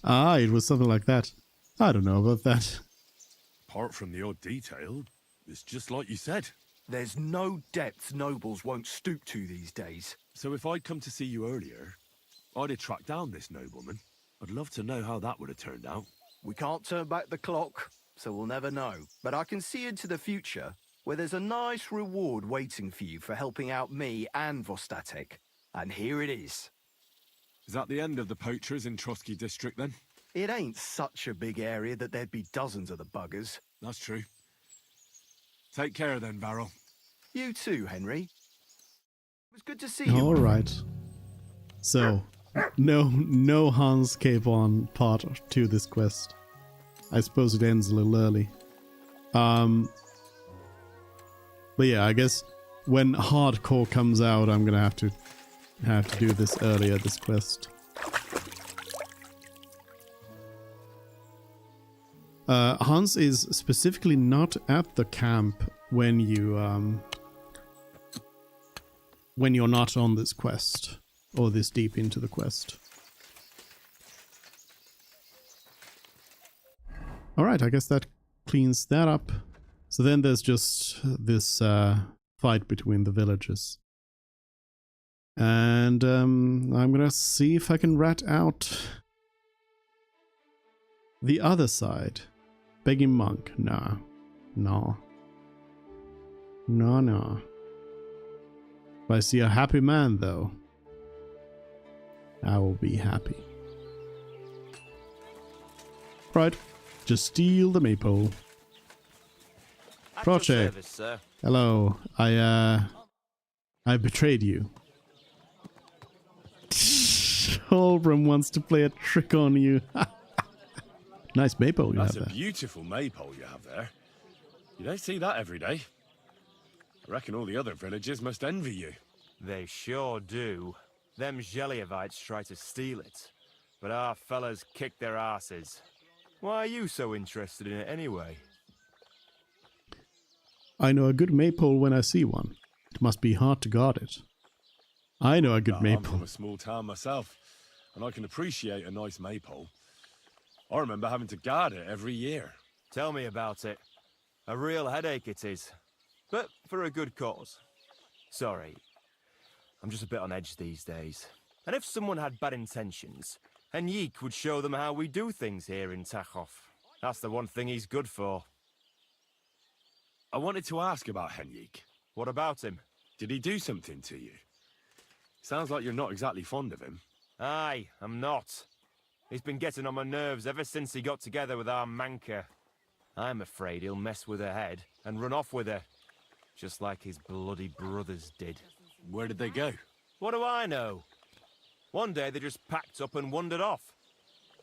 Ah, it was something like that. I don't know about that. Apart from the odd detail, it's just like you said. There's no depth nobles won't stoop to these days. So if I'd come to see you earlier, I'd have tracked down this nobleman. I'd love to know how that would have turned out. We can't turn back the clock, so we'll never know. But I can see into the future, where there's a nice reward waiting for you for helping out me and Vostatek. And here it is. Is that the end of the poachers in Trotsky district, then? It ain't such a big area that there'd be dozens of the buggers. That's true. Take care then, Varro. You too, Henry. It was good to see you. All right. So, no Hans Capon part to this quest. I suppose it ends a little early. But yeah, I guess when hardcore comes out, I'm gonna have to do this earlier, this quest. Hans is specifically not at the camp when you're not on this quest or this deep into the quest. All right, I guess that cleans that up. So then there's just this fight between the villagers. And I'm gonna see if I can rat out the other side. Begging monk. Nah. No. No, no. If I see a happy man, though, I will be happy. Right. Just steal the maypole. Proche. Hello. I betrayed you. Holbram wants to play a trick on you. Nice maypole you have there. That's a beautiful maypole you have there. You don't see that every day. I reckon all the other villagers must envy you. They sure do. Them Zhelievites try to steal it, but our fellas kick their asses. Why are you so interested in it anyway? I know a good maypole when I see one. It must be hard to guard it. I know a good I'm maypole. from a small town myself, and I can appreciate a nice maypole. I remember having to guard it every year. Tell me about it. A real headache it is. But for a good cause. Sorry. I'm just a bit on edge these days. And if someone had bad intentions, Henrik would show them how we do things here in Tachov. That's the one thing he's good for. I wanted to ask about Henrik. What about him? Did he do something to you? Sounds like you're not exactly fond of him. Aye, I'm not. He's been getting on my nerves ever since he got together with our Manka. I'm afraid he'll mess with her head and run off with her. just like his bloody brothers did. Where did they go? What do I know? One day they just packed up and wandered off.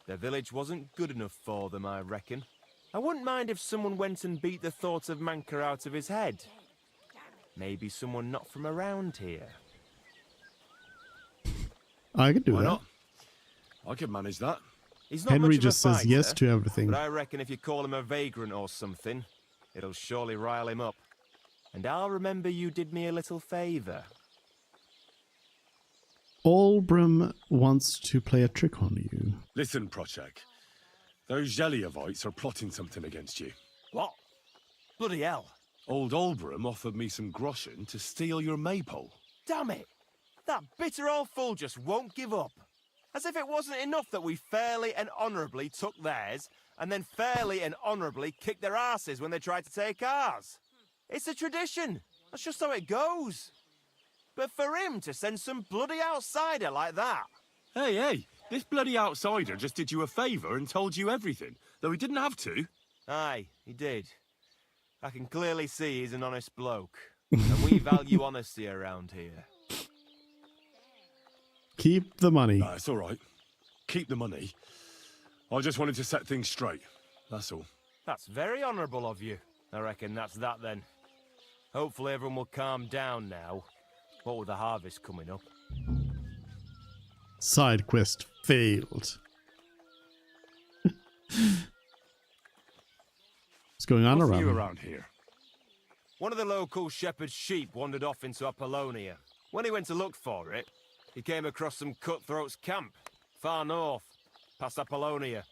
Their village wasn't good enough for them, I reckon. I wouldn't mind if someone went and beat the thought of Manker out of his head. Maybe someone not from around here. I could do Why that. not? I could manage that. He's not Henry much of a just says fighter, yes to everything. But I reckon if you call him a vagrant or something, it'll surely rile him up. And I'll remember you did me a little favour. Olbram wants to play a trick on you. Listen, Prochek. Those Zheliovites are plotting something against you. What? Bloody hell. Old Olbram offered me some groschen to steal your maypole. Damn it! That bitter old fool just won't give up. As if it wasn't enough that we fairly and honourably took theirs, and then fairly and honourably kicked their asses when they tried to take ours. It's a tradition. That's just how it goes. But for him to send some bloody outsider like that... Hey, this bloody outsider just did you a favour and told you everything, though he didn't have to. Aye, he did. I can clearly see he's an honest bloke. And we value honesty around here. Keep the money. Nah, it's all right. Keep the money. I just wanted to set things straight. That's all. That's very honourable of you. I reckon that's that then. Hopefully everyone will calm down now. What with the harvest coming up? Side quest failed. What's going on What's around new here? around here? One of the local shepherd's sheep wandered off into Apollonia. When he went to look for it, he came across some cutthroats' camp, far north, past Apollonia.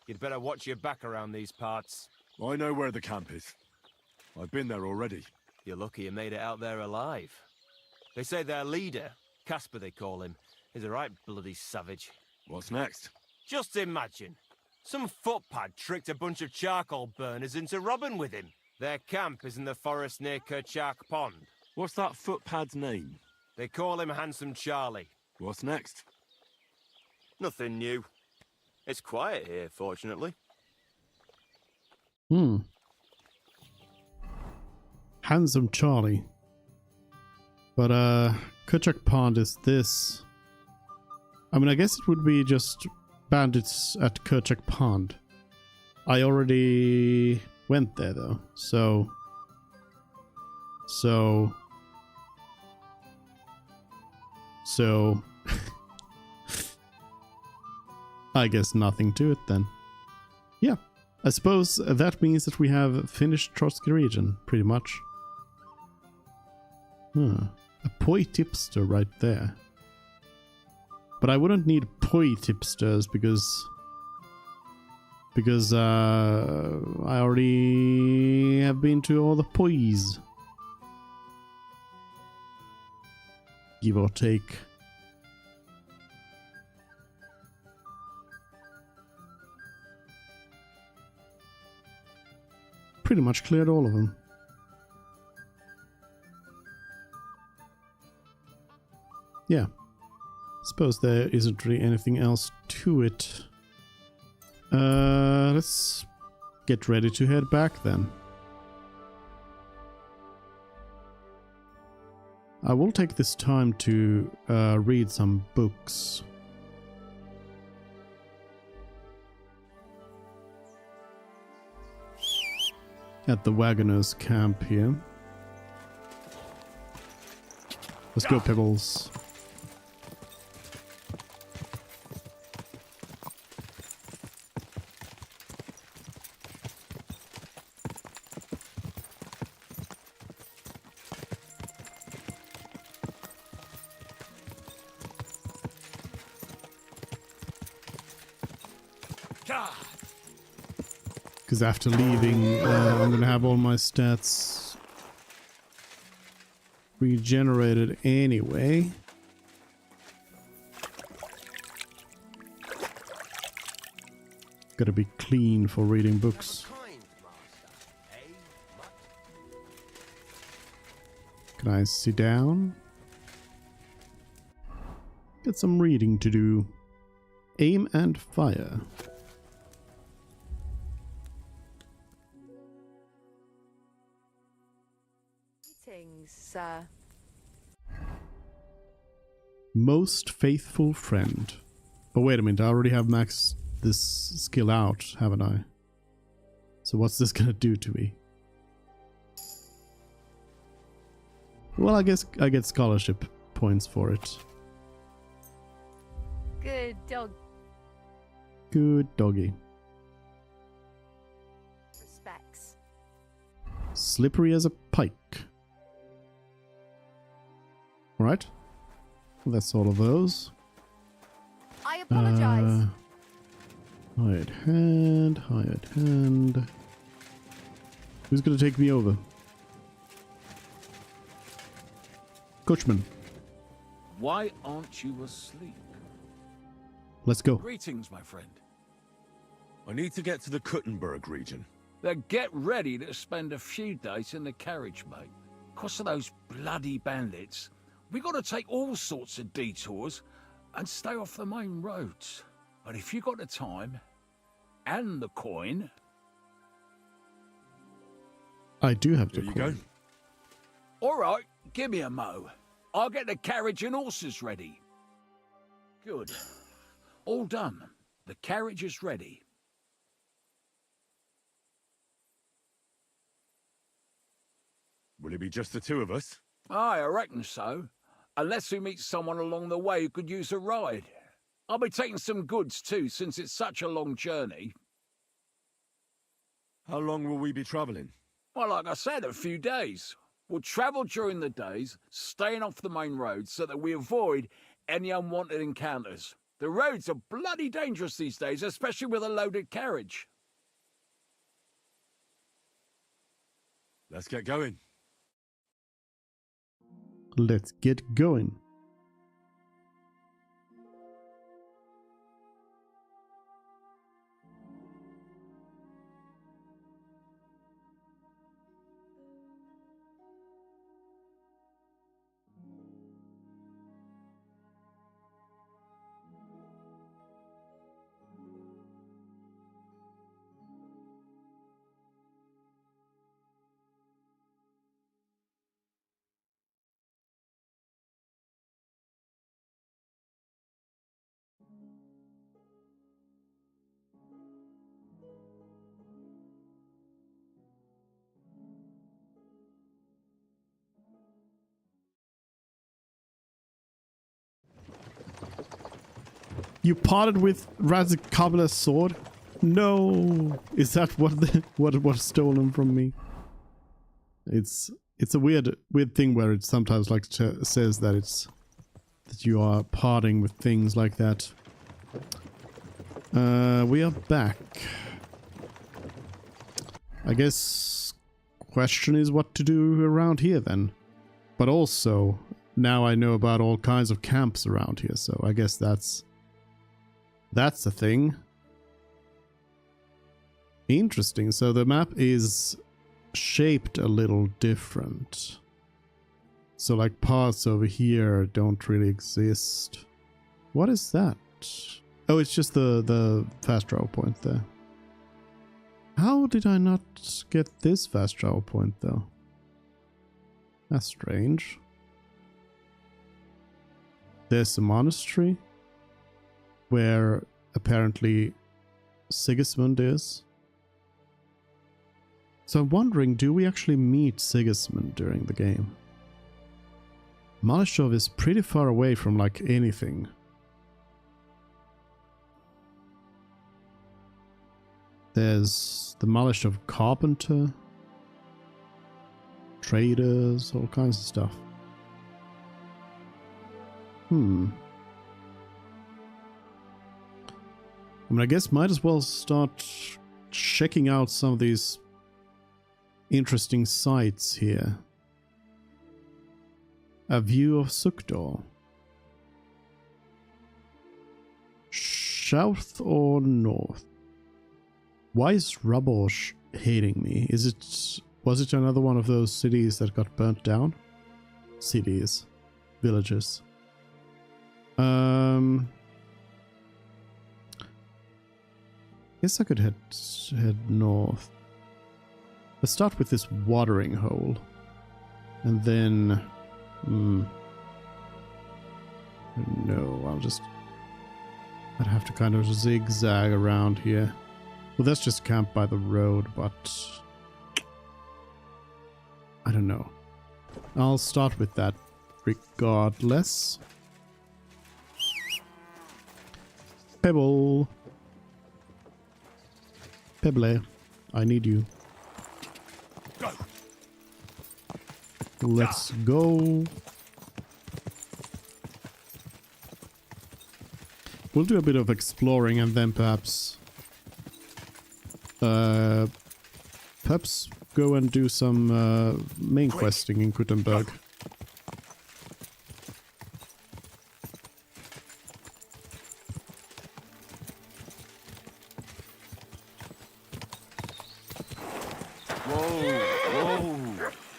You'd better watch your back around these parts. I know where the camp is. I've been there already. You're lucky you made it out there alive. They say their leader, Casper they call him, is a right bloody savage. What's next? Just imagine. Some footpad tricked a bunch of charcoal burners into robbing with him. Their camp is in the forest near Kerchak Pond. What's that footpad's name? They call him Handsome Charlie. What's next? Nothing new. It's quiet here, fortunately. Handsome Charlie. But Kerchak Pond is this. I mean, I guess it would be just bandits at Kerchak Pond. I already went there though, so I guess nothing to it then. Yeah, I suppose that means that we have finished Trotsky region, pretty much. A poi tipster right there. But I wouldn't need poi tipsters because I already have been to all the pois. Give or take. Pretty much cleared all of them. Yeah. Suppose there isn't really anything else to it. Let's get ready to head back then. I will take this time to read some books. At the Wagoners' camp here. Let's go, Pebbles. Because after leaving, I'm going to have all my stats regenerated anyway. Got to be clean for reading books. Can I sit down? Get some reading to do. Aim and fire. sir. Most faithful friend. Oh, wait a minute. I already have maxed this skill out, haven't I? So what's this gonna do to me? Well, I guess I get scholarship points for it. Good dog. Good doggy. Respects. Slippery as a pike. Alright. That's all of those. I apologize. Hired hand, hired hand. Who's gonna take me over? Coachman. Why aren't you asleep? Let's go. Greetings, my friend. I need to get to the Kuttenberg region. Then get ready to spend a few days in the carriage, mate. 'Cause of those bloody bandits, we gotta take all sorts of detours and stay off the main roads. But if you got the time and the coin... I do have the There you coin. go. All right, give me a mo. I'll get the carriage and horses ready. Good. All done. The carriage is ready. Will it be just the two of us? Aye, I reckon so. Unless we meet someone along the way who could use a ride. I'll be taking some goods too, since it's such a long journey. How long will we be travelling? Well, like I said, a few days. We'll travel during the days, staying off the main roads so that we avoid any unwanted encounters. The roads are bloody dangerous these days, especially with a loaded carriage. Let's get going. Let's get going. You parted with Razakabla's sword? No! Is that what was stolen from me? It's a weird thing where it sometimes like says that that you are parting with things like that. We are back. I guess question is what to do around here then. But also now I know about all kinds of camps around here, so I guess that's a thing. Interesting. So the map is shaped a little different. So like parts over here don't really exist. What is that? Oh, it's just the fast travel point there. How did I not get this fast travel point though? That's strange. There's a monastery where apparently Sigismund is. So I'm wondering, do we actually meet Sigismund during the game? Malishov is pretty far away from like anything. There's the Malishov carpenter, traders, all kinds of stuff. I mean, I guess might as well start checking out some of these interesting sites here. A view of Sukdal. South or north? Why is Rabosh hating me? Was it another one of those cities that got burnt down? Cities. Villages. Guess I could head north. Let's start with this watering hole. And then... no, I'd have to kind of zigzag around here. Well, that's just camp by the road, but... I don't know. I'll start with that regardless. Pebble. Pebble, I need you. Go. Let's go. We'll do a bit of exploring and then perhaps go and do some main questing in Gutenberg.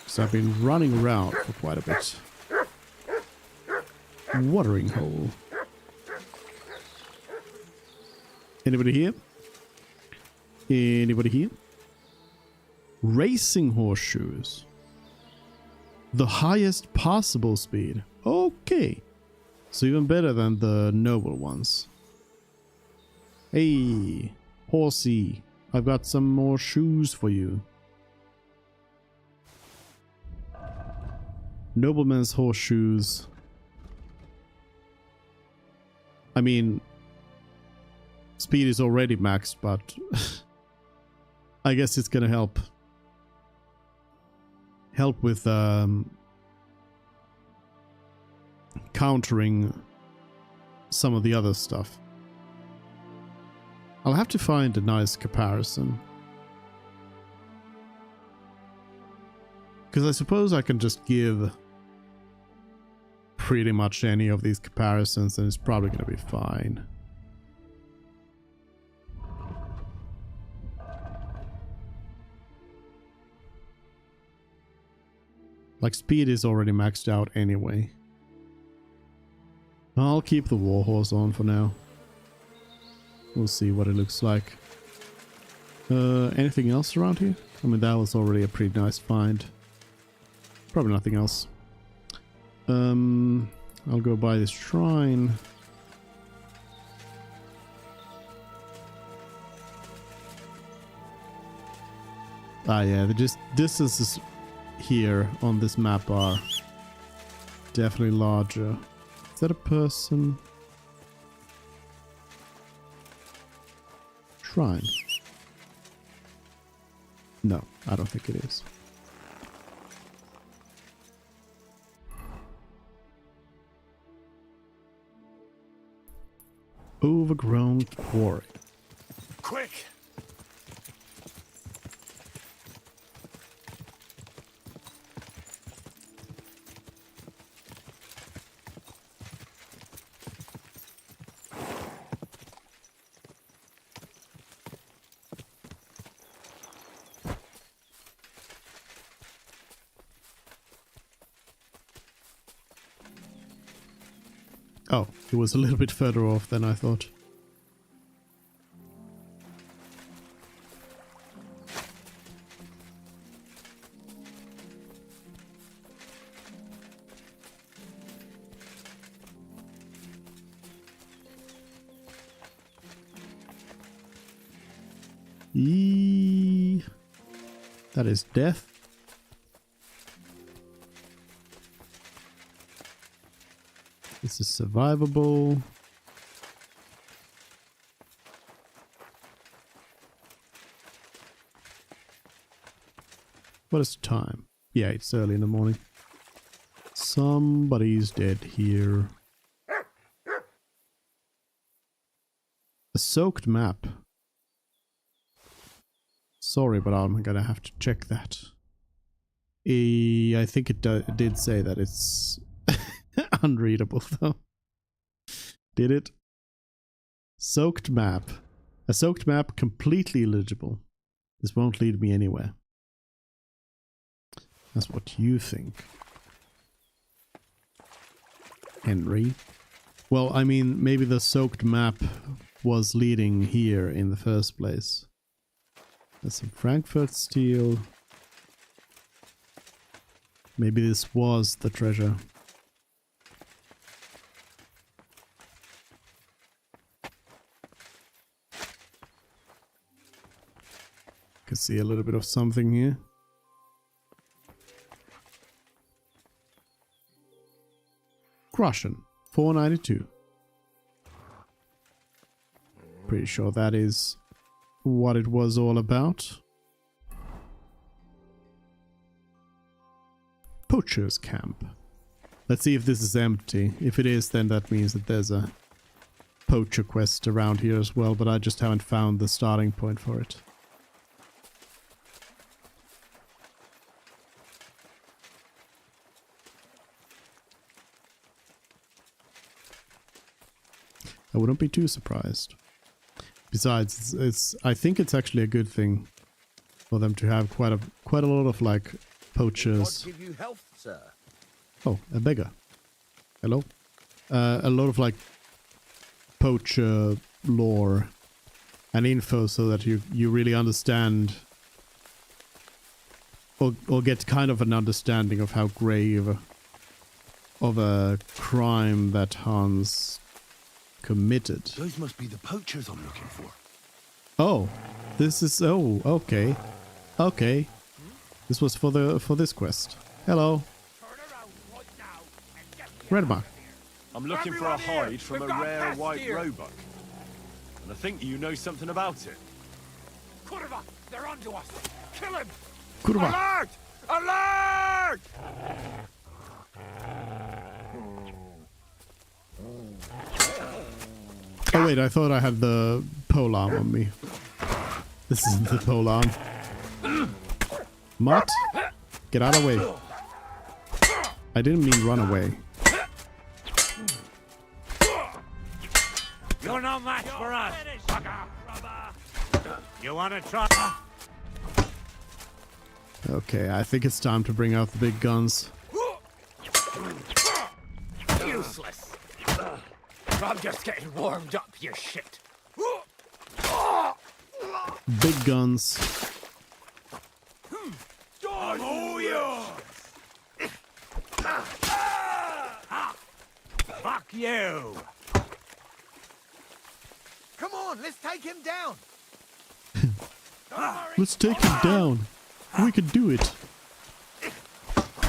So I've been running around for quite a bit. Watering hole. Anybody here? Anybody here? Racing horseshoes. The highest possible speed. Okay. So even better than the noble ones. Hey, horsey. I've got some more shoes for you. Nobleman's horseshoes. I mean, speed is already maxed, but I guess it's gonna help with countering some of the other stuff. I'll have to find a nice comparison. Because I suppose I can just give pretty much any of these comparisons and it's probably going to be fine. Like, speed is already maxed out anyway. I'll keep the warhorse on for now. We'll see what it looks like. Anything else around here? I mean, that was already a pretty nice find. Probably nothing else. I'll go by this shrine. Ah, yeah, the distances here on this map are definitely larger. Is that a person? Shrine. No, I don't think it is. Overgrown quarry. Quick! Oh, it was a little bit further off than I thought. That is death. This is survivable. What is the time? Yeah, it's early in the morning. Somebody's dead here. A soaked map. Sorry, but I'm gonna have to check that. I think it did say that it's unreadable though. Did it? Soaked map. A soaked map completely illegible. This won't lead me anywhere. That's what you think, Henry. Well, I mean, maybe the soaked map was leading here in the first place. There's some Frankfurt steel. Maybe this was the treasure. Can see a little bit of something here. Crushing, 492. Pretty sure that is what it was all about. Poacher's camp. Let's see if this is empty. If it is, then that means that there's a poacher quest around here as well, but I just haven't found the starting point for it. I wouldn't be too surprised. Besides, I think it's actually a good thing for them to have quite a lot of like poachers. Give you health, sir. Oh, a beggar. Hello. A lot of like poacher lore and info, so that you really understand or get kind of an understanding of how grave of a crime that Hans committed. Those must be the poachers I'm looking for. Oh, this is okay. Okay. This was for this quest. Hello. Redmark. I'm looking for a hide from a rare white roebuck. And I think you know something about it. Kurva! They're onto us! Kill him! Kurva! Alert! Alert! Oh wait, I thought I had the polearm on me. This isn't the polearm. Mutt, get out of the way. I didn't mean run away. You're no match for us, fucker. You wanna try? Okay, I think it's time to bring out the big guns. Useless. I'm just getting warmed up, you shit. Big guns. I'm all yours. Fuck you. Come on, let's take him down. Let's take him down. We can do it.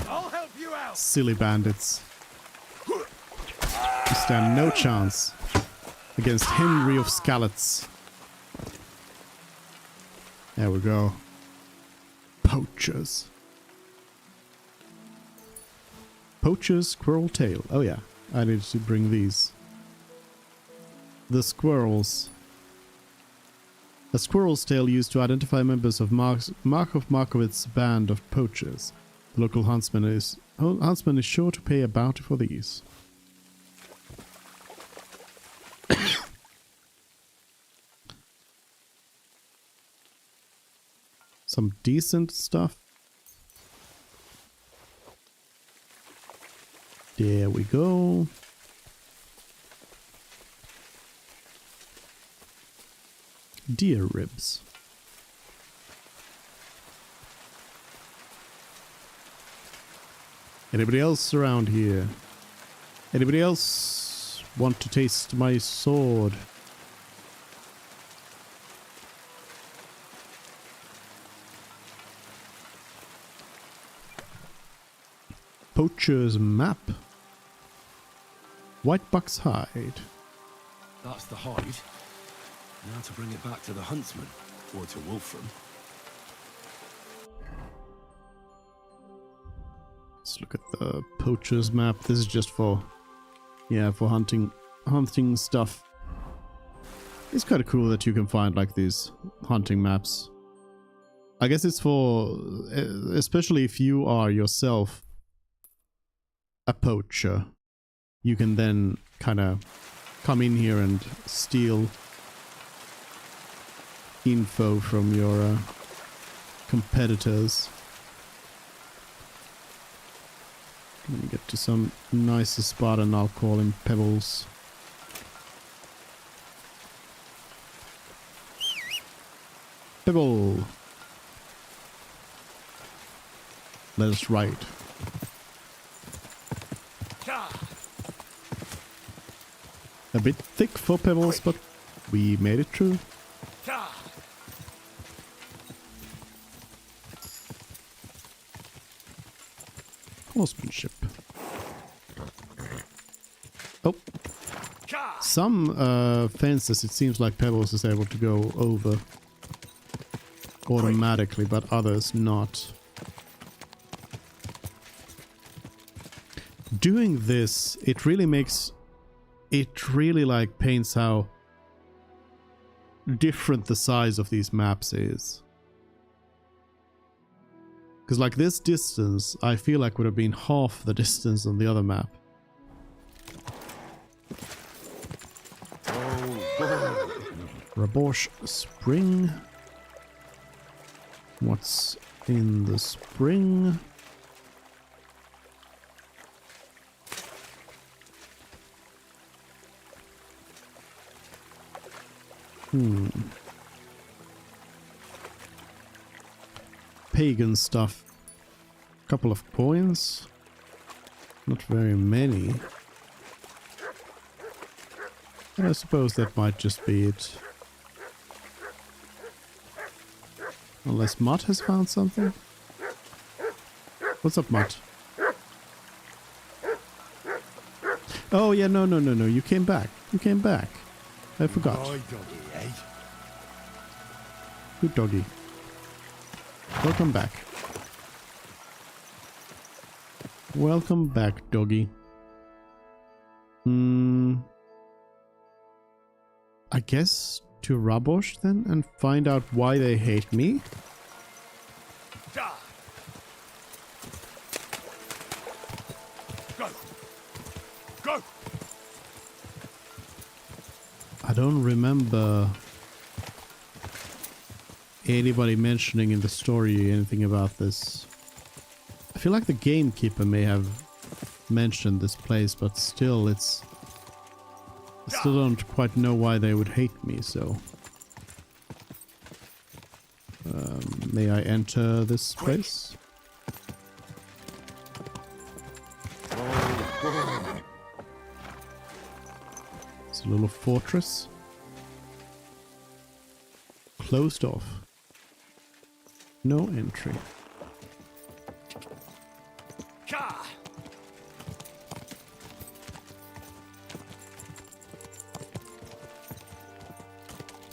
I'll help you out. Silly bandits. You stand no chance against Henry of Skalitz. There we go. Poachers. Poacher's squirrel tail. Oh yeah, I need to bring these. The squirrels. A squirrel's tail used to identify members of Markov Markowitz's band of poachers. The local huntsman is sure to pay a bounty for these. Some decent stuff. There we go. Deer ribs. Anybody else around here? Anybody else want to taste my sword? Poacher's map. White buck's hide. That's the hide. Now to bring it back to the huntsman, or to Wolfram. Let's look at the poacher's map. This is just for, yeah, for hunting stuff. It's kind of cool that you can find like these hunting maps. I guess it's for, especially if you are yourself a poacher, you can then kind of come in here and steal info from your competitors. Let me get to some nicer spot and I'll call him Pebbles. Pebble! Let us ride. A bit thick for pebbles, but we made it through. Horsemanship. Oh. Some fences it seems like Pebbles is able to go over automatically, but others not. Doing this, it really like paints how different the size of these maps is. Because like this distance, I feel like would have been half the distance on the other map. Rabosh Spring. What's in the spring? Pagan stuff. Couple of coins. Not very many. I suppose that might just be it. Unless Mutt has found something. What's up, Mutt? Oh yeah, no. You came back. I forgot. My doggy, eh? Good doggy. Welcome back. Welcome back, doggy. I guess to Rabosh then and find out why they hate me. Go! I don't remember anybody mentioning in the story anything about this. I feel like the gamekeeper may have mentioned this place, but still I still don't quite know why they would hate me, so... may I enter this place? It's a little fortress. Closed off. No entry.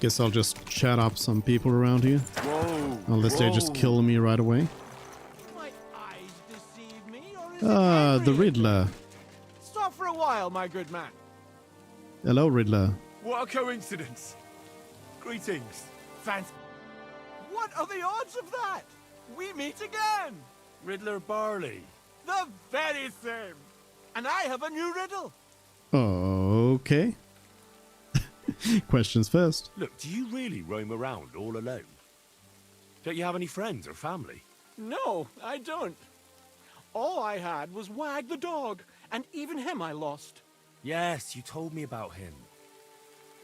Guess I'll just chat up some people around here. Unless they just kill me right away. The Riddler. Stop for a while, my good man. Hello, Riddler. What a coincidence. Greetings. What are the odds of that? We meet again. Riddler Barley. The very same. And I have a new riddle. Okay. Questions first. Look, do you really roam around all alone? Don't you have any friends or family? No, I don't. All I had was Wag the dog, and even him I lost. Yes, you told me about him.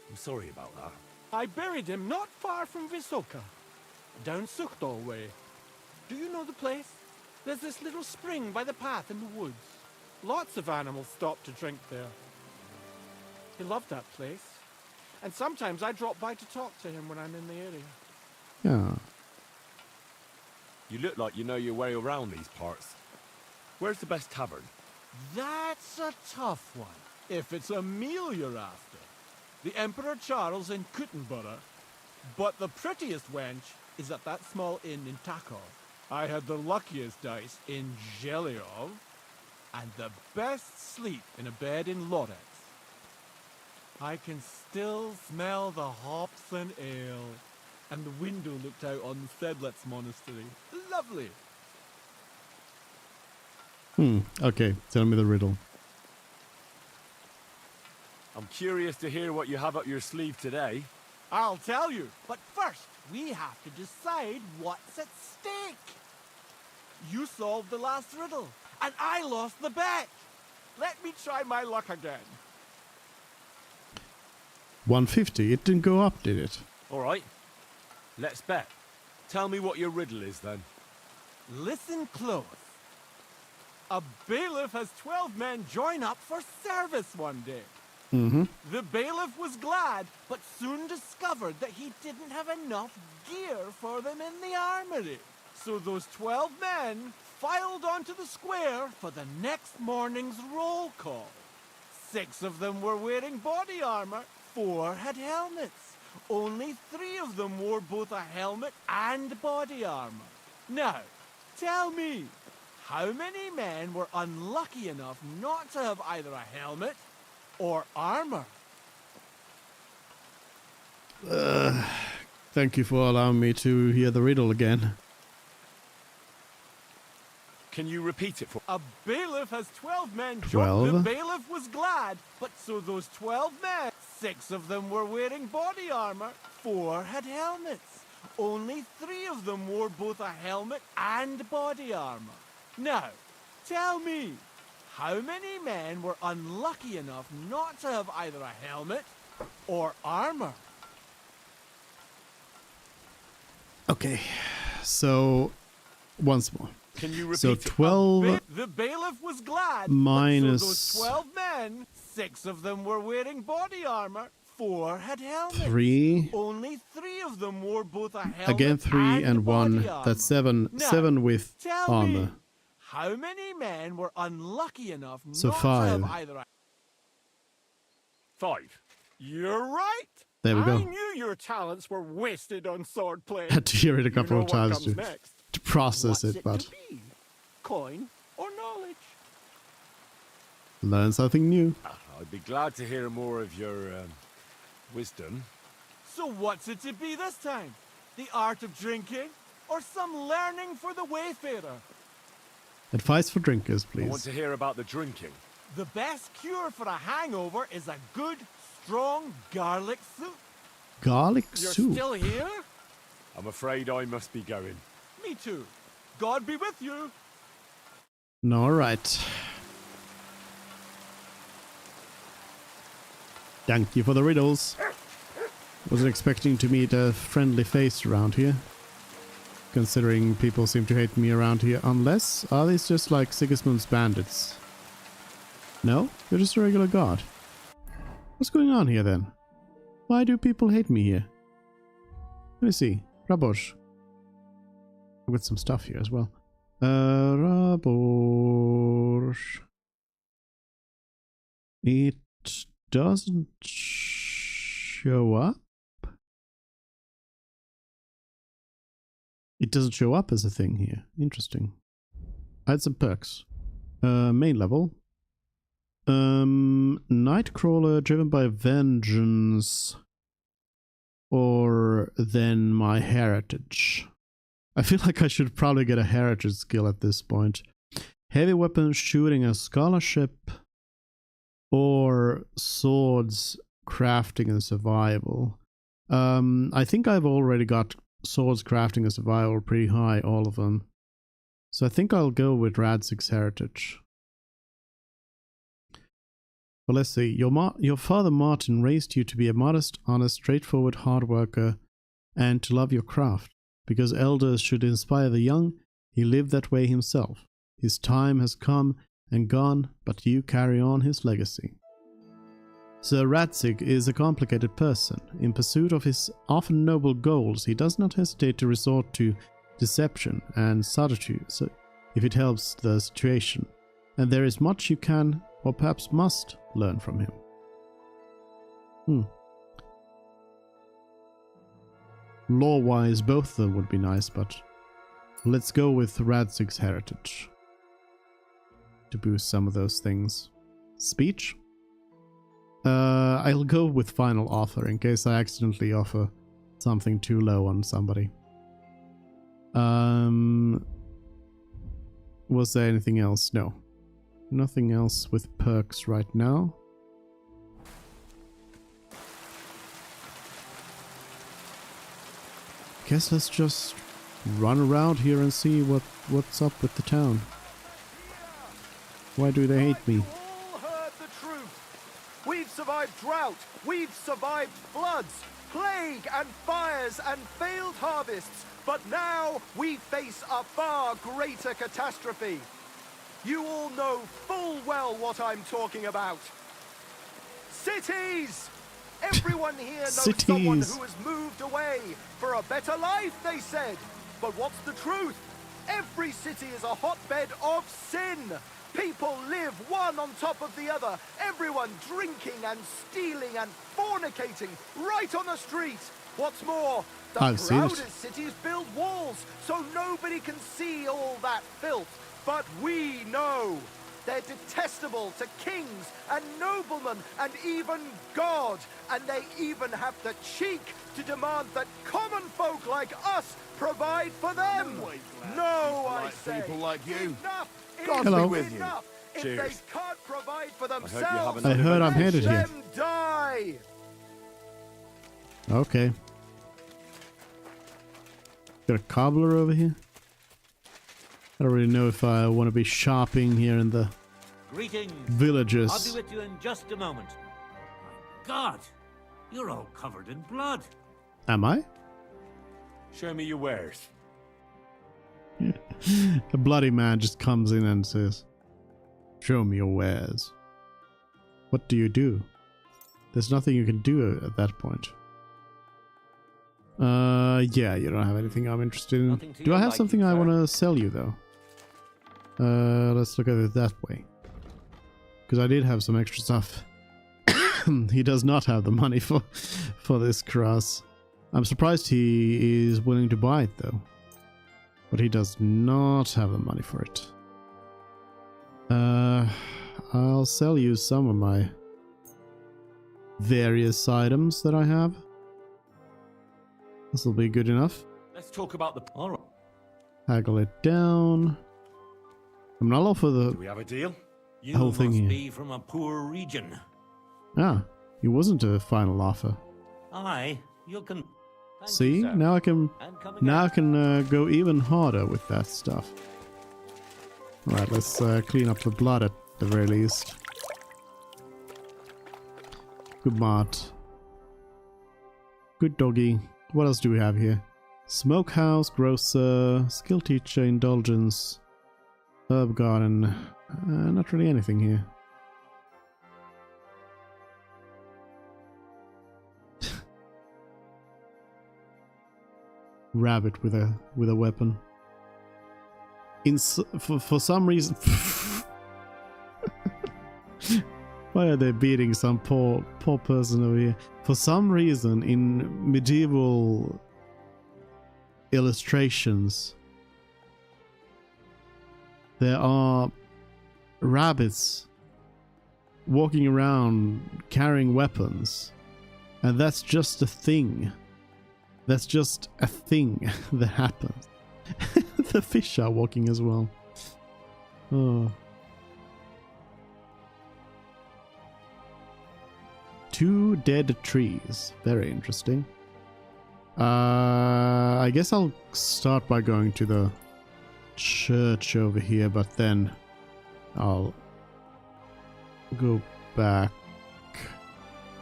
I'm sorry about that. I buried him not far from Visoka, down Sukhdal way. Do you know the place? There's this little spring by the path in the woods. Lots of animals stop to drink there. He loved that place. And sometimes I drop by to talk to him when I'm in the area. Yeah. You look like you know your way around these parts. Where's the best tavern? That's a tough one. If it's a meal you're after. The Emperor Charles in Kuttenborough. But the prettiest wench is at that small inn in Takov. I had the luckiest dice in Zhelyov. And the best sleep in a bed in Lorets. I can still smell the hops and ale. And the window looked out on the Sedlets Monastery. Lovely. Okay, tell me the riddle. I'm curious to hear what you have up your sleeve today. I'll tell you. But first, we have to decide what's at stake. You solved the last riddle, and I lost the bet. Let me try my luck again. 150. It didn't go up, did it? All right. Let's bet. Tell me what your riddle is, then. Listen close. A bailiff has 12 men join up for service one day. The bailiff was glad, but soon discovered that he didn't have enough gear for them in the armory. So those 12 men filed onto the square for the next morning's roll call. 6 of them were wearing body armor, 4 had helmets. Only 3 of them wore both a helmet and body armor. Now, tell me, how many men were unlucky enough not to have either a helmet or armor? Thank you for allowing me to hear the riddle again. Can you repeat it for... A bailiff has 12 men. 12? The bailiff was glad, but so those 12 men, 6 of them were wearing body armor, 4 had helmets. Only 3 of them wore both a helmet and body armor. Now, tell me, how many men were unlucky enough not to have either a helmet or armor? Okay, so once more. Can you repeat so 12 The bailiff was glad. minus So those 12 men, 6 of them were wearing body armor, 4 had helmets. 3. Only 3 of them wore both a helmet Again 3 and 1. body armor. That's 7. Now, 7 with tell armor. Me, how many men were unlucky enough So not 5. to have either a... 5. You're right. There we go. I knew your talents were wasted on swordplay. Had to hear it a couple You know of times what comes next. to process What's it, but to be? Coin or knowledge? learn something new. I'd be glad to hear more of your wisdom. So what's it to be this time? The art of drinking or some learning for the wayfarer? Advice for drinkers, I want please. to hear about the drinking. The best cure for a hangover is a good, strong garlic soup. Garlic You're soup. still here? I'm afraid I must be going. Me too. God be with you. All right. Thank you for the riddles. Wasn't expecting to meet a friendly face around here. Considering people seem to hate me around here, unless are these just like Sigismund's bandits? No, you're just a regular god. What's going on here then? Why do people hate me here? Let me see. Rabosh. With some stuff here as well. Rabosh. It doesn't show up. It doesn't show up as a thing here. Interesting. I had some perks. Main level. Nightcrawler driven by vengeance. Or then my heritage. I feel like I should probably get a heritage skill at this point. Heavy weapons shooting a scholarship. Or swords crafting and survival. I think I've already got swords crafting and survival pretty high, all of them. So I think I'll go with Radzig's heritage. Well, let's see. Your father Martin raised you to be a modest, honest, straightforward hard worker and to love your craft. Because elders should inspire the young, he lived that way himself. His time has come and gone, but you carry on his legacy. Sir Radzig is a complicated person. In pursuit of his often noble goals, he does not hesitate to resort to deception and subtlety if it helps the situation. And there is much you can, or perhaps must, learn from him. Law-wise, both of them would be nice, but let's go with Radzig's heritage to boost some of those things. Speech? I'll go with final offer in case I accidentally offer something too low on somebody. Was there anything else? No. Nothing else with perks right now. Guess let's just run around here and see what's up with the town. Why do they hate me? All heard the truth. We've survived drought. We've survived floods, plague and fires and failed harvests. But now we face a far greater catastrophe. You all know full well what I'm talking about. Cities! Everyone here knows someone Cities. who has moved away for a better life, they said. But what's the truth? Every city is a hotbed of sin. People live one on top of the other. Everyone drinking and stealing and fornicating right on the street. What's more, the I've seen it. proudest cities build walls so nobody can see all that filth. But we know. They're detestable to kings and noblemen and even God. And they even have the cheek to demand that common folk like us provide for them. No, I say. People like you. Enough God Hello. be with you. enough. If Cheers. they can't provide for hope you themselves, haven't I heard I'm headed let here. them die. Okay. Got a cobbler over here. I don't really know if I want to be shopping here in the Greetings. villages. I'll be with you in just a moment. My God, you're all covered in blood. Am I? Show me your wares. A bloody man just comes in and says, "Show me your wares." What do you do? There's nothing you can do at that point. Yeah, you don't have anything I'm interested in. Nothing to Do your I have liking, something I sir. want to sell you, though? Let's look at it that way. Because I did have some extra stuff. He does not have the money for this cross. I'm surprised he is willing to buy it, though. But he does not have the money for it. I'll sell you some of my various items that I have. This will be good enough. Let's talk about the... All right. Haggle it down. I'm not all for the Do we have a deal? You whole thing must here. be from a poor region. Ah, it wasn't a final offer. Aye, you can. Thank See, you, sir. now I can And come can go even harder with that stuff. Right, let's clean up the blood at the very least. Good mart. Good doggy. What else do we have here? Smokehouse, grocer, skill teacher, indulgence, herb garden. Not really anything here. Rabbit with a weapon. For some reason. Why are they beating some poor person over here? For some reason, in medieval illustrations, there are rabbits walking around carrying weapons, and that's just a thing. That's just a thing that happens. The fish are walking as well. Oh. 2 dead trees. Very interesting. I guess I'll start by going to the church over here, but then I'll go back.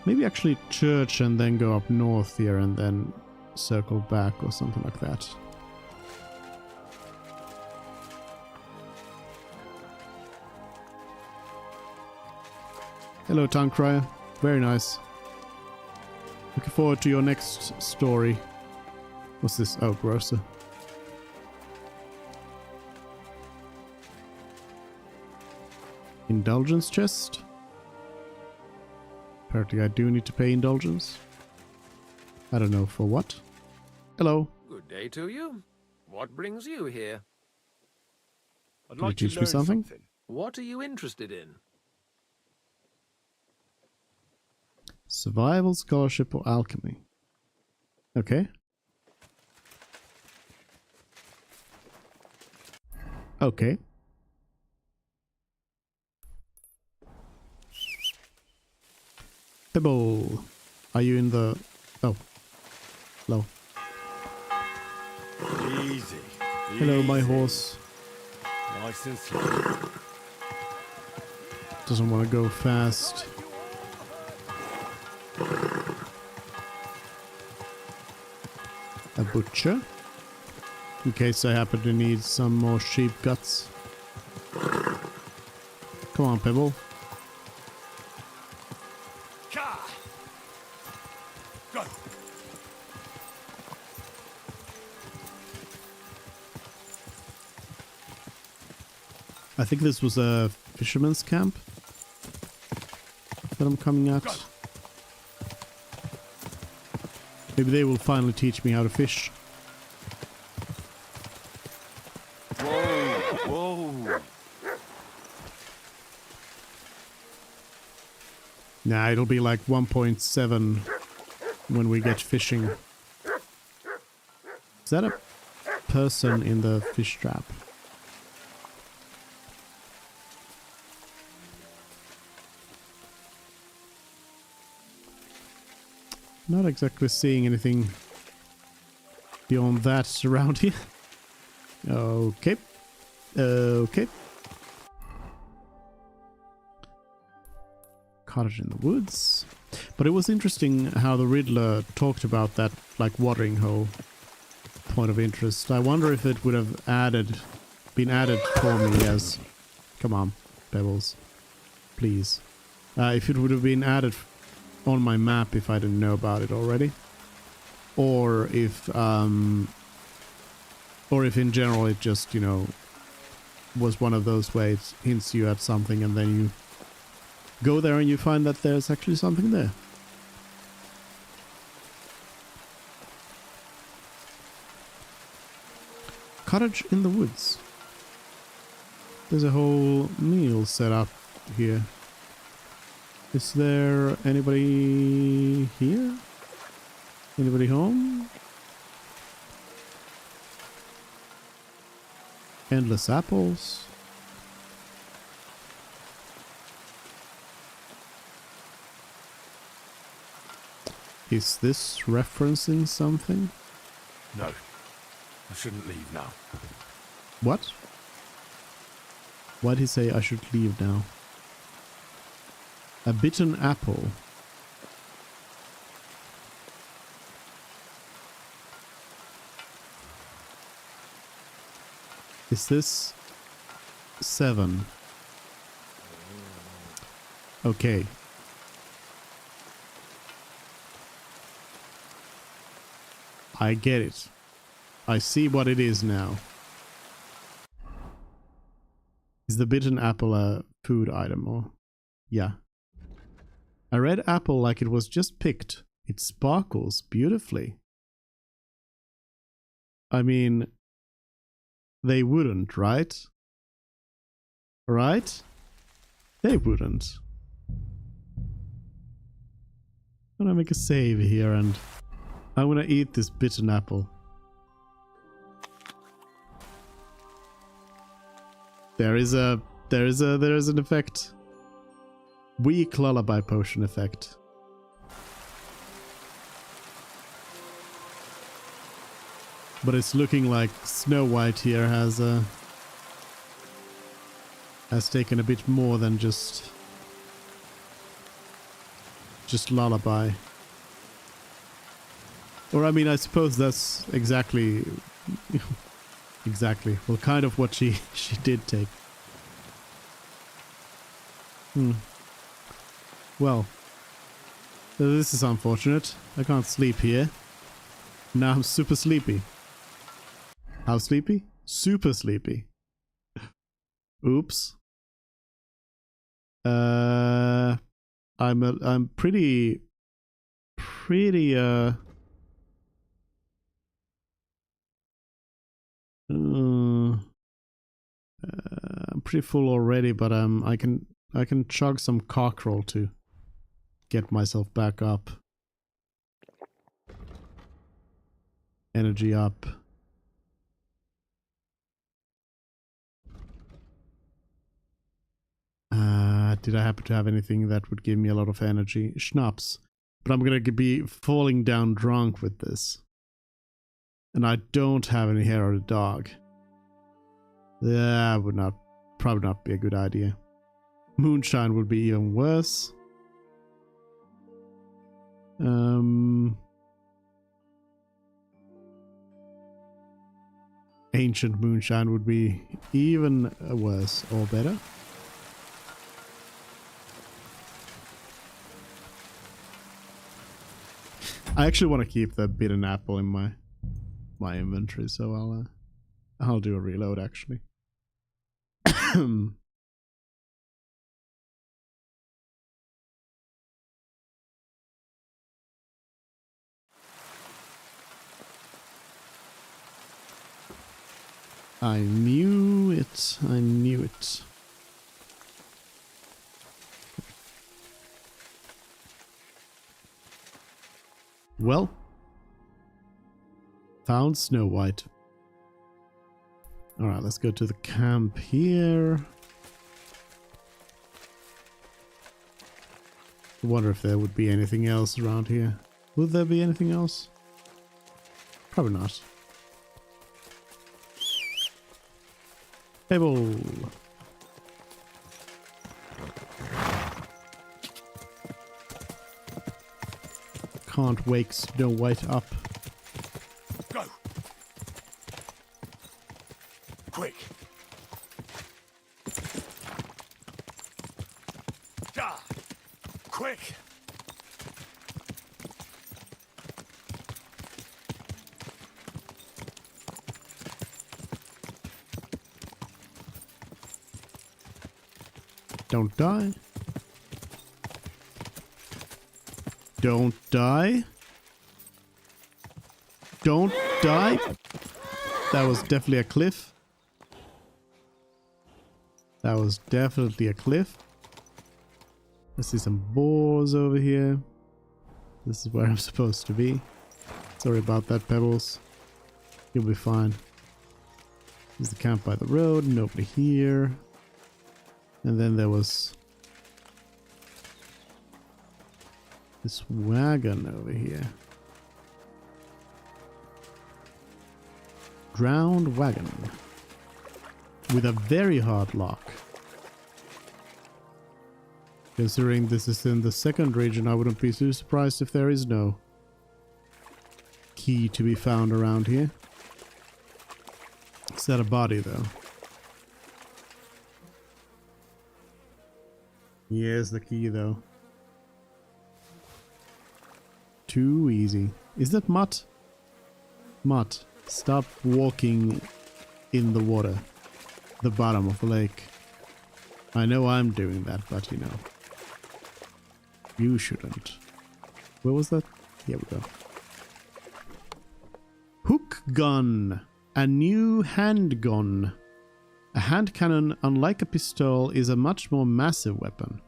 Maybe actually church and then go up north here and then circle back or something like that. Hello, Town Crier. Very nice. Looking forward to your next story. What's this? Oh, grocer. Indulgence chest. Apparently I do need to pay indulgence. I don't know for what. Hello. Good day to you. What brings you here? I'd Can you like to teach me learn something? What are you interested in? Survival, scholarship, or alchemy. Okay. Okay. Pebble. Are you in the... Oh. Hello. Easy. Hello, my easy. horse. Nice and slow. Doesn't want to go fast. A butcher. In case I happen to need some more sheep guts. Come on, Pebble. Go. I think this was a fisherman's camp that I'm coming at. Maybe they will finally teach me how to fish. Whoa! Nah, it'll be like 1.7 when we get fishing. Is that a person in the fish trap? Not exactly seeing anything beyond that around here. Okay. Okay. Cottage in the woods. But it was interesting how the Riddler talked about that, like, watering hole point of interest. I wonder if it would have been added for me as... Come on, Pebbles. Please. If it would have been added on my map if I didn't know about it already. Or if in general it just, you know, was one of those ways it hints you at something and then you go there and you find that there's actually something there. Cottage in the woods. There's a whole meal set up here. Is there anybody here? Anybody home? Endless apples. Is this referencing something? No. I shouldn't leave now. What? Why'd he say I should leave now? A bitten apple. Is this 7? Okay. I get it. I see what it is now. Is the bitten apple a food item or... Yeah. A red apple like it was just picked. It sparkles beautifully. I mean... They wouldn't, right? Right? They wouldn't. I'm gonna make a save here and... I'm gonna eat this bitten apple. There is an effect. Weak lullaby potion effect. But it's looking like Snow White here has taken a bit more than just lullaby. Or I mean, I suppose that's exactly exactly. Well, kind of what she did take. Well, this is unfortunate. I can't sleep here. Now I'm super sleepy. How sleepy? Super sleepy. Oops. I'm pretty I'm pretty full already, but I can chug some cockerel to get myself back up. Energy up. Did I happen to have anything that would give me a lot of energy? Schnapps. But I'm gonna be falling down drunk with this. And I don't have any hair of the dog. That would probably not be a good idea. Moonshine would be even worse. Ancient moonshine would be even worse or better. I actually want to keep the bitten apple in my inventory, so I'll do a reload actually. I knew it. I knew it. Well, found Snow White. Alright, let's go to the camp here. I wonder if there would be anything else around here. Would there be anything else? Probably not. Table. Can't wake Snow White up. Go! Quick! Da! Quick! Don't die. Don't die. Don't die. That was definitely a cliff. That was definitely a cliff. I see some boars over here. This is where I'm supposed to be. Sorry about that, Pebbles. You'll be fine. There's the camp by the road. Nobody here. And then there was this wagon over here. Drowned wagon. With a very hard lock. Considering this is in the second region, I wouldn't be too surprised if there is no key to be found around here. Is that a body though? Here's the key though. Too easy. Is that Mutt? Mutt, stop walking in the water. The bottom of the lake. I know I'm doing that, but you know. You shouldn't. Where was that? Here we go. Hook gun. A new handgun. A hand cannon, unlike a pistol, is a much more massive weapon.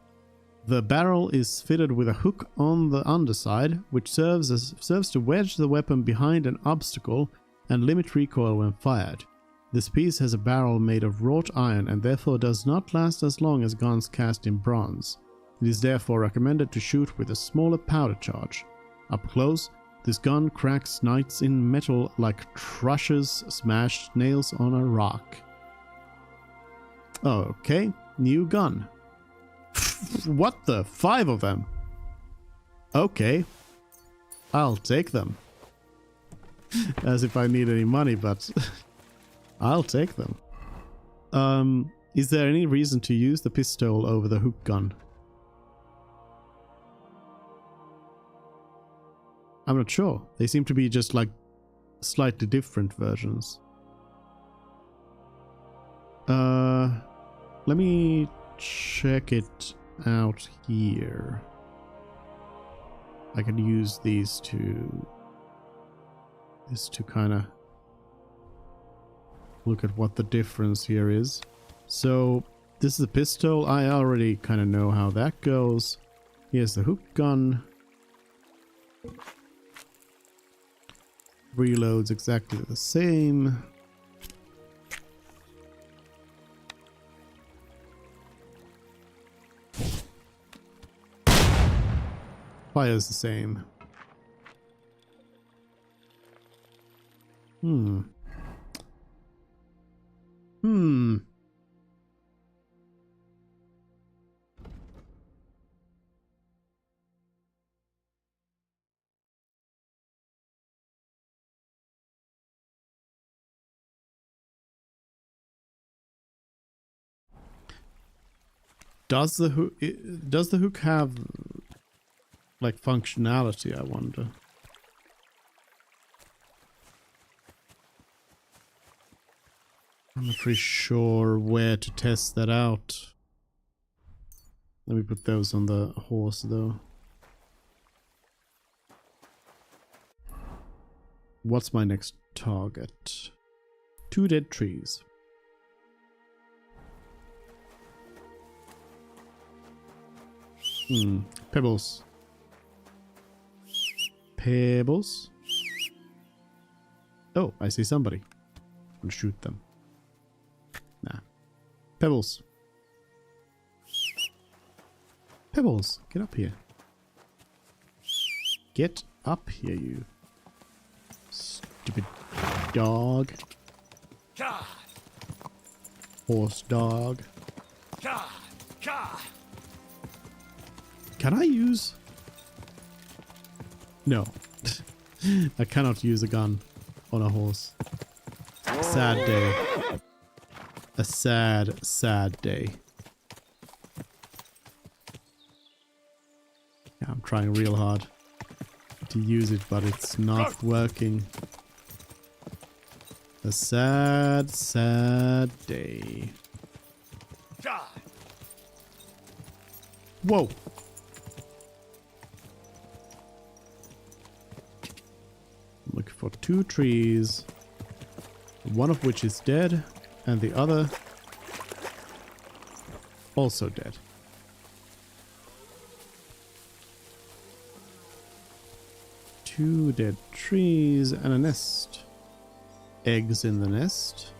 The barrel is fitted with a hook on the underside, which serves to wedge the weapon behind an obstacle and limit recoil when fired. This piece has a barrel made of wrought iron and therefore does not last as long as guns cast in bronze. It is therefore recommended to shoot with a smaller powder charge. Up close, this gun cracks knights in metal like Trush's smashed nails on a rock. Okay, new gun. What the? 5 of them? Okay. I'll take them. As if I need any money, but I'll take them. Is there any reason to use the pistol over the hook gun? I'm not sure. They seem to be just like slightly different versions. Let me check it out here. I can use these to kind of look at what the difference here is. So this is a pistol. I already kind of know how that goes. Here's the hook gun. Reloads exactly the same. Fire's the same. Does the hook have like functionality, I wonder? I'm not pretty sure where to test that out. Let me put those on the horse though. What's my next target? 2 dead trees. Pebbles. Pebbles. Oh, I see somebody. I'm gonna shoot them. Nah. Pebbles. Pebbles, get up here. Get up here, you stupid dog. God. Horse dog. God. God. Can I use? No. I cannot use a gun on a horse. Sad day. A sad, sad day. Yeah, I'm trying real hard to use it, but it's not working. A sad, sad day. Whoa! I'm looking for 2 trees, one of which is dead, and the other also dead. Two dead trees and a nest. Eggs in the nest.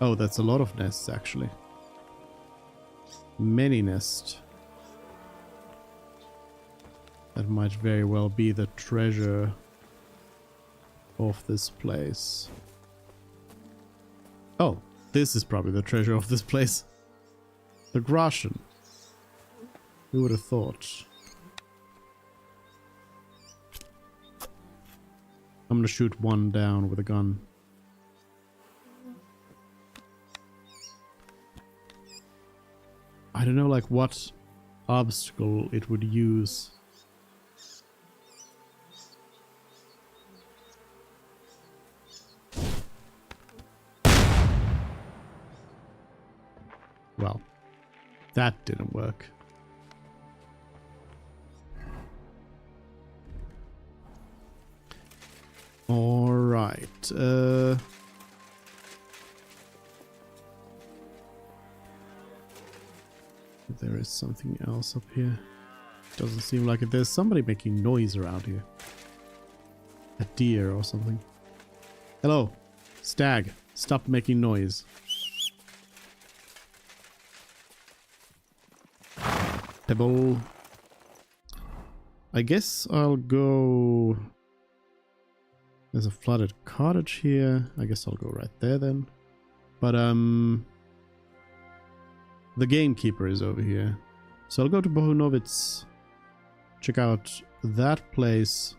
Oh, that's a lot of nests actually. Many nests. That might very well be the treasure of this place. Oh, this is probably the treasure of this place. The Groshen. Who would have thought? I'm gonna shoot one down with a gun. I don't know, like, what obstacle it would use. Well, that didn't work. All right. There is something else up here. Doesn't seem like it. There's somebody making noise around here. A deer or something. Hello, stag. Stop making noise. Pebble. I guess I'll go... There's a flooded cottage here. I guess I'll go right there then. But, the gamekeeper is over here. So I'll go to Bohunovitz. Check out that place.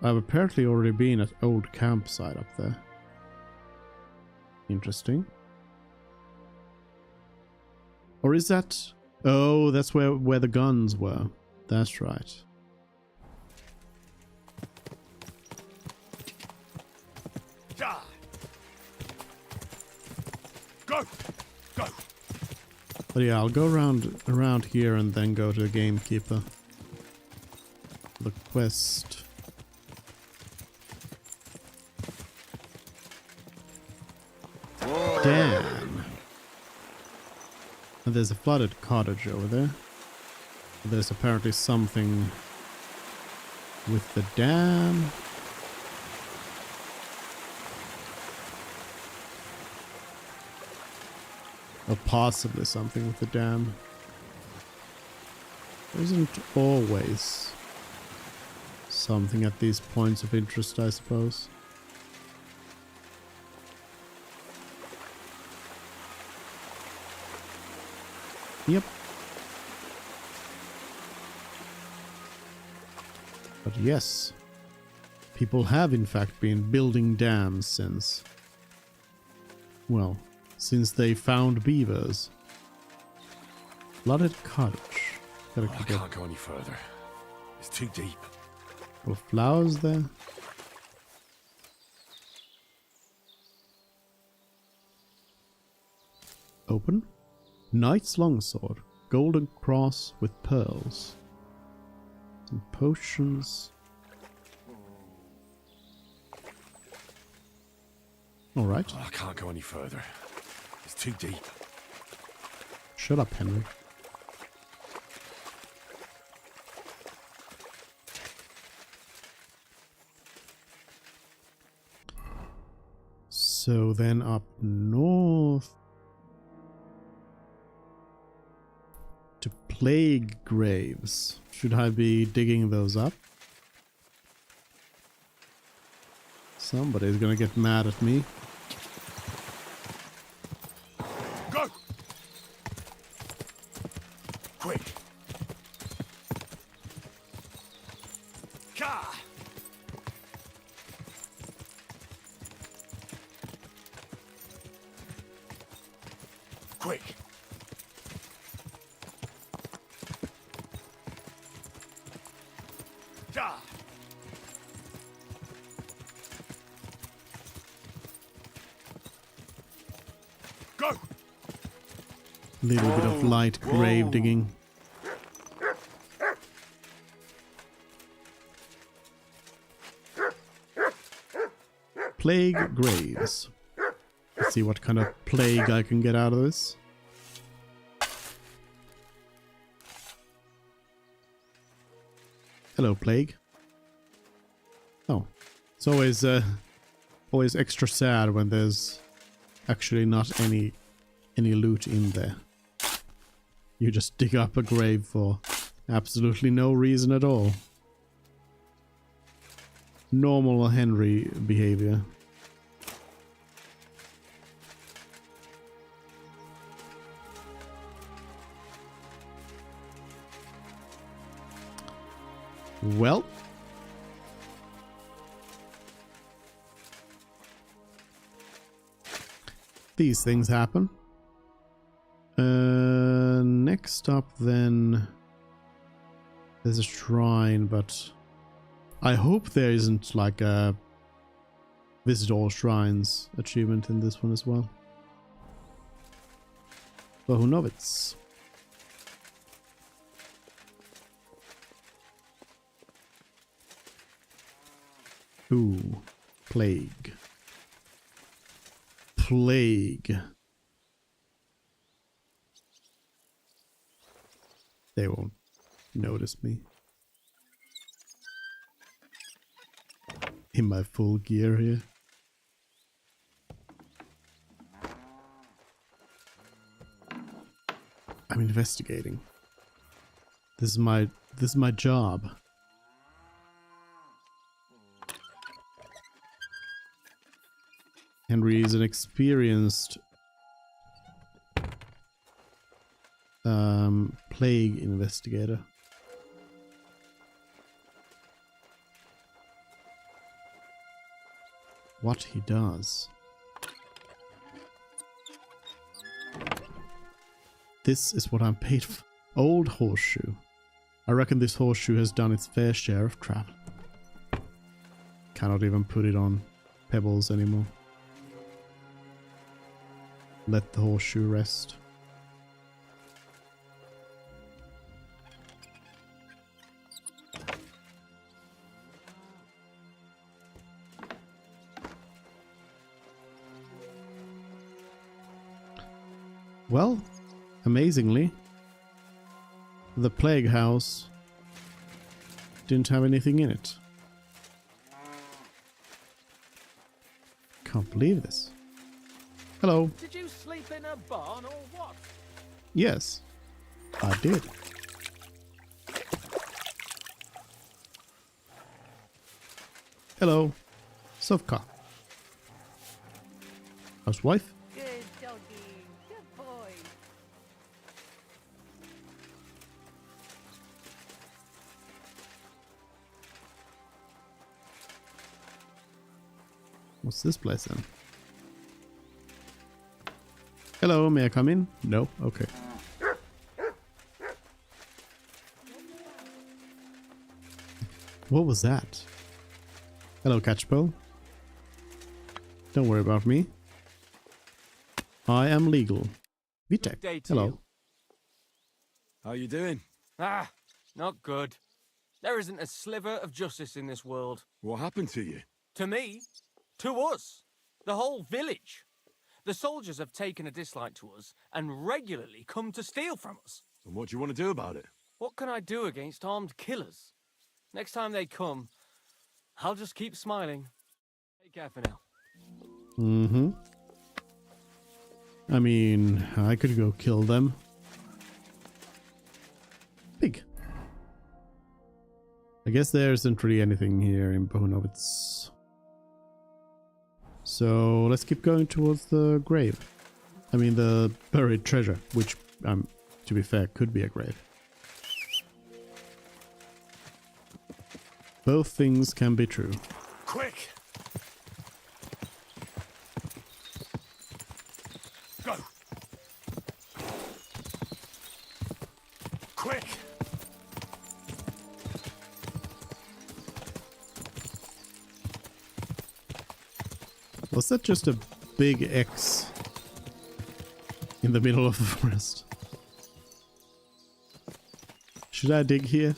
I've apparently already been at old campsite up there. Interesting. Or is that... Oh, that's where the guns were. That's right. Go! Go! But yeah, I'll go around here and then go to the gamekeeper. The quest. Damn. And there's a flooded cottage over there. There's apparently something with the dam. Or possibly something with the dam. There isn't always something at these points of interest, I suppose. Yep. But yes, people have in fact been building dams since, well, since they found beavers. Flooded cottage. I can't go any further. It's too deep. Couple of flowers there. Open. Knight's Longsword. Golden cross with pearls. Some potions. Alright. I can't go any further. It's too deep. Shut up, Henry. So then up north to plague graves. Should I be digging those up? Somebody's gonna get mad at me. Go! Quick! Ka! Quick! Ja! Go! Little bit of light grave digging. Plague graves. Let's see what kind of plague I can get out of this. Hello, plague. Oh, it's always extra sad when there's actually not any loot in there. You just dig up a grave for absolutely no reason at all. Normal Henry behavior. Well, these things happen. Next up then, there's a shrine, but I hope there isn't like a visit all shrines achievement in this one as well. But who knows? Ooh, plague. Plague. They won't notice me. In my full gear here. I'm investigating. This is my job. Henry is an experienced plague investigator. What he does. This is what I'm paid for. Old horseshoe. I reckon this horseshoe has done its fair share of travel. Cannot even put it on pebbles anymore. Let the horseshoe rest. Well, amazingly, the plague house didn't have anything in it. Can't believe this. Hello. Did you sleep in a barn or what? Yes, I did. Hello, Sovka. Housewife? Good doggy. Good boy. What's this place then? Hello, may I come in? No? Okay. What was that? Hello, Catchpole. Don't worry about me. I am legal. Vitek, Day to hello. you. How you doing? Ah, not good. There isn't a sliver of justice in this world. What happened to you? To me, to us, the whole village. The soldiers have taken a dislike to us and regularly come to steal from us. And what do you want to do about it? What can I do against armed killers? Next time they come, I'll just keep smiling. Take care for now. Mm-hmm. I mean, I could go kill them. Pig. I guess there isn't really anything here in Bohunovitz. So let's keep going towards the grave. I mean the buried treasure, which, to be fair, could be a grave. Both things can be true. Quick! Go! Quick! Was that just a big X in the middle of the forest? Should I dig here?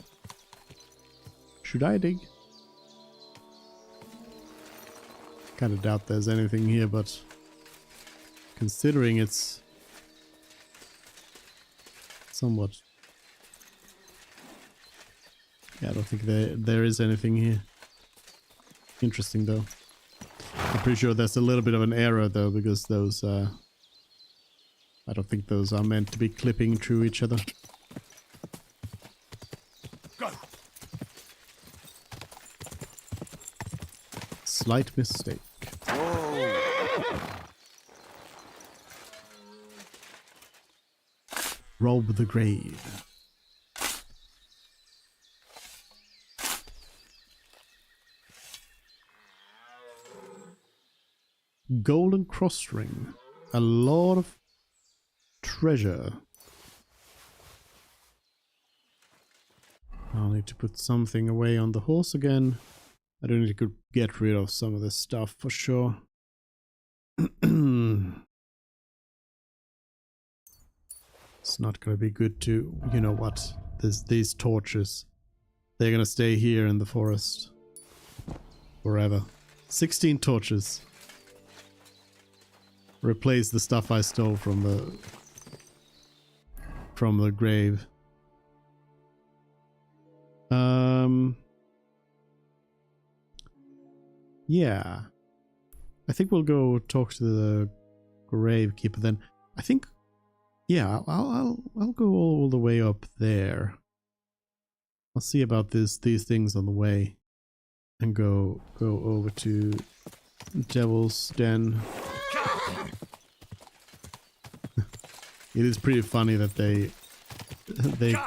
Should I dig? Kind of doubt there's anything here, but considering it's somewhat... Yeah, I don't think there is anything here. Interesting though. I'm pretty sure there's a little bit of an error though, because those I don't think those are meant to be clipping through each other. Go. Slight mistake. Rob the grave. Golden cross ring. A lot of treasure. I'll need to put something away on the horse again. I do need to get rid of some of this stuff for sure. It's not gonna be good to, you know what, these torches. They're gonna stay here in the forest forever. 16 torches. Replace the stuff I stole from the grave. Yeah. I think we'll go talk to the gravekeeper then. I think, yeah, I'll go all the way up there. I'll see about these things on the way, and go over to Devil's Den. It is pretty funny that they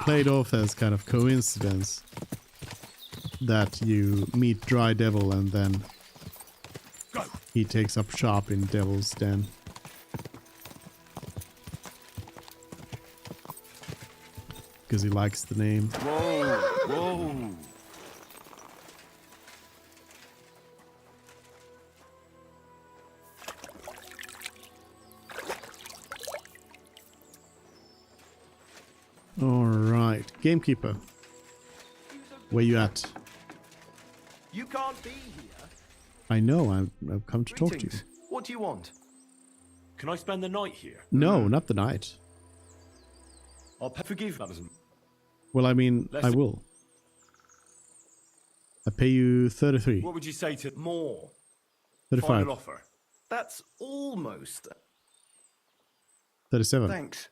played off as kind of coincidence that you meet Dry Devil and then he takes up shop in Devil's Den. Because he likes the name. Whoa, whoa. Alright, gamekeeper. Where you at? You can't be here. I know, I've come to talk to you. What do you want? Can I spend the night here? No, not the night. I'll forgive that doesn't. Well, I mean, I will. I pay you 33. What would you say to more? 35. Final offer. That's almost 37. Thanks.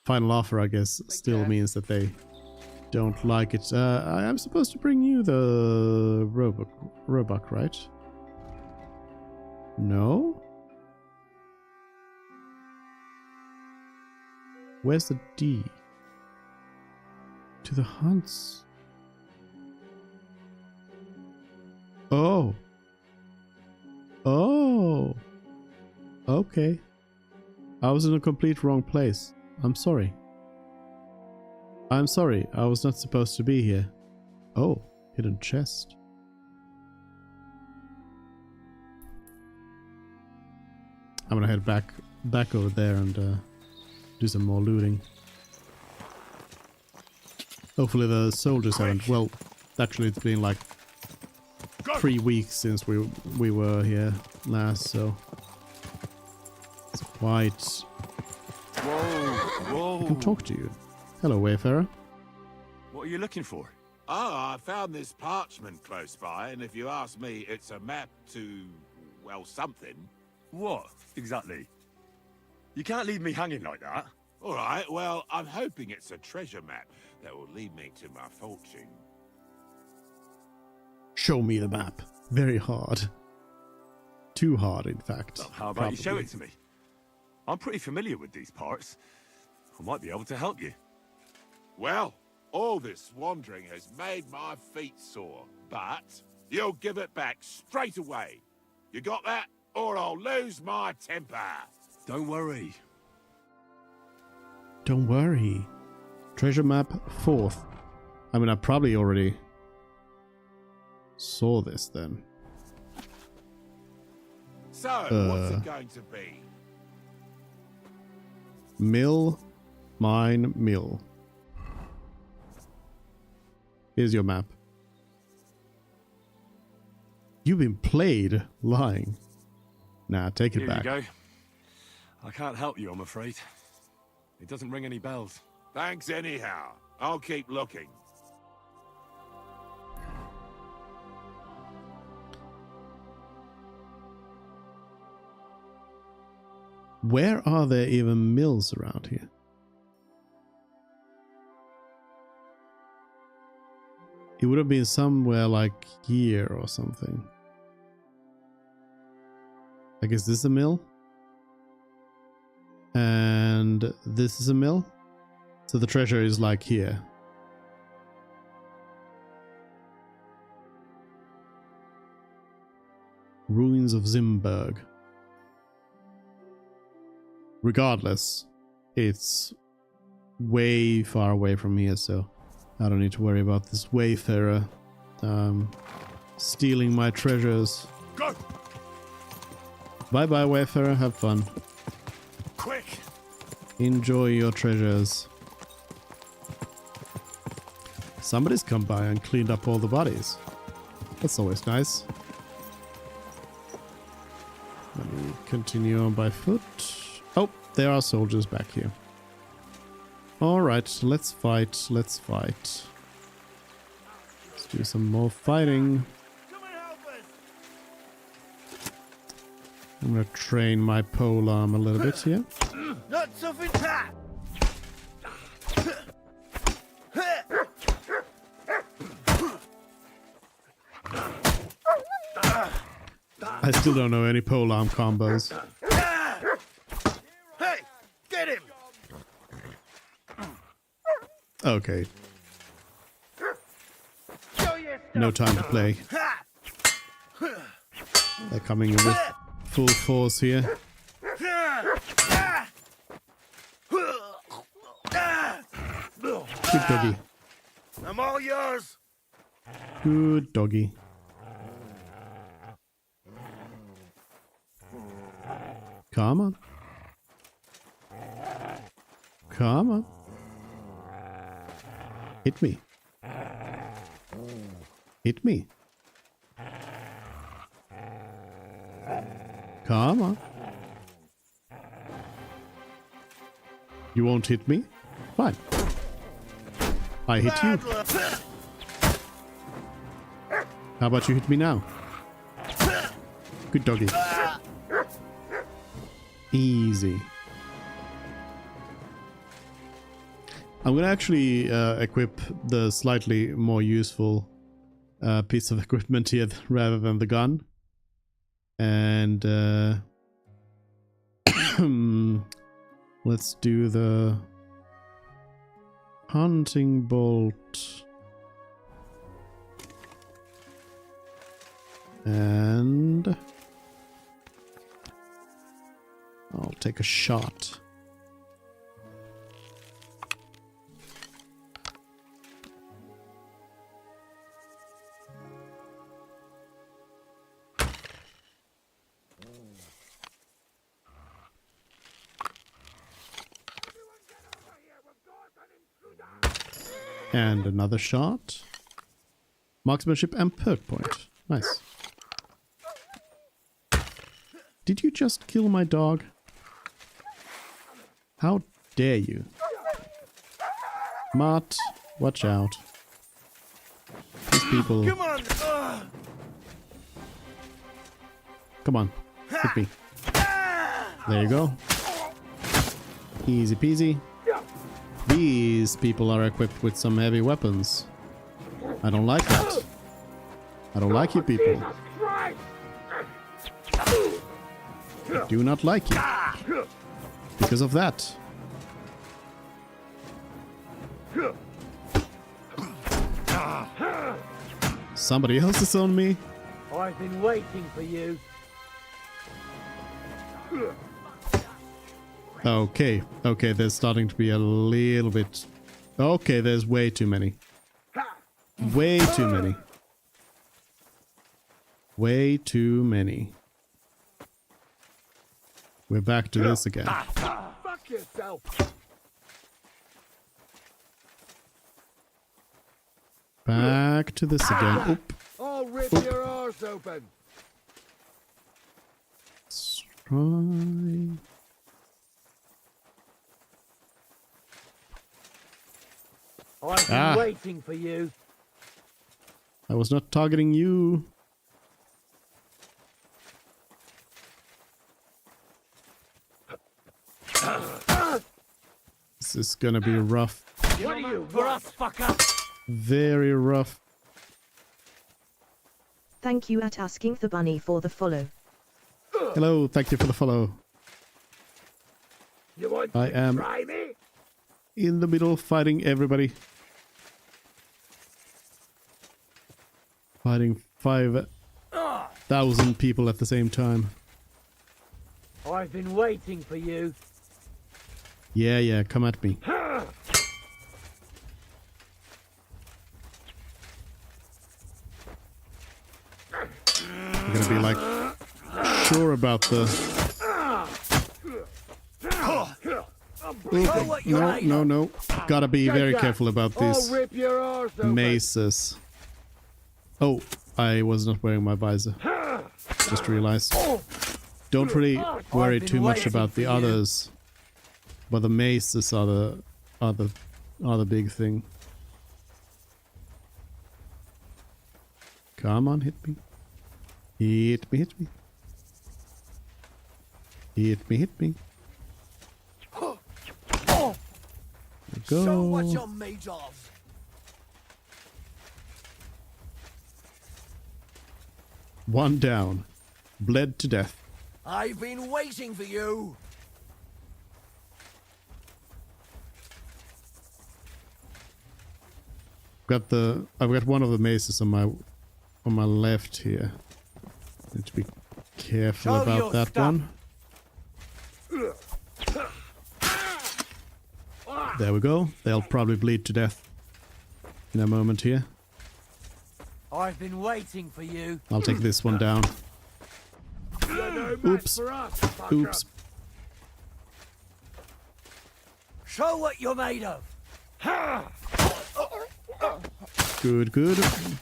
Final offer, I guess, still means that they don't like it. I am supposed to bring you the roebuck, right? No? Where's the D? To the hunts. Oh. Oh. Okay. I was in a complete wrong place. I'm sorry. I'm sorry. I was not supposed to be here. Oh, hidden chest. I'm gonna head back back over there and do some more looting. Hopefully the soldiers haven't. Well, actually, it's been like 3 weeks since we were here last, so it's quite. Whoa! I can talk to you. Hello, Wayfarer. What are you looking for? Oh, I found this parchment close by, and if you ask me, it's a map to, well, something. What, exactly? You can't leave me hanging like that. All right, well, I'm hoping it's a treasure map that will lead me to my fortune. Show me the map. Very hard. Too hard, in fact. Well, how about you show it to me? I'm pretty familiar with these parts. I might be able to help you. Well, all this wandering has made my feet sore, but you'll give it back straight away. You got that? Or I'll lose my temper. Don't worry. Don't worry. Treasure map 4th. I mean, I probably already saw this then. So, what's it going to be? Mill, mine, mill. Here's your map. You've been played lying. Nah, take it back. Here you go. I can't help you, I'm afraid. It doesn't ring any bells. Thanks anyhow. I'll keep looking. Where are there even mills around here? It would have been somewhere like here or something. I guess this is a mill. And this is a mill. So the treasure is like here. Ruins of Zimberg. Regardless, it's way far away from here, so I don't need to worry about this wayfarer stealing my treasures. Go! Bye bye, wayfarer. Have fun. Quick! Enjoy your treasures. Somebody's come by and cleaned up all the bodies. That's always nice. Let me continue on by foot. Oh, there are soldiers back here. Alright, let's fight, let's fight. Let's do some more fighting. I'm gonna train my polearm a little bit here. Not something that. I still don't know any polearm combos. Hey, get him! Okay. No time to play. They're coming in with full force here. Good doggy. I'm all yours. Good doggy. Come on. Come on. Hit me. Hit me. Come on. You won't hit me? Fine. I hit you. How about you hit me now? Good doggy. Easy. I'm gonna actually equip the slightly more useful piece of equipment here rather than the gun. And let's do the hunting bolt. And I'll take a shot. And another shot. Marksmanship and perk point. Nice. Did you just kill my dog? How dare you? Mart, watch out. These people... Come on! Come on, hit me. There you go. Easy peasy. These people are equipped with some heavy weapons. I don't like that. I don't like you people. I do not like you. Because of that. Somebody else is on me. I've been waiting for you. Okay, okay, there's starting to be a little bit... Okay, there's way too many. Way too many. Way too many. We're back to this again. Fuck yourself! Back to this again. Oop. I'll rip your arse open! Let's try... I've been waiting for you. I was not targeting you. This is gonna be rough. What are you, for us, fucker? Very rough. Thank you at asking the bunny for the follow. Hello, thank you for the follow. You want I to am try me? in the middle fighting everybody. Fighting 5,000 people at the same time. I've been waiting for you. Yeah, yeah, come at me. I'm gonna be like sure about the... Ooh, no. Gotta be very careful about these maces. Oh, I was not wearing my visor. Just realized. Don't really worry too much about the others. But the maces are the big thing. Come on, hit me. Hit me. Hit me. Go. Show what you're made of. One down. Bled to death. I've been waiting for you. I've got one of the maces on my left here. Need to be careful about that one. There we go. They'll probably bleed to death in a moment here. I've been waiting for you. I'll take this one down. Oops. Oops. Show what you're made of. Good.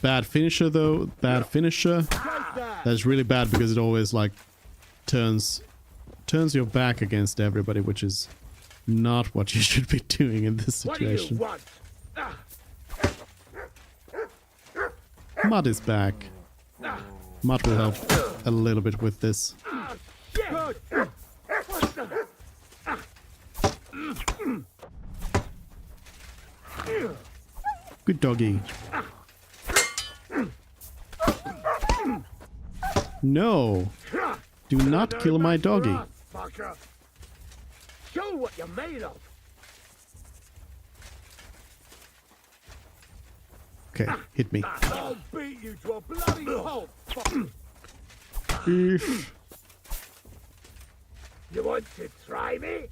Bad finisher though. Bad finisher. That's really bad because it always like turns your back against everybody, which is not what you should be doing in this situation. What do you want? Mud is back. Mud will help a little bit with this. Good doggy. No! Do not kill my doggy. Show what you're made of. Okay, hit me. I'll beat you to a bloody pulp. Eesh. You want to try me?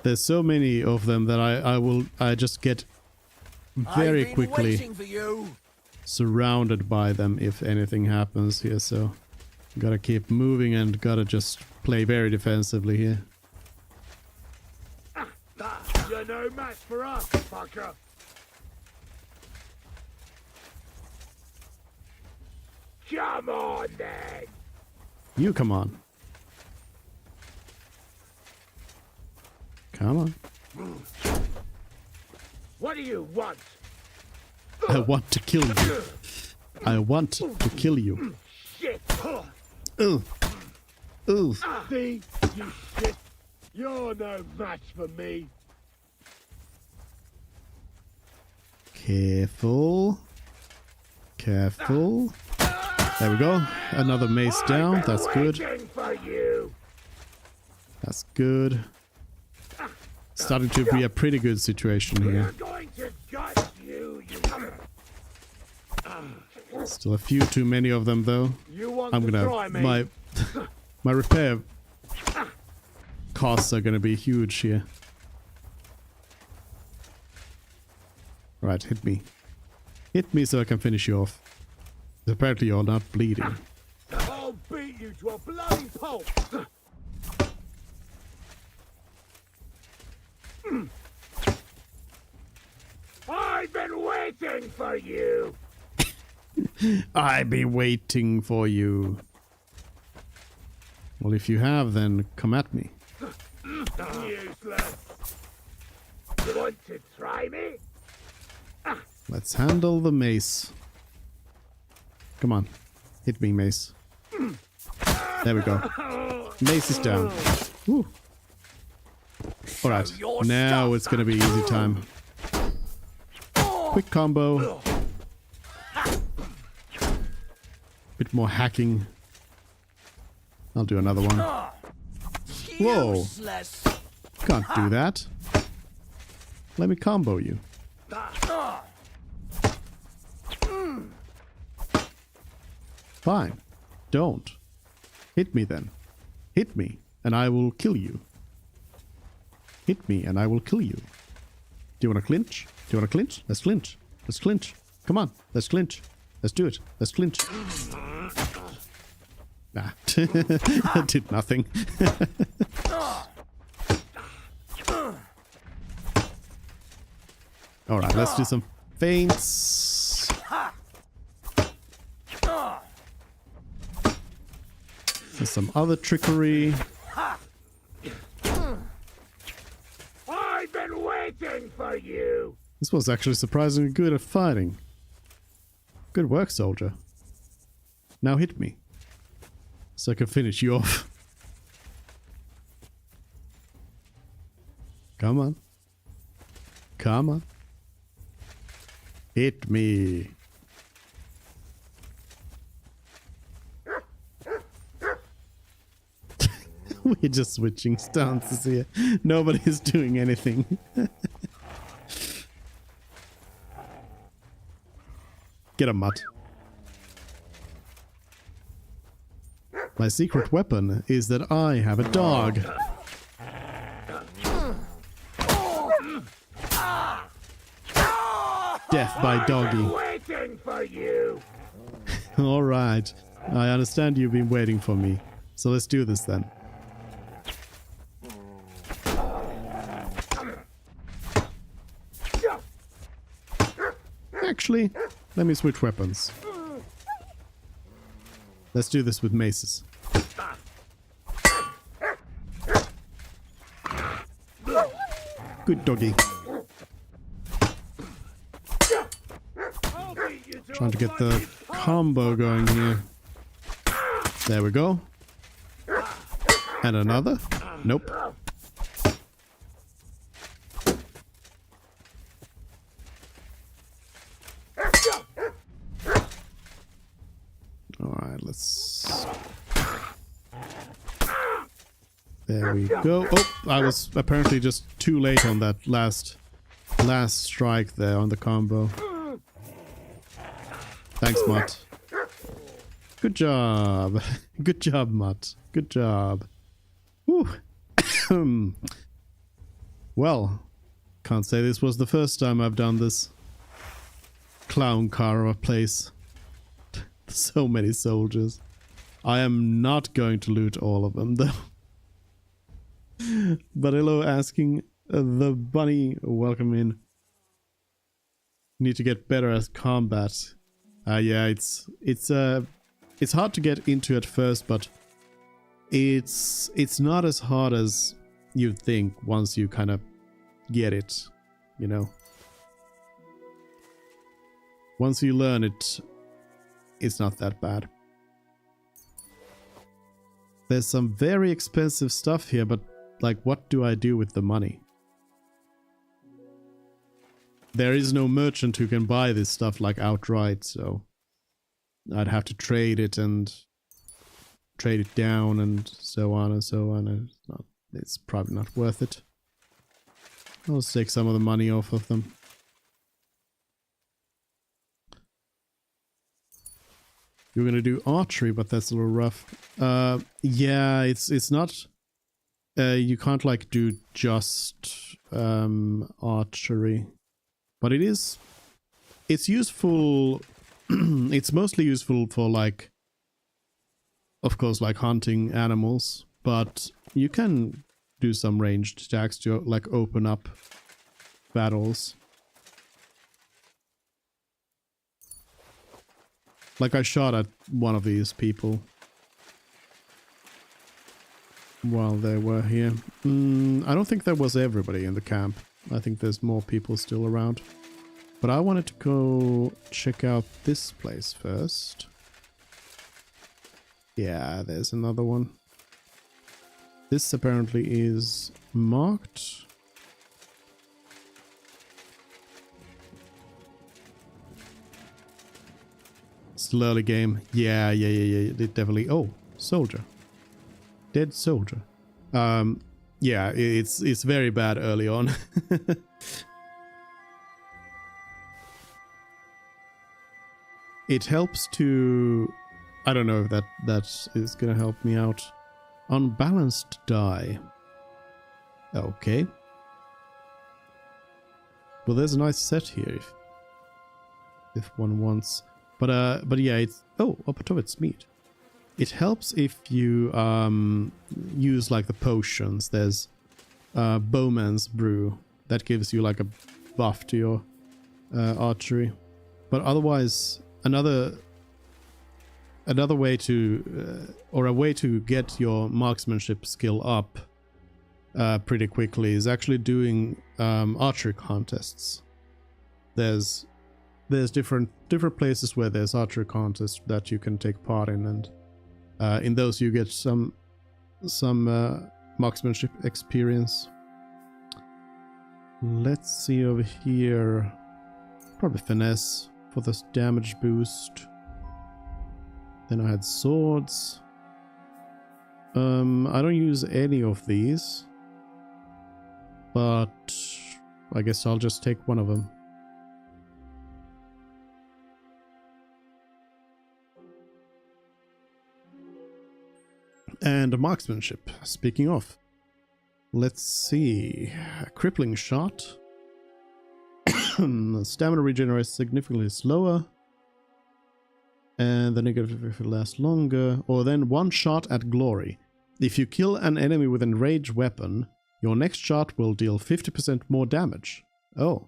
There's so many of them that I just get very quickly surrounded by them if anything happens here, so gotta keep moving and gotta just play very defensively here. You're no match for us, fucker. Come on, then. You come on. Come on. What do you want? I want to kill you. I want to kill you. Shit. Ooh. Ooh. See, you shit. You're no match for me. Careful. Careful. There we go. Another mace down. That's good. For you. That's good. Starting to be a pretty good situation here. Going to gut you, Still a few too many of them though. I'm gonna my repair costs are gonna be huge here. Right, hit me. Hit me so I can finish you off. Apparently you're not bleeding. I'll beat you to a bloody pulp. I've been waiting for you. I've been waiting for you. Well, if you have, then come at me. Useless. You want to try me? Let's handle the mace. Come on. Hit me, mace. There we go. Mace is down. Woo. Alright. Now it's gonna be easy time. Quick combo. Bit more hacking. I'll do another one. Whoa. Can't do that. Let me combo you. Fine. Don't. Hit me then. Hit me and I will kill you. Hit me and I will kill you. Do you want to clinch? Do you want to clinch? Let's clinch. Let's clinch. Come on. Let's clinch. Let's do it. Let's clinch. Nah. I did nothing. Alright, let's do some feints. There's some other trickery. I've been waiting for you. This was actually surprisingly good at fighting. Good work, soldier. Now hit me. So I can finish you off. Come on. Come on. Hit me. We're just switching stances here. Nobody's doing anything. Get a mutt. My secret weapon is that I have a dog. Death by doggy. Waiting for you. All right. I understand you've been waiting for me. So let's do this then. Actually, let me switch weapons. Let's do this with maces. Good doggy. Trying to get the combo going here. There we go. And another? Nope. Alright, let's... There we go. Oh, I was apparently just too late on that last strike there on the combo. Thanks, Mutt. Good job. Good job, Mutt. Good job. Whew. Well, can't say this was the first time I've done this. Clown car of a place. So many soldiers. I am not going to loot all of them though. But hello asking, The bunny, welcome in. Need to get better at combat. Yeah, it's hard to get into at first, but it's not as hard as you'd think once you kind of get it, you know. Once you learn it, it's not that bad. There's some very expensive stuff here, but like, what do I do with the money? There is no merchant who can buy this stuff like outright, so I'd have to trade it and trade it down and so on and so on. And it's probably not worth it. I'll just take some of the money off of them. You're gonna do archery, but that's a little rough. Yeah, it's not. You can't like do just archery, but it's useful. It's mostly useful for like, of course, like hunting animals, but you can do some ranged attacks to like open up battles. Like I shot at one of these people while they were here. I don't think there was everybody in the camp. I think there's more people still around. But I wanted to go check out this place first. Yeah, there's another one. This apparently is marked. Still early game. Yeah. It definitely. Oh, soldier. Dead soldier. Yeah, it's very bad early on. It helps to. I don't know if that is gonna help me out. Unbalanced die. Okay. Well, there's a nice set here if one wants. But yeah, it's Opotovit's meat. It helps if you use like the potions. There's Bowman's Brew that gives you like a buff to your archery. But otherwise, another way to or a way to get your marksmanship skill up pretty quickly is actually doing archery contests. There's different places where there's archery contests that you can take part in, and in those you get some marksmanship experience. Let's see over here. Probably finesse for this damage boost. Then I had swords. I don't use any of these, but I guess I'll just take one of them. And marksmanship. Speaking of, let's see. A crippling shot. Stamina regenerates significantly slower. And the negative effect lasts longer. Or then one shot at glory. If you kill an enemy with an ranged weapon, your next shot will deal 50% more damage. Oh.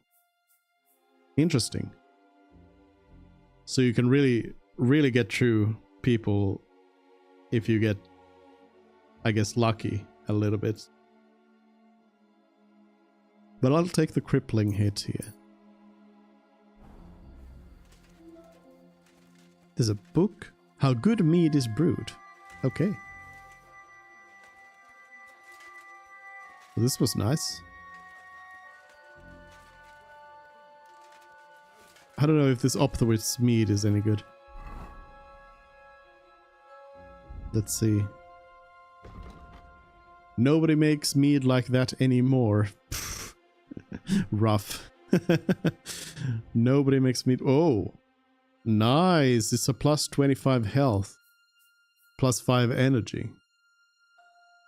Interesting. So you can really get through people if you get, I guess, lucky a little bit. But I'll take the crippling hit here. There's a book. How good mead is brewed. Okay. Well, this was nice. I don't know if this Opthowitz mead is any good. Let's see. Nobody makes mead like that anymore. Rough. Nobody makes mead. Oh. Nice. It's a plus 25 health. Plus 5 energy.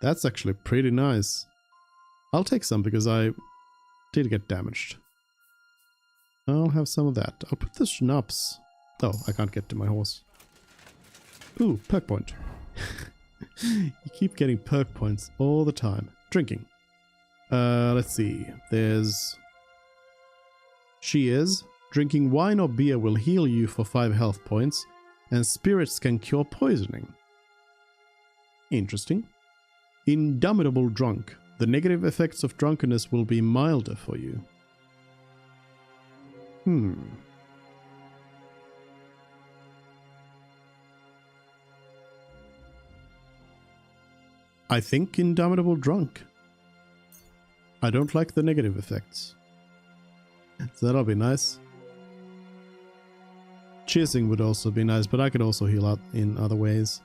That's actually pretty nice. I'll take some because I did get damaged. I'll have some of that. I'll put the schnapps. Oh, I can't get to my horse. Ooh, perk point. You keep getting perk points all the time. Drinking. Let's see. There's... She is. Drinking wine or beer will heal you for 5 health points, and spirits can cure poisoning. Interesting. Indomitable drunk. The negative effects of drunkenness will be milder for you. I think Indomitable drunk. I don't like the negative effects. So that'll be nice. Cheersing would also be nice, but I could also heal out in other ways.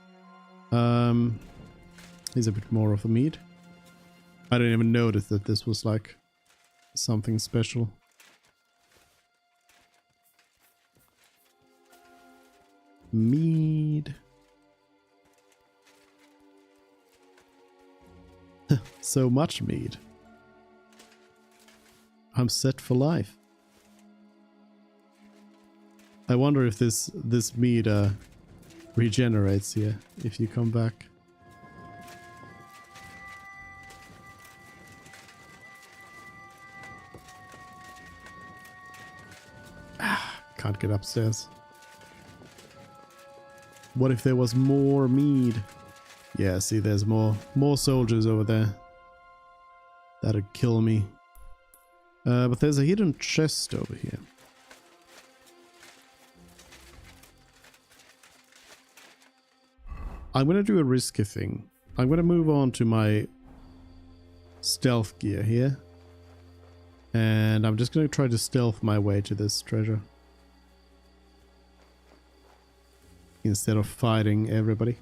He's a bit more of a mead. I didn't even notice that this was like something special. Mead. So much mead. I'm set for life. I wonder if this mead regenerates here if you come back. Can't get upstairs. What if there was more mead? Yeah, see, there's more soldiers over there. That'd kill me. But there's a hidden chest over here. I'm gonna do a risky thing. I'm gonna move on to my stealth gear here. And I'm just gonna try to stealth my way to this treasure. Instead of fighting everybody.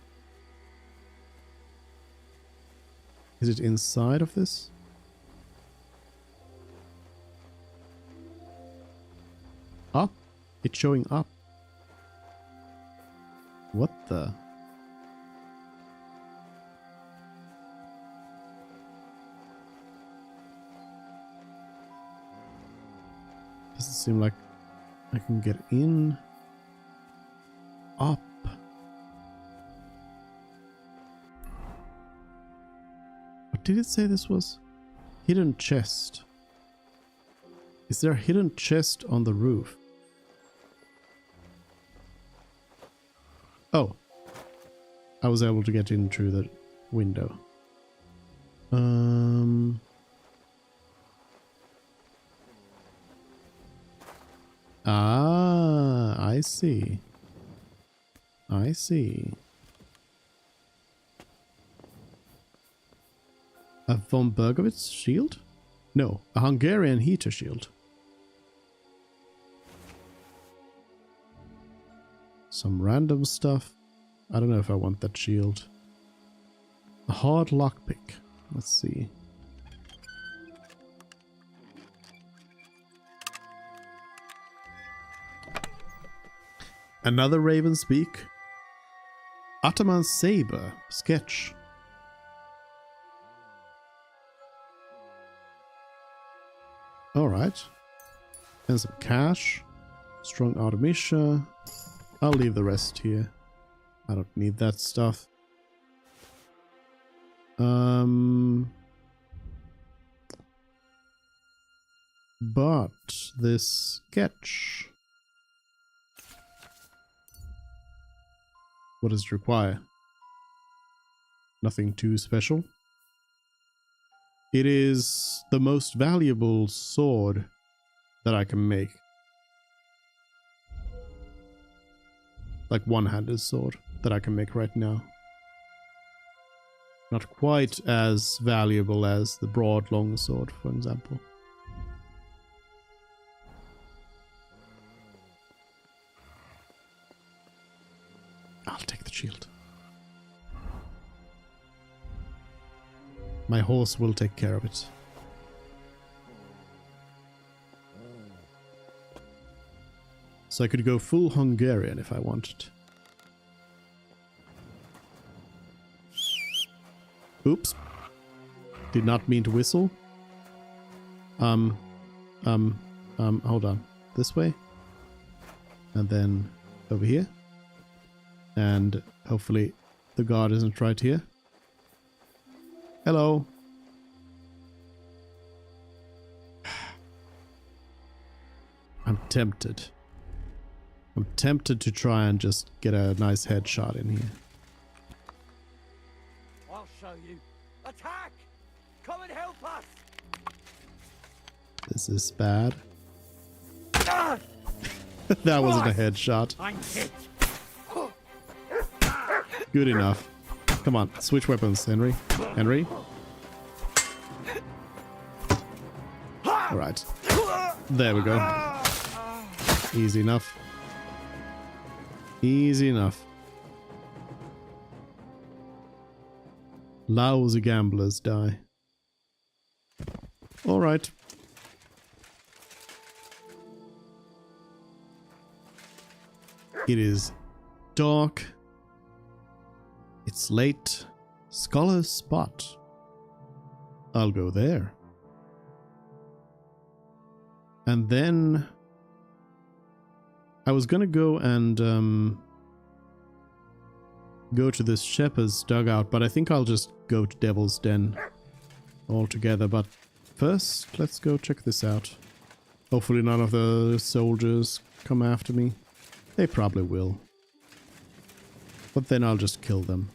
Is it inside of this? Up? It's showing up. What the? Doesn't seem like I can get in. Up. What did it say this was? Hidden chest. Is there a hidden chest on the roof? Oh. I was able to get in through the window. Ah, I see. I see. A von Bergowitz shield? No, a Hungarian heater shield. Some random stuff. I don't know if I want that shield. A hard lockpick. Let's see. Another Raven's Beak. Ataman's Saber. Sketch. Alright. And some cash. Strong Artemisia. I'll leave the rest here. I don't need that stuff. But this sketch. What does it require? Nothing too special. It is the most valuable sword that I can make. Like one-handed sword that I can make right now. Not quite as valuable as the broad long sword, for example. I'll take the shield. My horse will take care of it. So I could go full Hungarian if I wanted. Oops. Did not mean to whistle. Hold on. This way. And then over here. And hopefully the guard isn't right here. Hello. I'm tempted. I'm tempted to try and just get a nice headshot in here. I'll show you. Attack! Come and help us! This is bad. That wasn't a headshot. I'm hit. Good enough. Come on, switch weapons, Henry. Henry. Alright. There we go. Easy enough. Easy enough. Lousy gamblers die. Alright. It is dark. It's late. Scholar's spot. I'll go there. And then I was gonna go and go to this shepherd's dugout, but I think I'll just go to Devil's Den altogether. But first, let's go check this out. Hopefully none of the soldiers come after me. They probably will. But then I'll just kill them.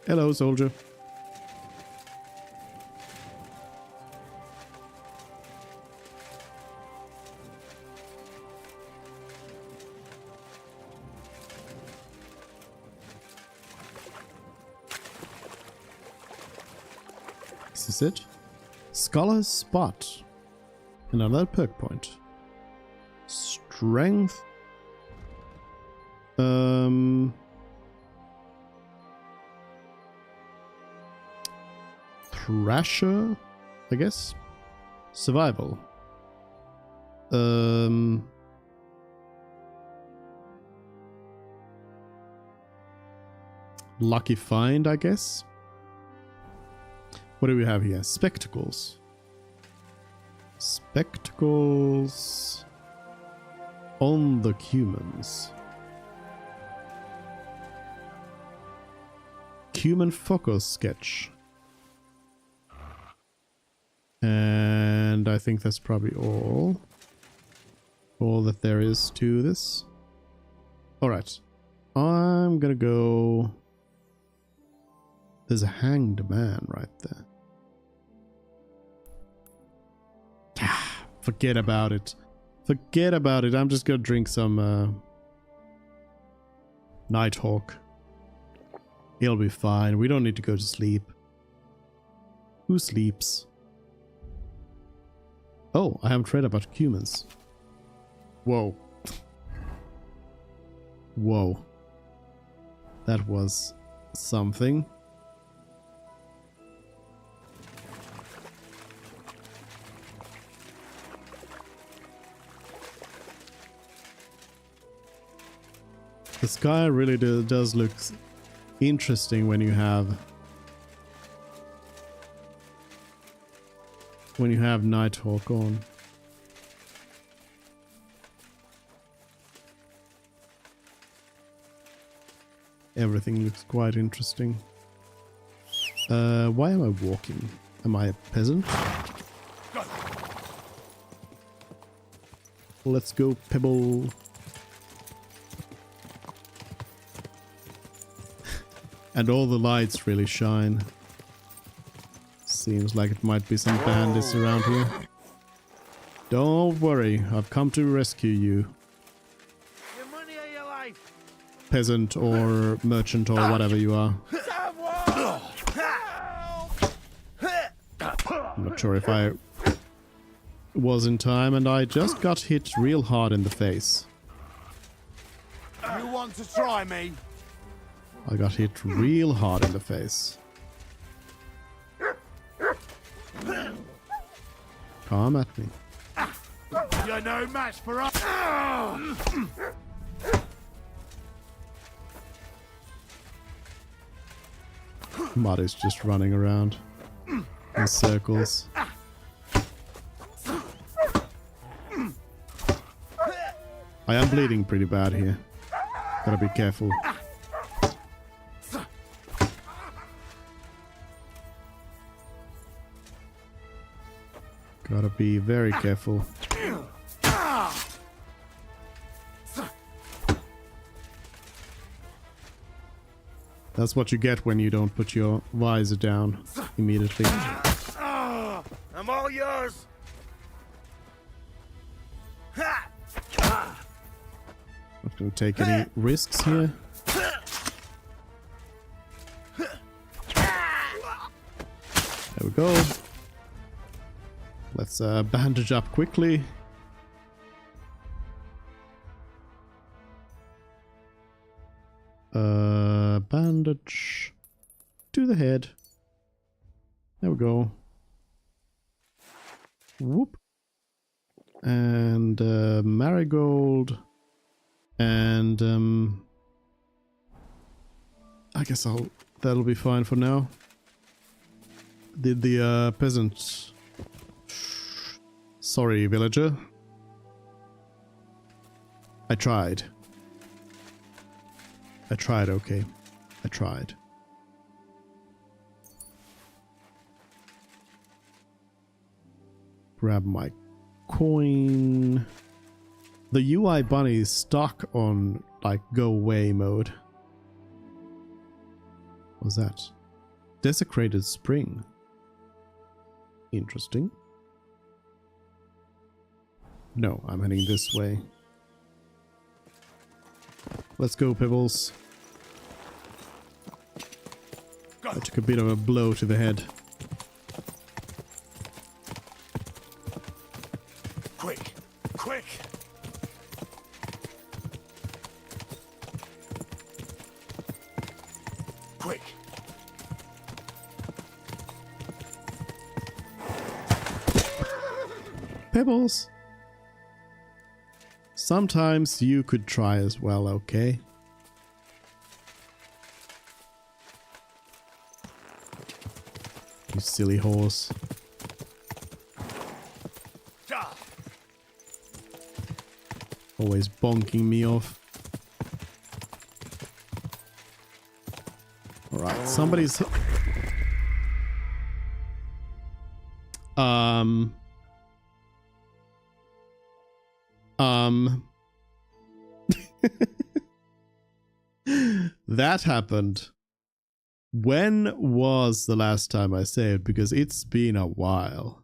Hello, soldier. Is this it? Scholar's Spot. Another perk point. Strength. Thrasher, I guess. Survival. Lucky find, I guess. What do we have here? Spectacles. Spectacles on the humans. Human focus sketch. And I think that's probably all that there is to this. Alright. I'm gonna go... There's a hanged man right there. Forget about it. Forget about it. I'm just gonna drink some Nighthawk. He'll be fine. We don't need to go to sleep. Who sleeps? Oh, I haven't read about humans. Whoa. Whoa. That was something. The sky really does look interesting when you have Nighthawk on. Everything looks quite interesting. Why am I walking? Am I a peasant? Let's go, Pebble. And all the lights really shine. Seems like it might be some bandits around here. Don't worry, I've come to rescue you. Your money or your life. Peasant or merchant or whatever you are. I'm not sure if I was in time, and I just got hit real hard in the face. You want to try me? I got hit real hard in the face. Come at me. You're no match for us. Mud is just running around in circles. I am bleeding pretty bad here. Gotta be careful. Gotta be very careful. That's what you get when you don't put your visor down immediately. I'm all yours. Not gonna take any risks here. There we go. Let's bandage up quickly. Bandage to the head. There we go. Whoop. And marigold. And I guess that'll be fine for now. Did the peasant... Sorry, villager. I tried. Okay. I tried. Grab my coin. The UI bunny is stuck on, like, go away mode. What's that? Desecrated spring. Interesting. No, I'm heading this way. Let's go, Pebbles. I took a bit of a blow to the head. Quick, quick. Quick. Pebbles. Sometimes you could try as well, okay? You silly horse. Always bonking me off. Alright, somebody's... That happened. When was the last time I saved? Because it's been a while.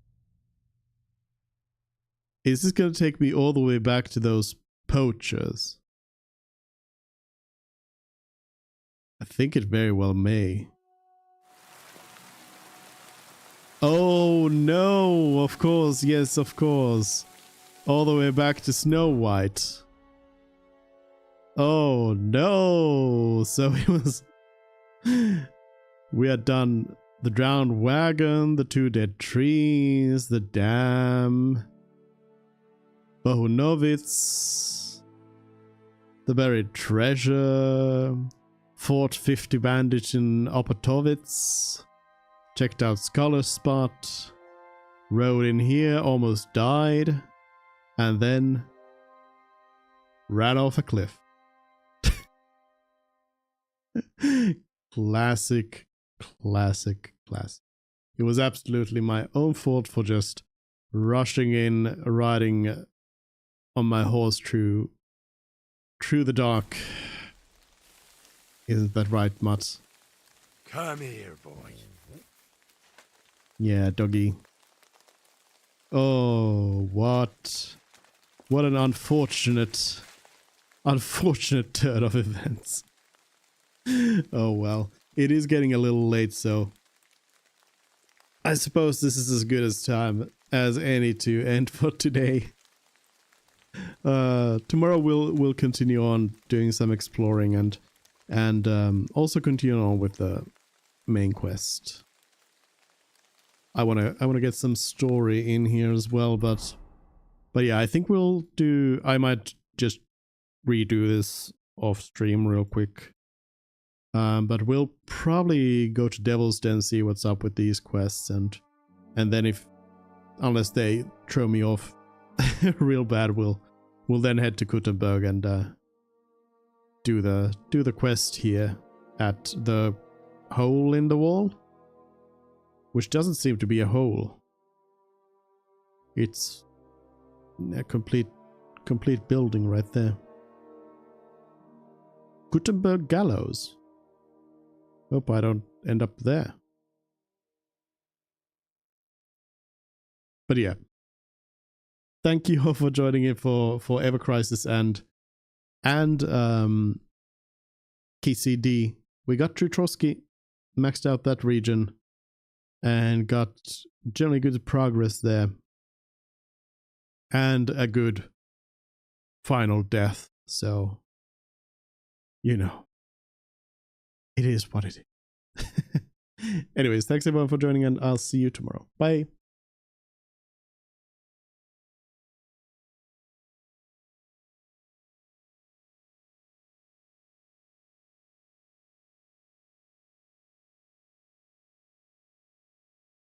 Is this going to take me all the way back to those poachers? I think it very well may. Oh no, of course, yes, of course. All the way back to Snow White. Oh no, so it was... We had done the drowned wagon, the 2 dead trees, the dam, Bohunovitz, the buried treasure, fought 50 bandits in Opatovitz, checked out Scholar Spot, rode in here, almost died, and then ran off a cliff. Classic. It was absolutely my own fault for just rushing in, riding on my horse through the dark. Isn't that right, Mutt? Come here, boy. Yeah, doggy. Oh, what an unfortunate turn of events. Oh well, it is getting a little late, so I suppose this is as good a time as any to end for today. Tomorrow we'll continue on doing some exploring and also continue on with the main quest. I wanna get some story in here as well, but yeah, I think I might just redo this off stream real quick. But we'll probably go to Devil's Den, see what's up with these quests, and then unless they throw me off real bad, we'll then head to Kuttenberg and do the quest here at the hole in the wall, which doesn't seem to be a hole. It's a complete building right there. Gutenberg Gallows. Hope I don't end up there. But yeah. Thank you all for joining in for Ever Crisis and KCD. We got through Trotsky, maxed out that region, and got generally good progress there. And a good final death. So, you know, it is what it is. Anyways, thanks everyone for joining, and I'll see you tomorrow. Bye.